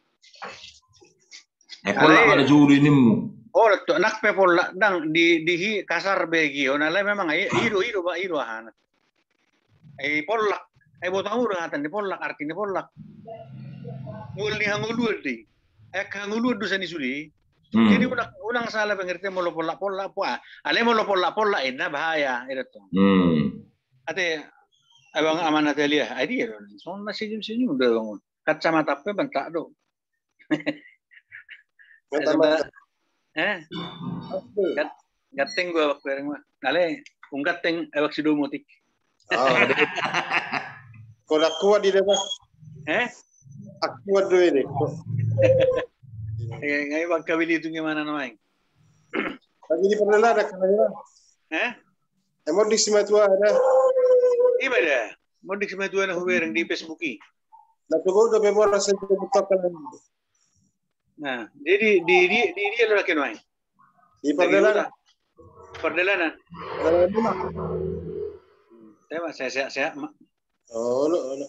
Pola ada juru ini mu. Oh, tu nak pe pola dang di kasar begi. Ona le memang iru han. Pola. Buat kamu ngatan di pola artinya pola. Mul ni hangulu di. Hangulu du sani sudi. Jadi unang salah pengertian mau pola apa? Ale mau pola ina bahaya itu. Ate abang amanat lihat, adi ya. Soalnya senyum dah bangun. Kacamata apa bentak do. Gateng gua waktu mah. Ale gateng awak sido motik. Kalau kuat di depan. Aku kuat dulu ini. Ngayon magkabili ito gimana naman? Lagi di pernah ada kan? Modik si matua ada. Iba dah. Modik si matua na huwerang di Facebook i. Natugo do bebo rasa itu butakan. Nah, jadi di dia lo laki naman. Di perdelanan. Perdelanan. Tema saya mak. Oh, lo.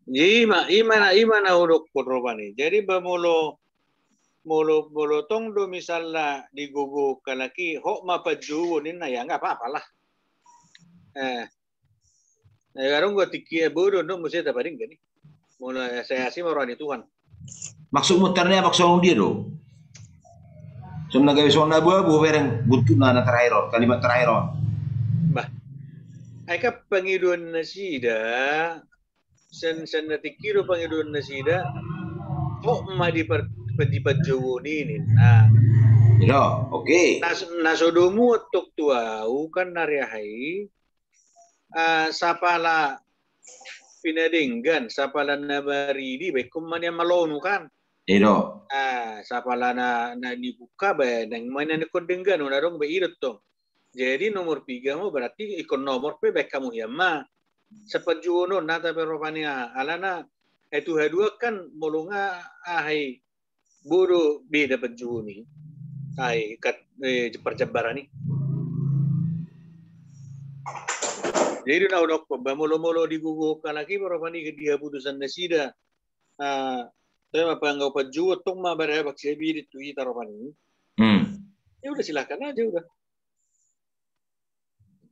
Imana urok porobani. Jadi molo tong do misalnya di gugu kalaki hok mapaju nin na ya nggak apa-apa lah. Garong gua tiki bodo no mesti taparing gani. Molo saya sih marani Tuhan. Maksud mutarnya maksud dia do. Sumna gawe sona buah bereng butuh na terakhir kalimat terakhir. Bah. Aika pangiduan nasida sen natikiro pangiduan nasida kok ma di Jawa ini. Nah, ya, oke. Nasodomu tok tuau kan narihai sapala pinadinggan sapala nabaridi bekum man yang malonu kan. Iya. Sapala na dibuka ba nang mana ni kodenggan onarong ba irot to. Jadi nomor 3 mo berarti ikon nomor pe baik kamu ya ma. Sepajuno nata peropania alana itu dua kan molonga ahai bodo beda penjuni ai kat perjabaran ni jadi na udok pa molo digugukan lagi peropani ke dia putusan nasida saya panggau paju tong ma bare bak sebi di Twitter peropani ya udah silakan aja udah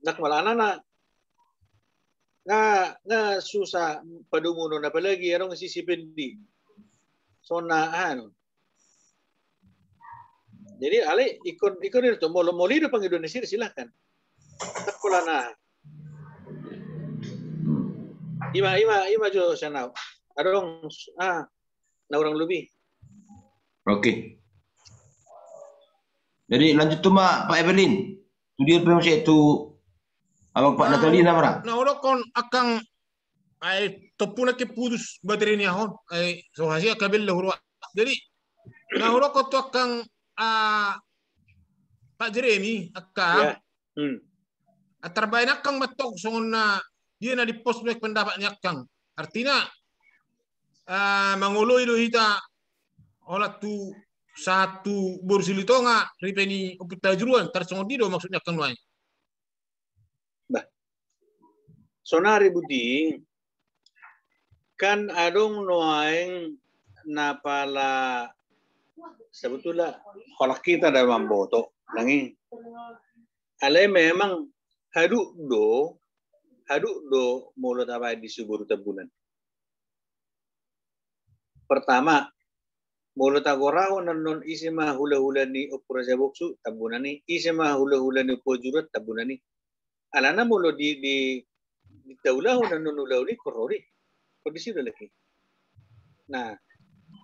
nak malana nga susah padumuno na palagi arong sisipin di sonahan. Jadi ale ikon itu molido pang Indonesia silakan. Takula na. Ima jo sana. Arong na orang lebih. Oke. Jadi lanjut tuh Pak Evelyn. Tu dia promosi itu abang Pak Natali namara. Nah, orang kon akang topuna ke putus baterai ni ahon. So hasil kabel lahuru. Jadi, nah orang kon tu akang Pak Jeremy akang. Terbaik akang matok songon na dia na di post back pendapatnya akang. Artinya mangolo itu hita olah tu satu borsilito nga ripeni upita juruan tersongon dido maksudnya akang lain. Sonari budi kan adong noaeng napala sebetulnya kalau kita dalam boto nangi ale memang haduk do mulut apa di subur tabunan pertama mulut agorao non isima hula ni opura jaboksu tabunani isima hula ni pojurat tabunani alana mulut di daulah dan non-daulah ini korori kondisi udah lagi. Nah,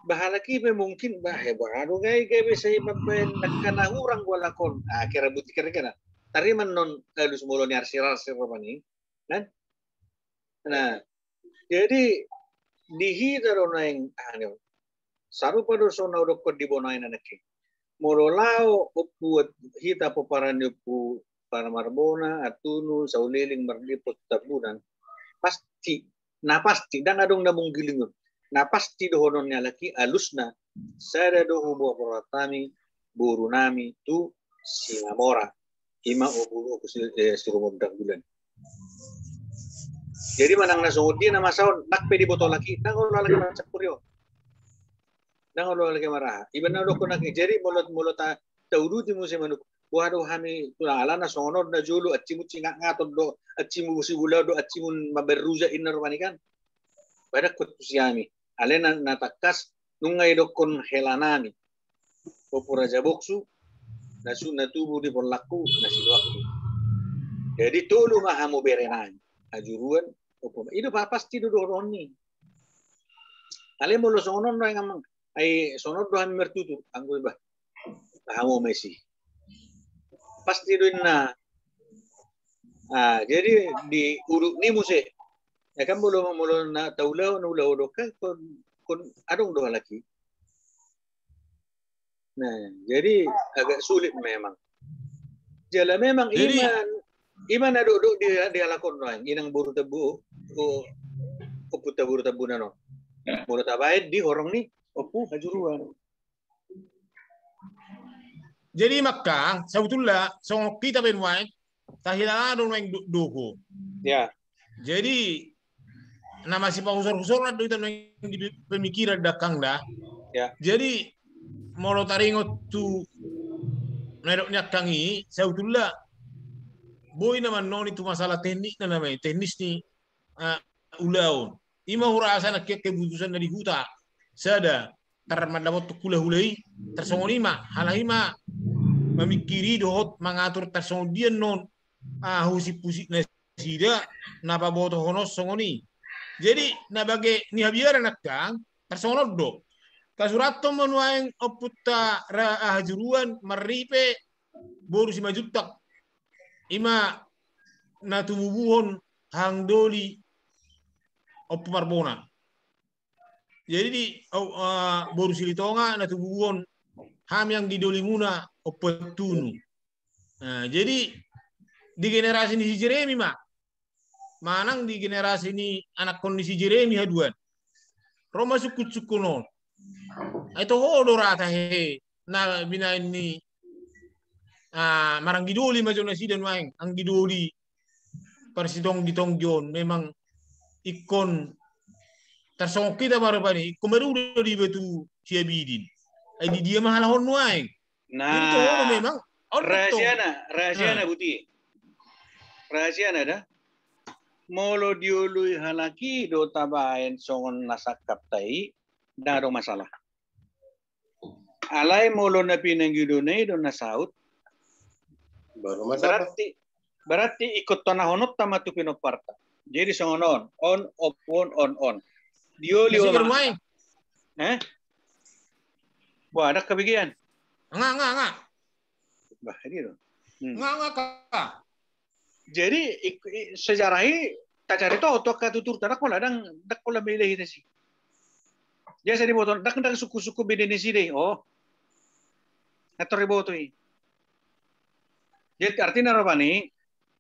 bahalaki mungkin baru gay bisa membenarkan orang walakon. Kira buti kira. Tari menon halus muloni arsir romani, kan? Nah, jadi dihidaro yang saru pada sona udah kod dibonain anaknya. Mololau buat hita peparan para marbona atunu sauliling merdipot tabunan pasti Na pasti dan adong na mong gilingon. Na pasti dohonon niya laki alusna sada doho bo peratami buru nami tu sinamora ima obulu ko sirumobdak bulan. Jadi manang nasungod dia na masaon nakpe di botol laki nang ulo lagi macam kuryo. Nang ulo lagi marah. Iban na ko nak jadi mulot ta taudu ti mo si manuk. Waduh kami tulala na sonor na julu at cimu cingak ngaton do at cimu si gula do at cimun maberuza inner manikan. Pada kut siami. Alena natakas nungay do kon helanami. Popura jaboksu nasu natubu di porlaku nasiwaktu. Jadi tulu mahamu berenang. Ajuruan itu pasti duduk roni. Ale molo sonon no ngamang ai sonor do ham mertutu anggo ba. Tahamu Messi. Pasti doina. Jadi di uruk ni muse. Ya kan molo na taulau no ulau do kan kon adong do lagi. Nah, jadi agak sulit memang. Jala memang Jadi, iman ada duduk dia lakon noang inang buru tebu opu buru tebu nano buru tabaid di horong ni opu hajuruan. Jadi maka sebetulnya song kita benwain tahila don weng doko. Ya. Jadi nama si pausor-usor na itu di pemikiran dakang dah. Ya. Jadi molo taringot tu neroknya kangi sebetulnya boy naman non itu masalah teknik na namanya teknis ni ulaun. Ima hurasa na keputusan dari huta. Sada termadamot tu kula-hulai tersongonima halahima memikiri dohot mengatur tersondian non husi-pusi na sida napa boto honos songoni. Jadi na bagi ni habiara nakang tersongonod do. Kasurato manuaing oputa hajuruan maripe boru 5 juta. Ima natububuhon hang doli opu marbona. Jadi di boru silitonga natububuhon ham yang didoli muna opu tunu. Nah, jadi di generasi ini si Jeremy manang di generasi ini anak kondisi Jeremy haduan. Roma sukut-sukut non. Itu hodo rata he na bina ini marang gidoli majo na sidan waeng ang gidoli persidong ditongjon memang ikon tersongok kita baru bani kumeru di betu siabidin ai di dia mahalahon waeng. Nah itu memang rahasiana buti rahasiana dah molo diului halaki do tabaen songon nasakap tai daro masalah. Alai molo na pinanggidone do nasaut baru masalah. Berarti ikut tanahonot tamatu pinoparta. Jadi songonon on Dioli oma. Wah, ada kebagian. Enggak. Bah, ini loh. Enggak. Jadi sejarahnya tak cari tahu tuh katutur tarak pola dak pola milih itu sih. Dia saya dibotol dak suku-suku Indonesia deh. Oh. Atau riboto ini. Jadi artinya apa nih?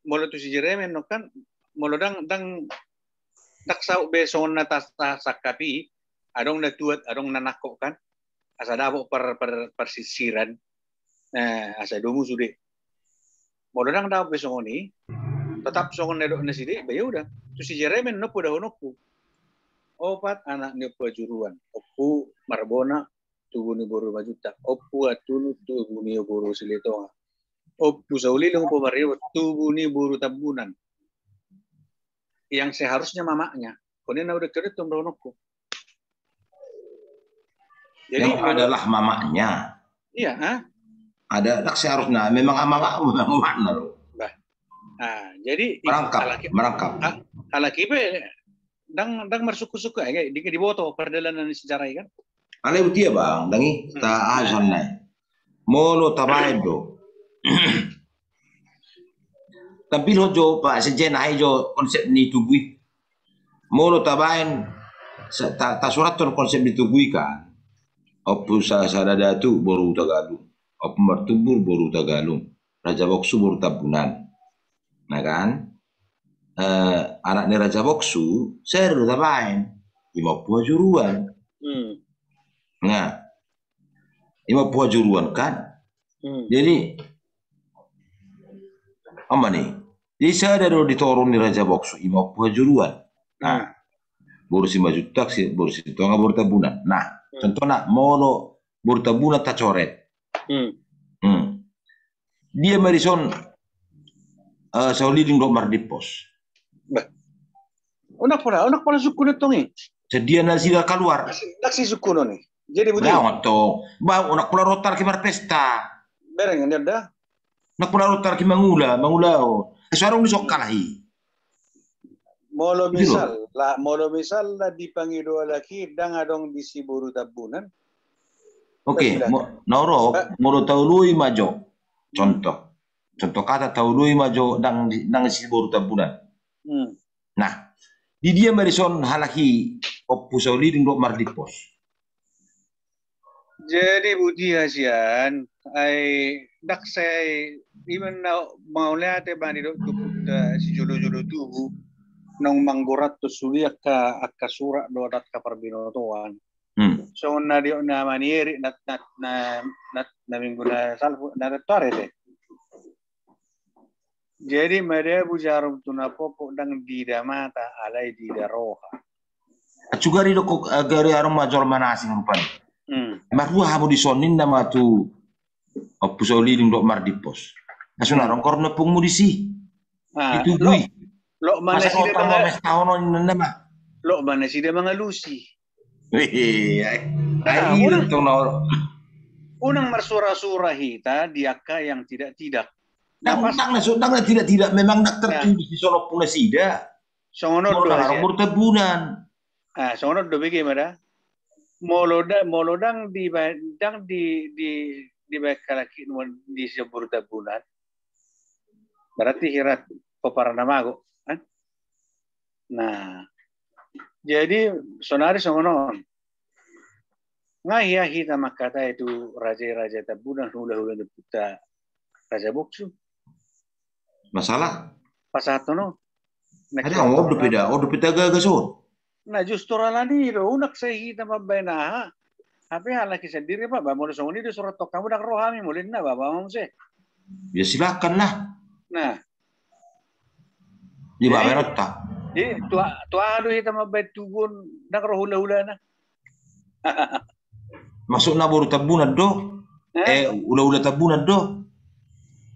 Molo tu si Jeremy no kan molo dang dak sau beson na sakapi adong na tuat adong nanako kan. Asa dabo persisiran. Nah, asa domu sudah. Molo dang dabo beson ini tetap songon nedok na sidi, ya udah. Tu si Jeremy no pada honoku. Opat anak ni pajuruan. Opu marbona tubuni boru majuta. Opu atunu tubuni boru silitonga. Opu saulilong pemariwa tubuni boru tabunan. Yang seharusnya mamanya. Konen na udah kerja tumronokku. Jadi yang adalah mamanya. Iya, Ada dak seharusnya memang mamanya loh. Nah, jadi merangkap. Halaki be dang marsuku-suku kayak di boto perdalanan sejarah kan. Ale butia bang, dangi ta asan nai. Molo tabaedo. Tapi lo jo pak sejen ai jo konsep ni tugui. Molo tabaen ta suraton konsep ditugui kan. Opu sadadatu boru tagalung. Opu martubur boru tagalung. Raja Boksu boru tabunan. Nah kan? anaknya Raja Boksu, saya udah main 50 juruan. Nah, 50 juruan kan? Jadi, apa nih? Jadi saya ada diturun di Raja Boksu 50 juruan. Nah, boros 5 juta sih, boros itu nggak boros tabunan. Nah, contohnya mau boros tabunan tak coret. Dia merison Sauliding domar di pos. Unak pala suku nito nih. Sedia nasi dah keluar. Naksi suku nih. Jadi betul. Nah, atau bang unak pula rotar kimar pesta. Bereng ada. Unak pula rotar kimar mangula. Seorang nisok kalahi. Molo misal lah dipanggil dua laki dang adong di Siburu tabunan. Oke, Nauro, molo taului majo. Contoh kata taului majo dang Siburu tabunan. Nah, di dia marison halaki opusoli ding dok mardipos. Jadi budi hasian ai dak saya iman mau lihat bani dok si jodoh tubuh nong manggurat tu suli akka surat dodat ka perbinotoan. So na dio na manieri na minggu na salvo na tore de. Jadi mereka bujarum tuna popo dang dida mata alai dida roha. Juga ri dok gari arom major manasing rupan. Marua hamu disonin nama tu opusoli ding dok mardipos. Nasuna rongkor nepung mudisi. Itu bui. Lo mana sih dia nama? Lo mana sih dia mengalusi? Unang marsura-sura hita diaka yang tidak. Nang tidak memang nak tertulis di sono pun sida. Sono do umur tabunan. Sono do bagaimana? Molodang di bakalaki di sebur tabunan. Berarti hirat peparanamago. Nah, jadi sonari songonon. Ngaya hita makata itu raja-raja tabunan hula-hula deputa Raja Boksu. Masalah? Pasato no. Ada ordo peda gagason. Nah justru alani do unak saya hita mabena. Tapi halaki sendiri Pak, mau songoni di surat tok kamu dak rohami mulin na Bapak mau se. Ya silakan lah. Nah. Di bawah tak. Jadi tua aduh kita mabet tubun dak rohula-hula na. Masuk na baru tabunan do. Ula tabunan do.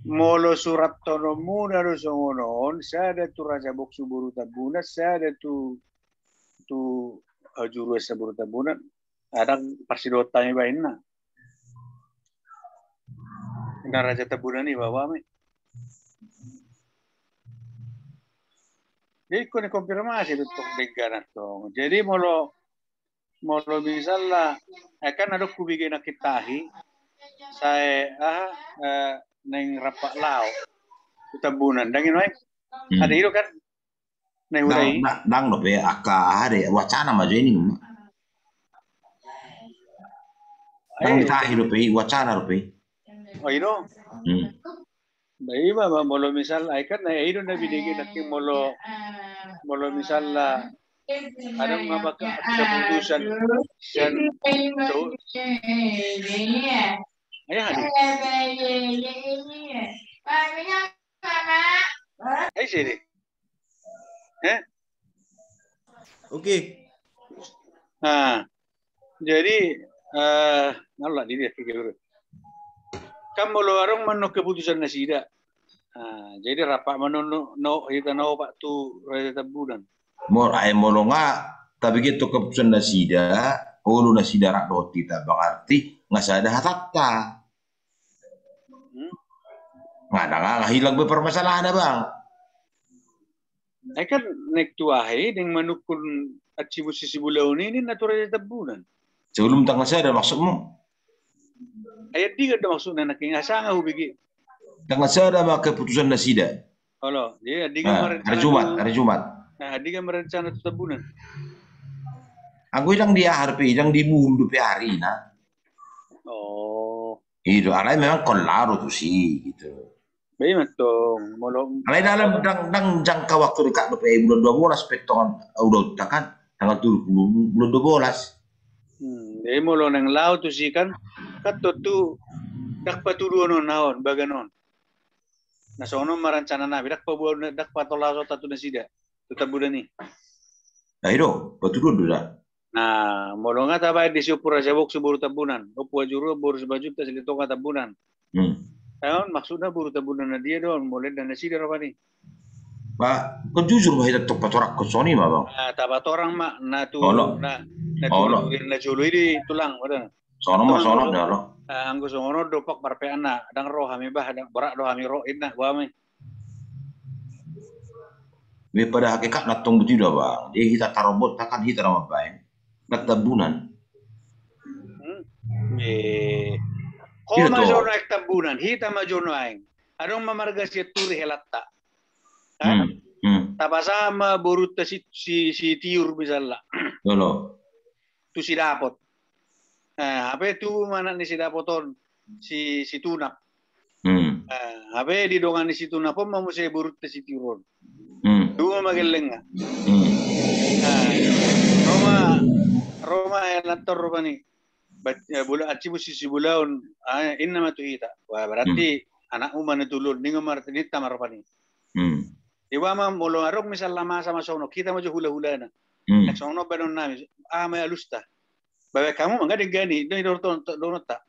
Molo surat tonomu naru songonon, sada tu Raja Boksu buru tabunan, sada tu juru esa buru tabunan, ada parsidotanya bainna. Ina Raja tabunan ni bawa me. Jadi kau ni konfirmasi betul dengan tu. Jadi molo misalnya akan ada kubikin kitahi, saya neng rapak lau tabunan dangin wae ada itu kan neng urai dang no be aka ada wacana maju ini dang tahi do pe wacana do pe oh itu bayi mah molo misal kan itu nabi digi nak molo misal lah ada mengapa keputusan dan ayah adik sini Oke. Nah jadi nolak dia kira kamu luarung mano keputusan nasida. Jadi rapat mano no kita no pak tu Raja Tabunan. Molo tapi gitu keputusan nasida ulu nasida rak doti tak berarti nggak ada hatta. Nggak hilang berpermasalahan bang. Kan naik tuahe dengan menukun atribusi bulan ini natural tabunan. Sebelum tanggal saya ada maksudmu? Ayat 3 ada maksudnya nak ingat sangat hubigi. Tanggal saya ada keputusan nasida. Halo, dia hari Jumat. Nah, dia merencana tabunan. Aku yang dia harpi, yang dibunuh di hari nah. Oh. Itu alai memang kolaro tuh sih gitu. Baik matong molo. Alai dalam dang jangka waktu dekat bulan 12 petongan udah kan tanggal 20 bulan 12. Molo nang laut tu si kan kato tu dak patuduan naon baganon. Nah sono marancana nabi dak patolaso tatu na sida. Tetap bulan ni. Nah itu patuduan dah. Nah molo nga tabay di supura sabok suburu tabunan. Opo juro buru sebaju ta silito ka tabunan. Ayun, maksudnya buru tabunan na dia doon, mulai dan nasi dia apa nih? Pak, kau jujur bahaya tok patorak ke Sony mah bang? Tabat orang mak, na julu ini tulang, ada. Sono dah lo. Anggo sono dopak barpe anak, dang roh kami bah, dang berak doh kami roh inna, gua kami. Be pada hakikat nak tunggu tidak bang, dia kita tarobot takkan kita ramah baik, nak tabunan. Kau majo naik tabunan, hita majo naik. Adong mamarga si turi helatta. Tapasama burut si tiur misalnya. Lolo. Tu si dapot. Apa itu mana ni si dapoton si tunak. Apa di dongan si tunak pun mau saya burut si tiurun. Dua mageleng. Roma helator Roma ni. Bula acibu sisi bulaun inna matuhita. Wah berarti anakmu mana tulun ningo martinit tamar pani. Iwa ma molo arok misal lama sama sono kita maju hula-hula na. Nek sono banon nami may alusta. Bawa kamu mangga digani do donota.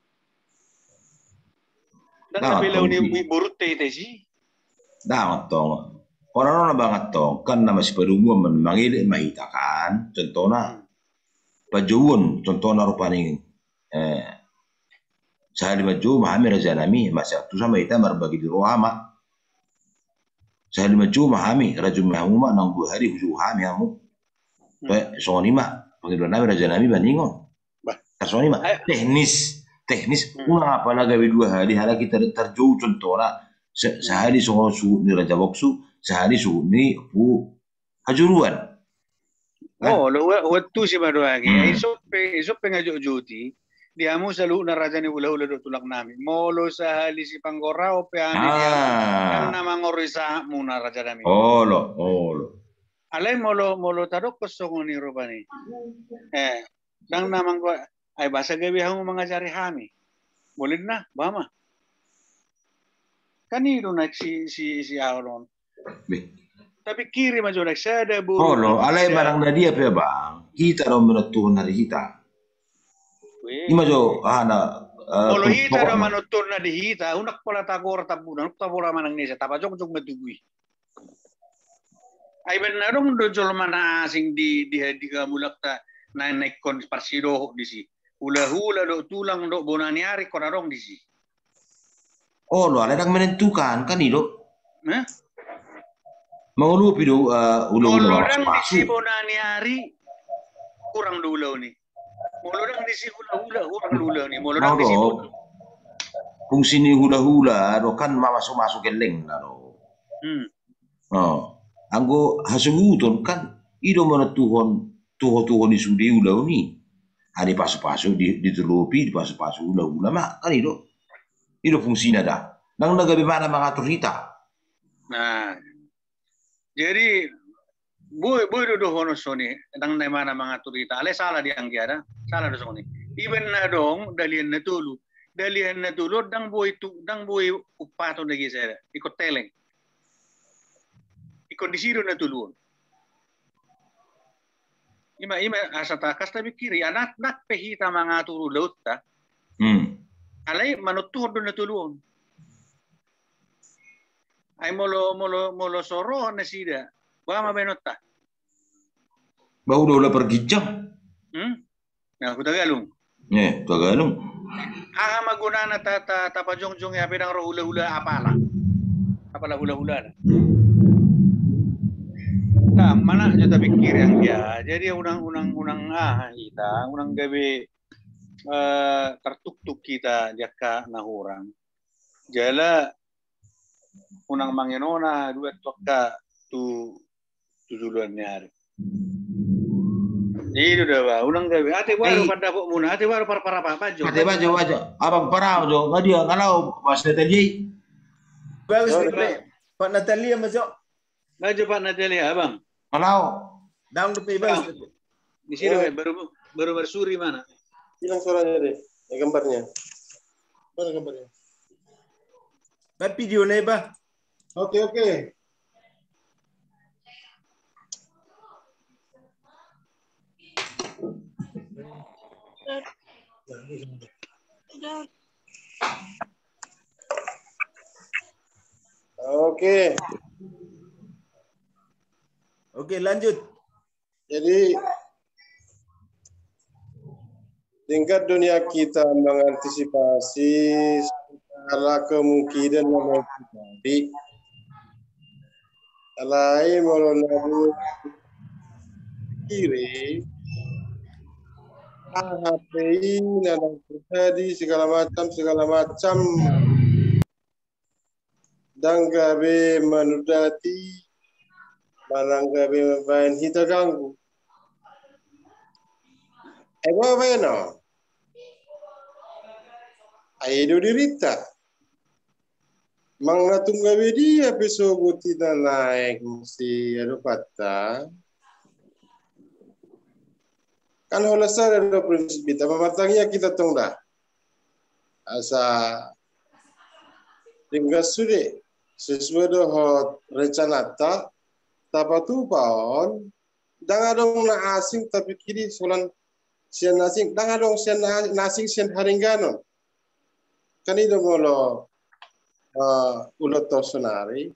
Dan kabila ni burut teh si. Dah tong. Orang banget tong kan nama si perumum mangile mahita kan. Contohna pajuun contohna rupani sahali maju mahami rajanami masa tu sama ita marbagi di rohama sahali maju mahami rajum mahuma nang 2 hari huju hami hamu soni ma panggilan nami rajanami bandingon soni ma teknis ulang apa lagi 2 hari hala kita terjauh contohnya sehari sono su ni raja boksu sehari su ni pu hajuruan lo waktu si baru lagi isop pengajuk juti dia mu selalu naraja ni ula-ula do tulak nami molo sahali si panggora o peami yang nama ngorisa mu naraja nami olo alai molo tadok kosongoni rupani dang namang ko ay basa gabi hamu mangajari hami boleh na bama kanino nak si Aaron tapi kiri maju nak sada bu alai barang na dia pe bang kita ro menentukan hari kita ima jo kalau hita do manutun na di hita unak pala tagor tabunan unak tabora manang nesa tapajok jok matugui ay ben nadong do jol mana asing di gamulak ta naik kon parsido di si hula do tulang do bonaniari konarong di si alai dak menentukan kan itu mengulu pido ulo di si bonaniari kurang dulu nih molodang di si hula-hula ni molodang di si fungsi ni hula-hula do kan masuk geleng lah do anggo hasuguton kan ido mana tuhon di sudi hula ni ada pasu-pasu ditelupi di pasu-pasu hula-hula mak kan ido fungsinya dah nang nagabi mana mengatur kita nah jadi boy do hono soni nang na mana mengatur kita ale salah dianggiara salah do soni even na dong dalian na tulo dang boy upato na gisera ikot teleng ikot disiro na tulun ima asa takas tabi kiri anak pehita mengatur laut ta alai manutur do na tulun ay molo soro na sida Bama benota. Bau udah pergi jam. Nah, aku Tagalog. Tagalog. Magunana tapajong-jong ya pedang hula-hula apala hula-hula. Nah, mana aja tapi pikir yang dia. Jadi unang kita, unang gabi tertuk kita jaka nahurang. Jala unang mangenona duet toka tu duluan nyari. Itu dah bah, ulang gawe. Ate baru pada pok muna, ate baru para apa jo. Ate bajo. Abang para jo, ngadia kalau pas tadi. Bagus Pak Natalia masuk. Maju Pak Natalia, Abang. Kalau Daun depan bagus. Di sini baru bersuri mana? Hilang suaranya deh, gambarnya. Mana gambarnya? Video nih, Bah. Oke. Oke, lanjut. Jadi tingkat dunia kita mengantisipasi segala kemungkinan yang terjadi. Alai melalui kiri, HPI yang terjadi segala macam dan gabe menudati barang gabe main hita ganggu. Ego beno. Aido dirita. Mangna tunggabe dia besok tidak naik mesti ada patah. Kan holasar ada prinsip kita mematangnya kita tongda. Asa tinggal sudah sesuai dengan rencana tapatu paon dangan dong na asing tapi kiri solan sian asing dangan dong sian asing sian haringganon kan itu molo ulat tosonari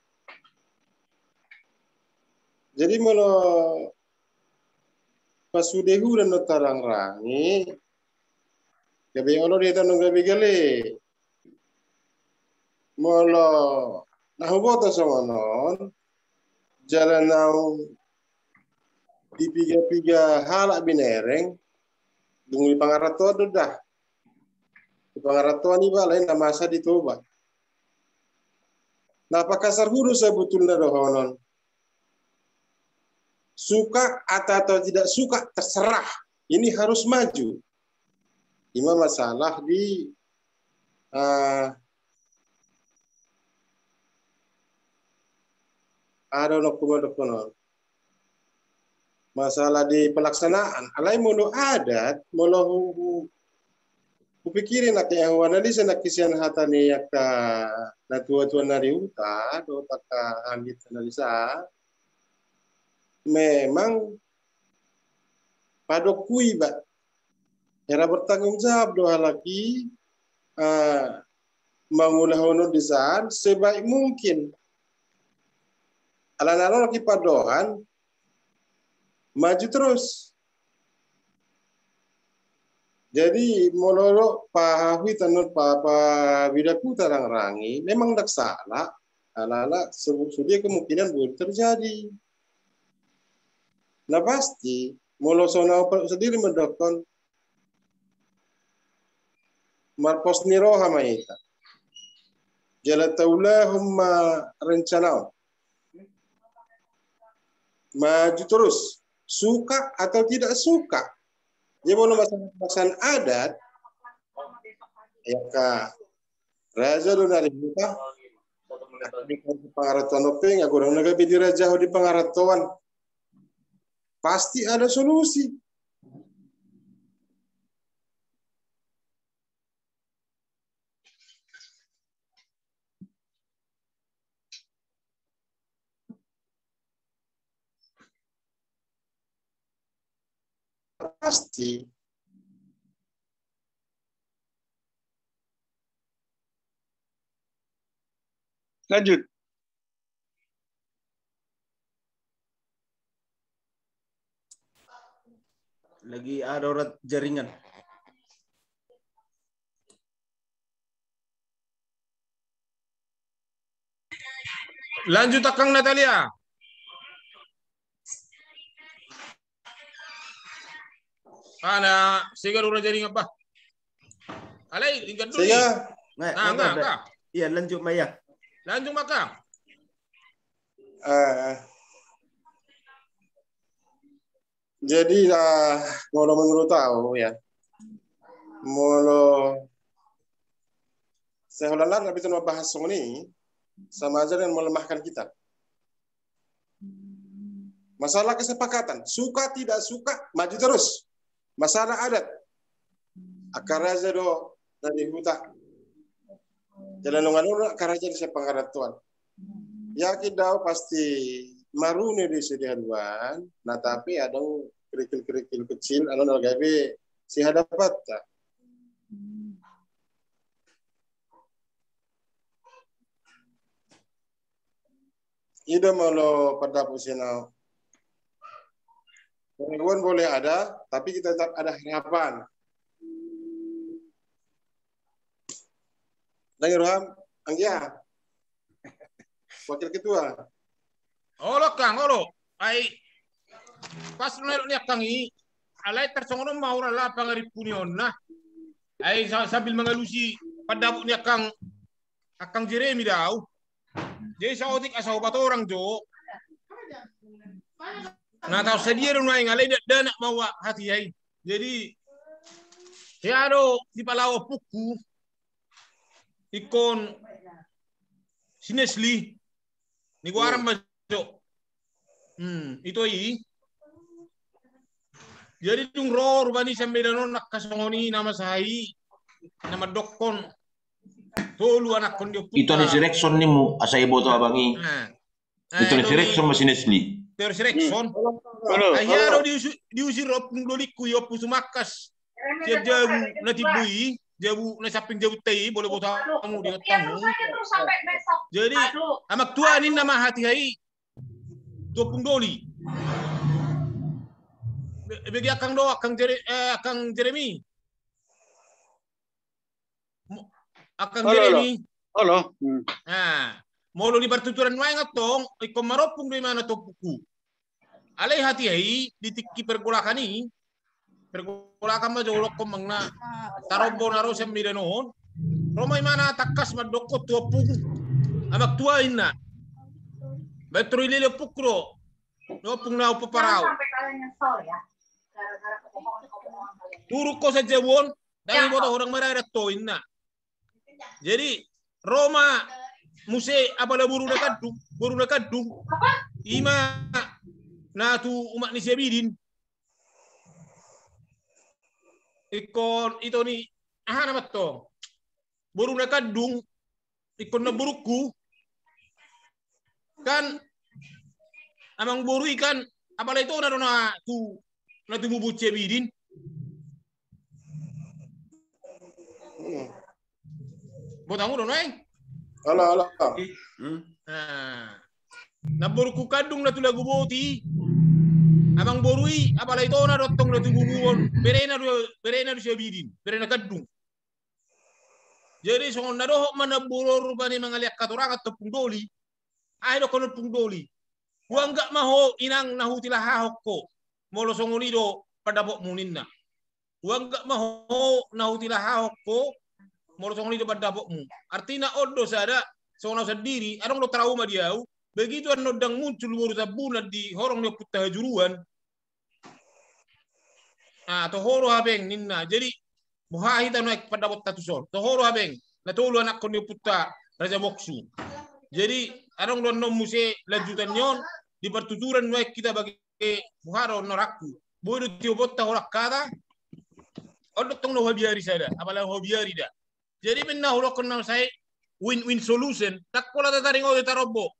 jadi molo pasudehu dan notarang rangi gabe olo dia tanong gabe gale molo nahubota songonon jalan nau di piga halak binereng dung di pangarato dah di pangarato ni ba lain masa ditoba nah pakasar huru sebetulnya dohonon suka atau tidak suka terserah ini harus maju ima masalah di ada dokumen masalah di pelaksanaan alai mulu adat mulu kupikirin nak yang analisa nak kisian hatani yakta na tua nari uta do taka ambit analisa memang padok kui ba era bertanggung jawab doa lagi mengulah honor desain sebaik mungkin ala-ala lagi padohan maju terus. Jadi mololo pahawi tanur papa bidaku tarang rangi memang tak salah. Ala-ala sudah kemungkinan boleh terjadi. Nah pasti molo sona sendiri mendokon marpos niroha maita. Jala taulahumma rencana maju terus, suka atau tidak suka. Jadi mau masalah adat, ya kak, raja do nari kita, di pengaratuan openg, aku orang naga di raja di pengaratuan, pasti ada solusi. Pasti. Lanjut. Lagi ada orang jaringan. Lanjut Kang Natalia. Ana, sigar udah jaring apa? Alai, tinggal dulu. Saya. Enggak. Iya, lanjut Maya. Lanjut Maka. Jadi kalau menurut tahu ya, molo saya ulang nggak bisa membahas ini. sama aja dengan melemahkan kita. Masalah kesepakatan, suka tidak suka, maju terus. Masalah adat, akar aja do dari huta. Jalan nungan akar aja di sepangkaran Tuhan. Yakin daw pasti marune di sediaduan, nah tapi ada kerikil-kerikil kecil, anu nalgabe si hadapat. Ida malu pada pusinau. Gangguan boleh ada, tapi kita tetap ada harapan. Lagi Roham, Anggia, wakil ketua. Olo Kang, olo. Ai pas nelo ni Kang i, alai tersongono mau rala pangaripunion nah. Ai sambil mengalusi pada ni Kang Jeremy daw. Jadi saotik asal obat orang jo. Nah tahu sedia rumah yang alai dan nak bawa hati ai. Jadi ya do di Palawa puku ikon sinesli ni gua aram bajo. Itu i. Jadi tung ro rubani sampai dano nak kasongoni nama sahi nama dokon. Tolu anak kon dia. Itu ni Rexon ni mu asai boto abangi. Itu ni Rexon masih Nesli. Terus Rexon. Ayaro diusir opung doliku yo pusumakas. Dia jabu nanti bui, jabu na saping jabu tei boleh boto kamu dia tamu. Jadi amak tua ni nama hati hai. Topung doli. Bagi akang do akang Jeremy. Akang Jeremy. Halo. Nah, mau di pertuturan wae ngatong ikon maropung di mana topuku. Alai hati ai ditiki pergolakan ini. Pergolakan mah jolok ko mangna tarobo naro semire non. Romai mana takas madoko topung. Amak tua inna. Betul ini lepukro. Topung na upaparau. Sampai kalian nyesel ya. Gara-gara kebohongan kalian. Turuk ko sa jewon. Dahil boto orang merah to inna. Jadi Roma muse apala buru na kadung ima na tu umat ni Siabidin ikon ito ni namat to buru na kadung ikon na buruku kan amang buru ikan apala ito na tu bubut Siabidin. Botamu dono Halo. Naburku kadung na tulagu boti. Abang borui apalai itu na dotong na tububuon. Berena du Siabidin. Berena kadung. Jadi songon na dohok mana boror bani mangaliak katorang at tepung doli. Ay do kono tepung doli. Huwag enggak maho inang nahutilah hahok ko. Molo songonido padapok muninna. Huwag enggak maho nahutilah hahok ko. Molo songoni depan dapokmu. Artinya odo sada songona sendiri, adong lo trauma dia. Begitu anodang muncul baru tabunan di horong dia putah juruan. Atau horo habeng ninna. Jadi buhahi ta naik pada bot tatusol. To horo habeng. Na tolu anak kon dia putah raja boksu. Jadi adong lo nom muse lanjutan nyon di pertuturan naik kita bagi buharo noraku. Bodo tio botta horak kata. Odo tong lo hobiari sada. Apalagi hobiari dah. Jadi minna hulok kenal saya win-win solution. Dak pola tataring o tarobo.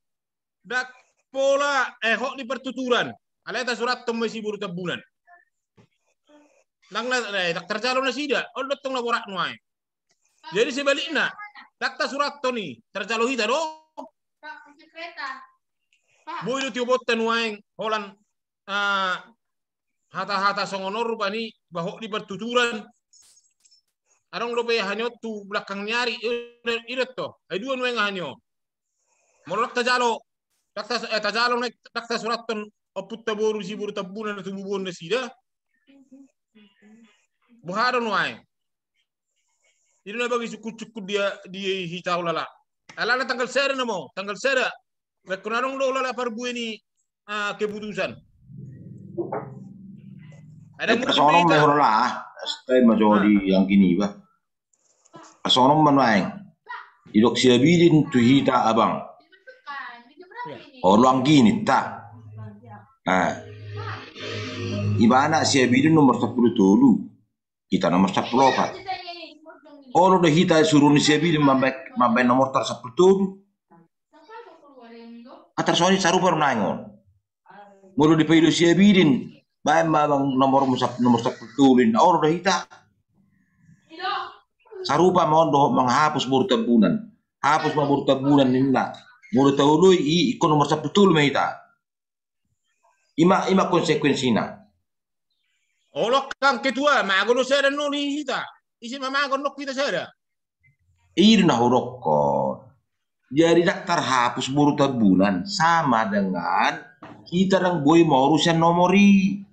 Dak pola hok di pertuturan. Alay ta surat tomesi buru tabunan. Nang dak tercalon na sida. O datong na borak nuay. Jadi sebaliknya dak ta surat to ni tercalo hita do. Boy do tiobot tanuay holan hata-hata songonor rupani bahok di pertuturan. Arong lo ya hanyo tu belakang nyari iret to. Ay dua nueng hanyo. Molok tajalo. Tajalo nek takta suraton oputta boru si boru tabunan tu bubon na sida. Buharo nuay. Itu na bagi suku-suku dia hitau lala. Alala tanggal sera na mo. Tanggal sera. Bekunarong lo lala parbu ini keputusan. Ada mungkin mehor lah. Stay majori yang gini bah. Asonom manuang. Idok Siabidin tu hita abang. Oh, luang gini tak. Nah, ibana si Abidin nomor 10 dulu. Kita nomor 14. Oh, lo dah kita suruh ni si Abidin mampai nomor 10 dulu. Atar soalnya saru baru nangon. Mulu di paydo si Abidin. Baik bang nomor 10 dulu. Oh, lo dah kita. Sarupa mau menghapus buru tabunan. Hapus buru tabunan ini nak. Mulu tahu lu ikut nomor 10 dulu kita. Ima konsekuensinya. Oh, kang ketua, mago saya dan noni kita. Isi mago nok kita saya. Ini nah rokok. Jadi daftar hapus buru tabunan sama dengan kita dan boy mau urusan nomori.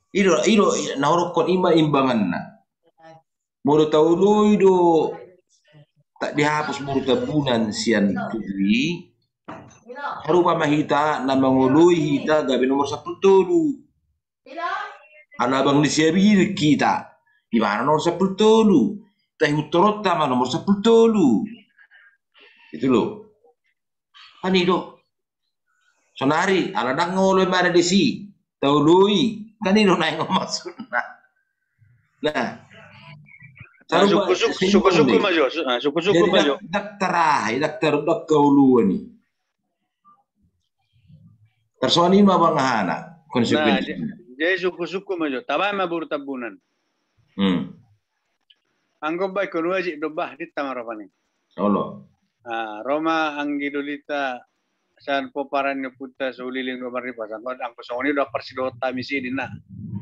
Itu nah rokok ima imbangan na. Mau tahu lu itu tak dihapus buru tabunan sian itu. Harupa mahita na mangului hita gabi nomor 10 dulu. Anabang disiabir kita. Di mana nomor 10 dulu. Teh utorot sama nomor 10 dulu. Itu loh. Kan itu. Sonari ala dang ngolo mana desi. Tahu lui. Kan itu naik masuk. Nah. Suku-suku maju. Suku-suku maju. Daktar kaulu ni. Tersoalin mah bang hana konsekuensi. Jadi suku-suku maju. Tabah mah buru tabunan. Anggap baik kono aja dobah di tamarapani. Allah. Roma anggidolita san poparan puta suliling nomor di pasang. Kau angko soni udah persidota misi dina.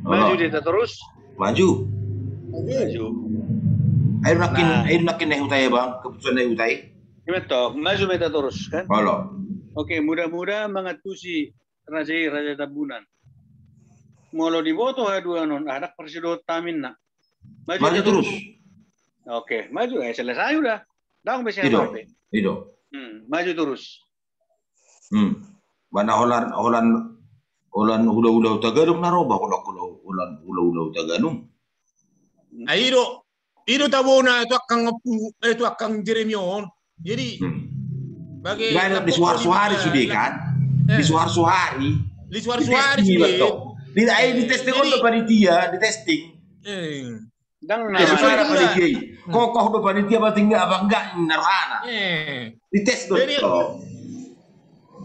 Maju dia terus. Maju. Ayo nakin nih utai bang. Keputusan nih utai. Betul. Maju meta terus kan. Allah. Oke, mudah-mudahan mengatusi raja tabunan. Molo diboto dua non ada persidota minna. Maju terus. Oke, maju selesai udah. Dang bisa sampai. Itu. Maju terus. Mana Holland udah tagadung naroba Holland udah tagadung. Itu tabona itu akan Jeremion. Jadi bagi di suar-suari sudah kan? Di suar-suari. Di suar-suari sudah. Di testing untuk panitia, di testing. Dang sesuai dengan panitia. Kokoh untuk panitia apa tinggal apa enggak narana. Di tes dong.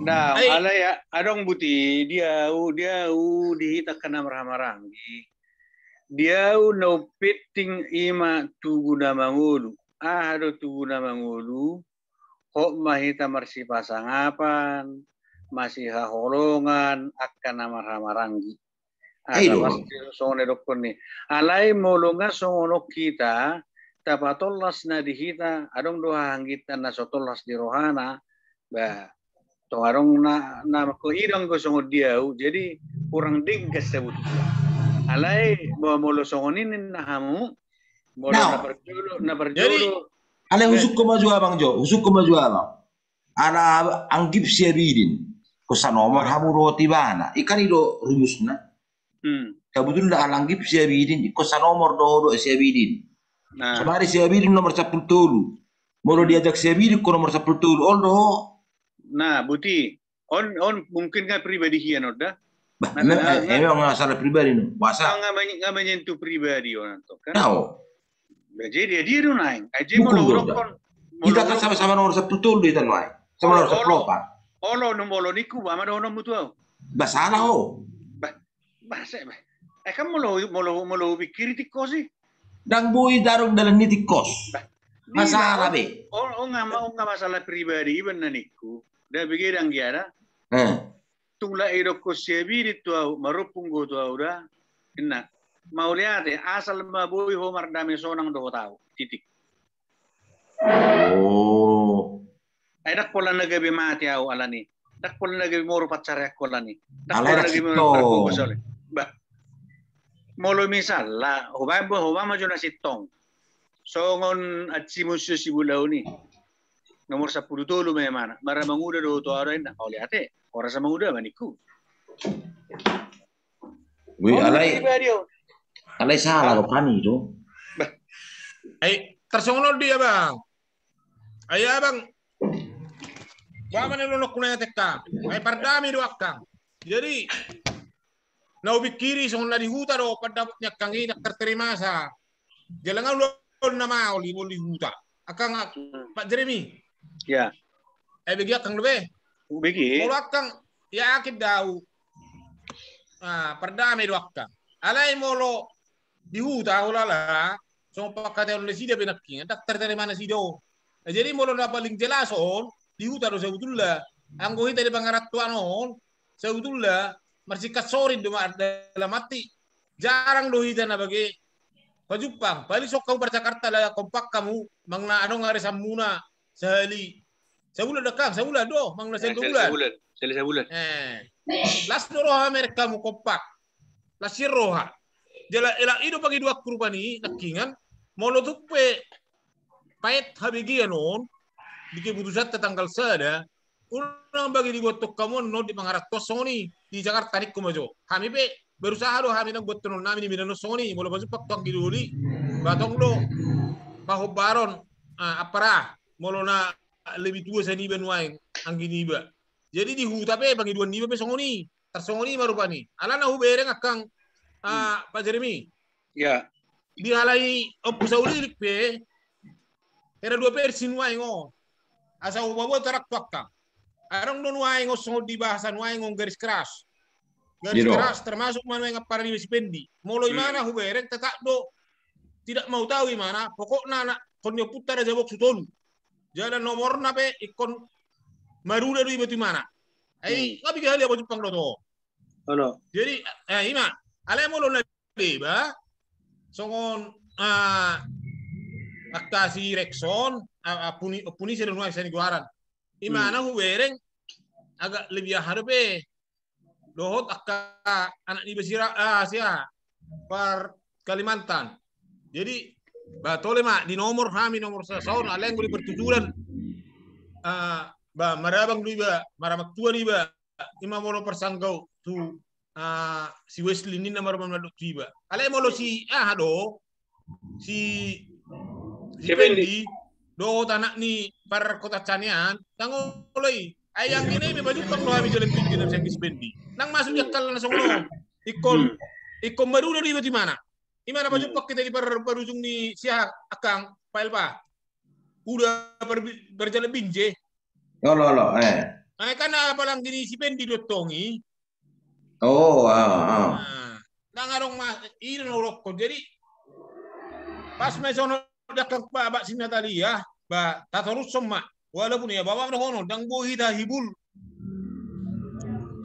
Nah, ala ya, adong buti dia dihita kena marah-maranggi. Dia no pitting ima tugu na mangulu. Ado tugu na mangulu. Kok mahita marsi pasangapan, masih haholongan akan marah-maranggi. Ada pasti sone dokon ni. Alai molonga songono kita tapatollas na dihita adong doha hanggita na sotolas di rohana ba to arong na ko irang ko songo diau jadi kurang dinggas sebut. Alai molo songonin na hamu molo na perjolo. Alai usuk ko maju abang Jo, usuk ko maju abang. Ana anggip siabidin. Ko sa nomor hamu roti bana. Ikan ido rumusna. Kebetulan dah alanggip siabidin, ikut nomor dodo siabidin. Semari siabidin nomor 10 dulu. Mau diajak siabidin ke nomor 10 dulu. Oldo. Nah, buti. On mungkin kan pribadi hian oda. Memang masalah pribadi no. Masa nggak menyentuh pribadi orang tu kan. Tahu. Jadi dia tu naik. Aja mau lorokon. Kita kan sama-sama nomor 10 dulu itu naik. Sama nomor 10. Olo nomor niku ba ada nomor tu. Basalah ho. Bahasa kan mau pikir tikos sih. Dan boy darung dalam ni tikos. Masalah be. Nggak masalah pribadi benar niku. Dah begitu giara. Tungla idoko siabiri tu marupung go tu dah. Inna. Mau lihat asal maboy ho mardame sonang do tahu. Titik. Oh. Dak pola nagabe mati au alani. Dak pola nagabe moro pacar kolani. Dak pola nagabe moro pacar ba molo misal la hoba maju na sitong songon at simusyo si bulau ni nomor 10 tolo may mana mara manguda do to arain na kauli ate ora sa manguda maniku alay salah ko kani do ay tersongon dia bang ay abang Bama ne lono kuna tekka. Ay pardami do akang. Jadi na ubikiri so na dihuta do pada nyakang ini terterima sa. Jalangan lo na mau li huta. Akang Pak Jeremy. Ya. Begi akang lebe. Begi. Kalau akang ya akid daw. Pardami do akang. Alay molo dihuta ulala. So pakatay ulit sida pinakking. Terterima na sido. Jadi molo na paling jelas on dihuta do sebetulnya. Ang guhit dari pangaratuan on sebetulnya masih kasorin dalam mati. Jarang dohitan na bagi pajupang. Balik sok kau berjakarta lah kompak kamu mangna ano ngari samuna sehali. Sebulan dekang, sebulan do, mangna sebulan. Sebulan. Las doroha mereka mu kompak. Las roha. Jala ela ido bagi dua kurupani nakingan molo tupe pait habigian on dike putusan tanggal sada ulang bagi dibuat tok kamu no di pangarat soni di Jakarta nik kumajo. Kami be berusaha do kami nang buat tunon nami di Minano soni molo baju pak tong giduli batong do pahobaron apara molo na lebih tua sani benuain anggini ba. Jadi di huta be bagi dua niba be songoni tersongoni marupani. Alana hubereng akang Pak Jeremy. Ya. Dihalai opusauli pe era dua persin waingo. Asa ubawa tarak tuakka. Arang non waingo songod di bahasan waingo garis keras. Garis keras termasuk mana yang para di spendi. Molo imana hubereng tetak do tidak mau tahu imana. Pokoknya anak konyo putar aja bok sutolu. Jalan nomor nape ikon maruda do ibatu mana. Ngabi kali apa Jepang do to. Halo. Jadi ima ale molo na deba songon akasi Rexon puni sira nuai sani guaran imana hubereng agak lebih harbe dohot akka anak di Besira sia par Kalimantan. Jadi batole mak di nomor kami nomor sasaun ale yang boleh bertujuan ba marabang duiba maramak tua diba ima molo persanggau tu si Wesley ini nomor manduk tiba. Ale molo si do si Pendi do tanak ni par kota Canian tangoloi ayang ini me baju pang lo ami jalan pinggir sang Pendi. Nang masuk jakal na songo. Ikon baru dari di mana? Di mana baju pak kita di perujung ni sia akang pael pa. Udah berjalan binje. Lo. Karena apalang gini si Pendi dotongi. Nangarong mas ini norok ko. Jadi pas may sono dakang ba si Natalia ba tatarus somma walaupun ya bawa hono dang buhi dah hibul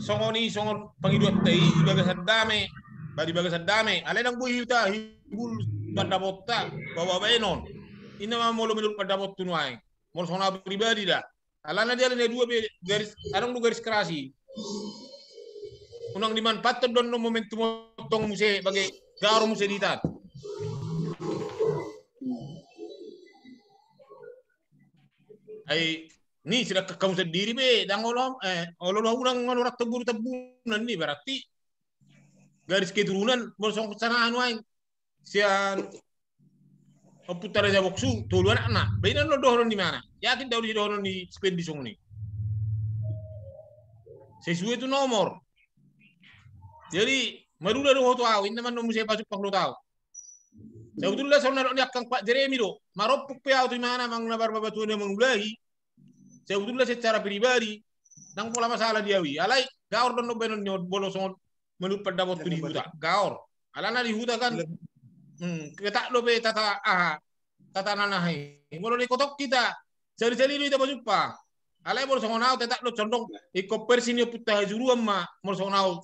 songoni songon pangidot tei bagasan dame badi bagasan dame ale dang buhi dah hibul pada botta bawa benon ini mah molo menurut pada bot tunuai molo sona pribadi dah alana dia ada dua garis adang dua garis kerasi unang dimanfaatkan don momentum tong muse bagi garo muse ditat. Ay ni sudah kamu sendiri be dang olom unang ngonorak tabunan ni berarti garis keturunan bersong kesanaan wain sian putar aja boksu tuluan anak beda lo dohon di mana yakin tahu di dohon di spendi song ni sesuai itu nomor. Jadi maruda do hoto awin naman no musay pasuk pang tahu. Sebetulnya saudara ni akang Pak Jeremy do maropuk pe auto mana mang nabar babatu na mangulahi. Sebetulnya secara pribadi nang pola masalah diawi. Alai gaor don no benon nyod bolo songon menurut pendapat di huta. Gaor. Alana di huta kan ketak lo be tata nanahai. Molo ni kotok kita. Cari-cari lu kita berjumpa. Alai bolo songon au tetak lo condong iko persinio putah juru amma molo songon au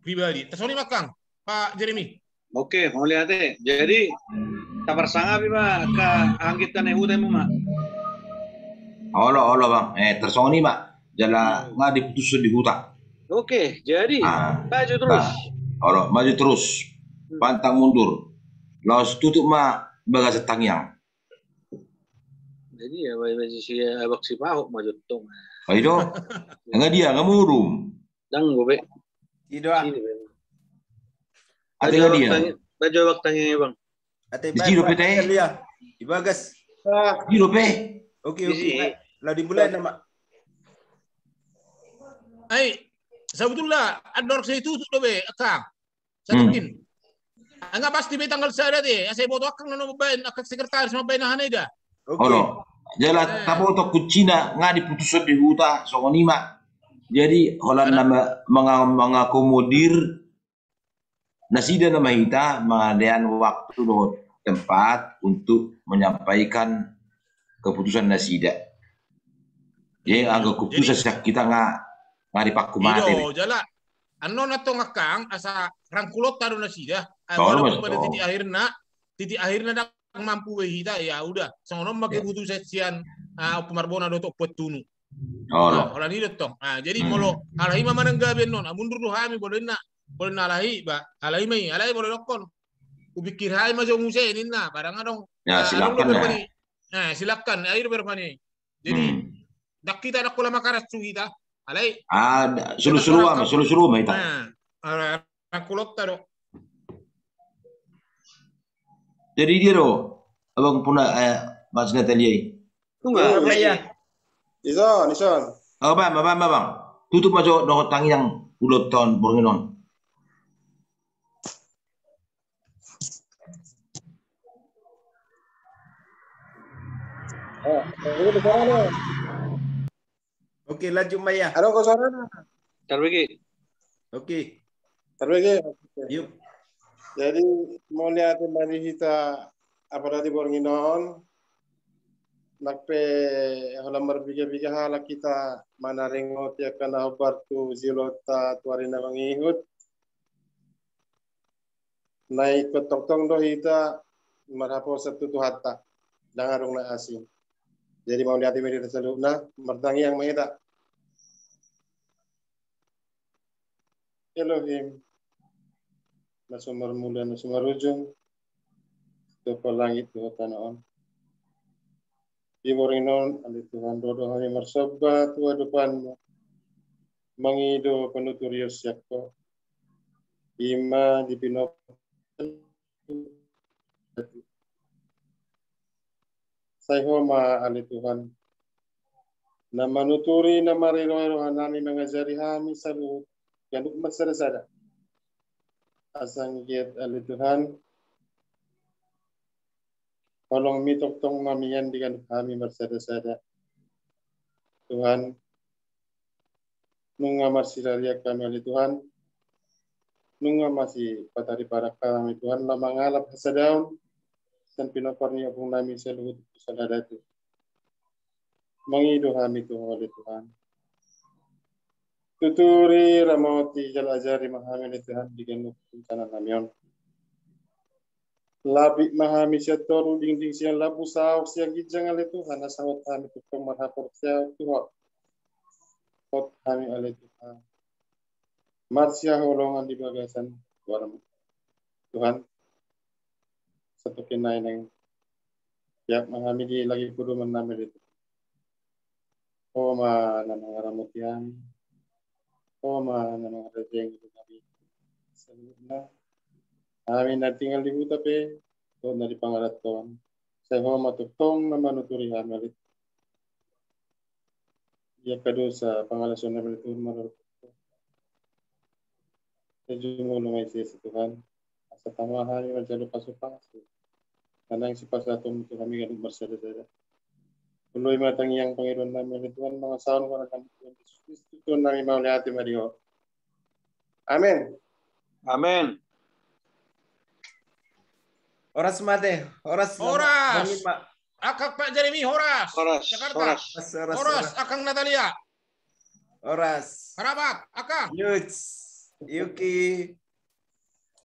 pribadi. Tersoni makang, Pak Jeremy. Oke, mau lihat deh. Jadi, kabar sanga biba ke angkitan hutan mo mak. Olo bang, tersoni mak. Jala nggak diputusin di hutan. Oke, jadi maju terus. Maju terus, pantang mundur. Laos tutup mak bagas tangyang. Jadi ya baju si abak si pahok maju tong. Ayo, enggak dia nggak murum. Dang gue. Tidak. Ada dia. Baju waktunya bang. Di sini PT. Dia. Ibagas. Di pe. Oke. Lah di bulan nama. Ay, sebetulnya ador saya itu tuh be, akang. Sakin. Enggak pasti be tanggal saya deh. Saya foto akang nono bain, akang sekretaris sama bain haneda. Oh no. Jala tapo to kucina nga diputus di huta songonima. Jadi holan nama mengakomodir nasida nama kita mengadakan waktu dan tempat untuk menyampaikan keputusan nasida. Jadi angga keputusan kita nggak dipaku mati. Iyo, jala. Ano na tong akang asa rangkulot taro nasida. Walaupun pada titik akhirnya dak mampu kita ya udah. Songono make keputusan sian pemarbona do tok petunu. Orang ini dong. Jadi molo alahi mama nenggaben non. Mundur lu hami boleh na alahi ba. Alahi mai, alahi boleh lokon. Kupikir hai majo muse ini na barang adong. Ya silakan ya. Silakan air berpani. Jadi dak kita dak kula makaras kita. Alahi. Sulu-sulu mai ta. Rakulot taro. Jadi dia do abang puna Mas Natalia. Tunggu ya. Ison. Oh, bang. Tutup aja dong tangi yang ulut ton bornginon. Oke, lanjut Maya. Halo, kau suara? Terbagi. Oke. Terbagi. Yuk. Jadi mau lihat kembali kita apa tadi bornginon. Nakpe halam berbiga-biga hala kita mana ringot ya kana obartu zilota tuarina mangihut naik ke tong do hita marapo satu tu hatta dangarung na asin. Jadi mau lihat media selubna mertangi yang mengita Elohim nasumar mula nasumar ujung tu langit tu tanah di Morinon, ali Tuhan dodo kami mersobat tua depanmu, mengido penuturius yakko, ima di pinok, sayhoma ali Tuhan, nama nuturi nama riro hanami mengajari kami salut, yang masada, asang giat ali Tuhan. Tolong mitok tong mamian dengan kami bersada-sada. Tuhan, nunga masih lariak kami oleh Tuhan. Nunga masih patari para kami Tuhan. Lama ngalap hasadaun. Dan pinokorni apung nami seluruh saladatu. Mengido kami Tuhan oleh Tuhan. Tuturi ramauti jal ajari mahami oleh Tuhan. Dengan rencana namion. Labik mahami siya toru ding siya labu saok siya gijang ale Tuhan asawat kami tukang marhapor siya Tuhan kot kami ale Tuhan marsya holongan di bagasan waram Tuhan satu kinay nang yak mahami di lagi kudu menamil itu ma nanang aramutian ma nanang rejeng itu kami seluruhnya kami natinggal di huta pe, doon na di pangaraton. Sa homa tutong na manuturi kami. Iya kado sa pangalason na malito marot. Sa jumulo may sisi Tuhan. Sa tamahan yung masyado pasupang. Kanang si pasatong ito kami ganun marsada-sada. Tuloy matangiyang Panginoon namin. Tuhan mga saon ko na kami. Tuhan namin maulihati Mario. Amen. Amen. Horas mate, horas. Akak Pak Jeremy, horas. Jakarta. Horas. Akang Natalia. Horas. Harabat, akang. Yuki.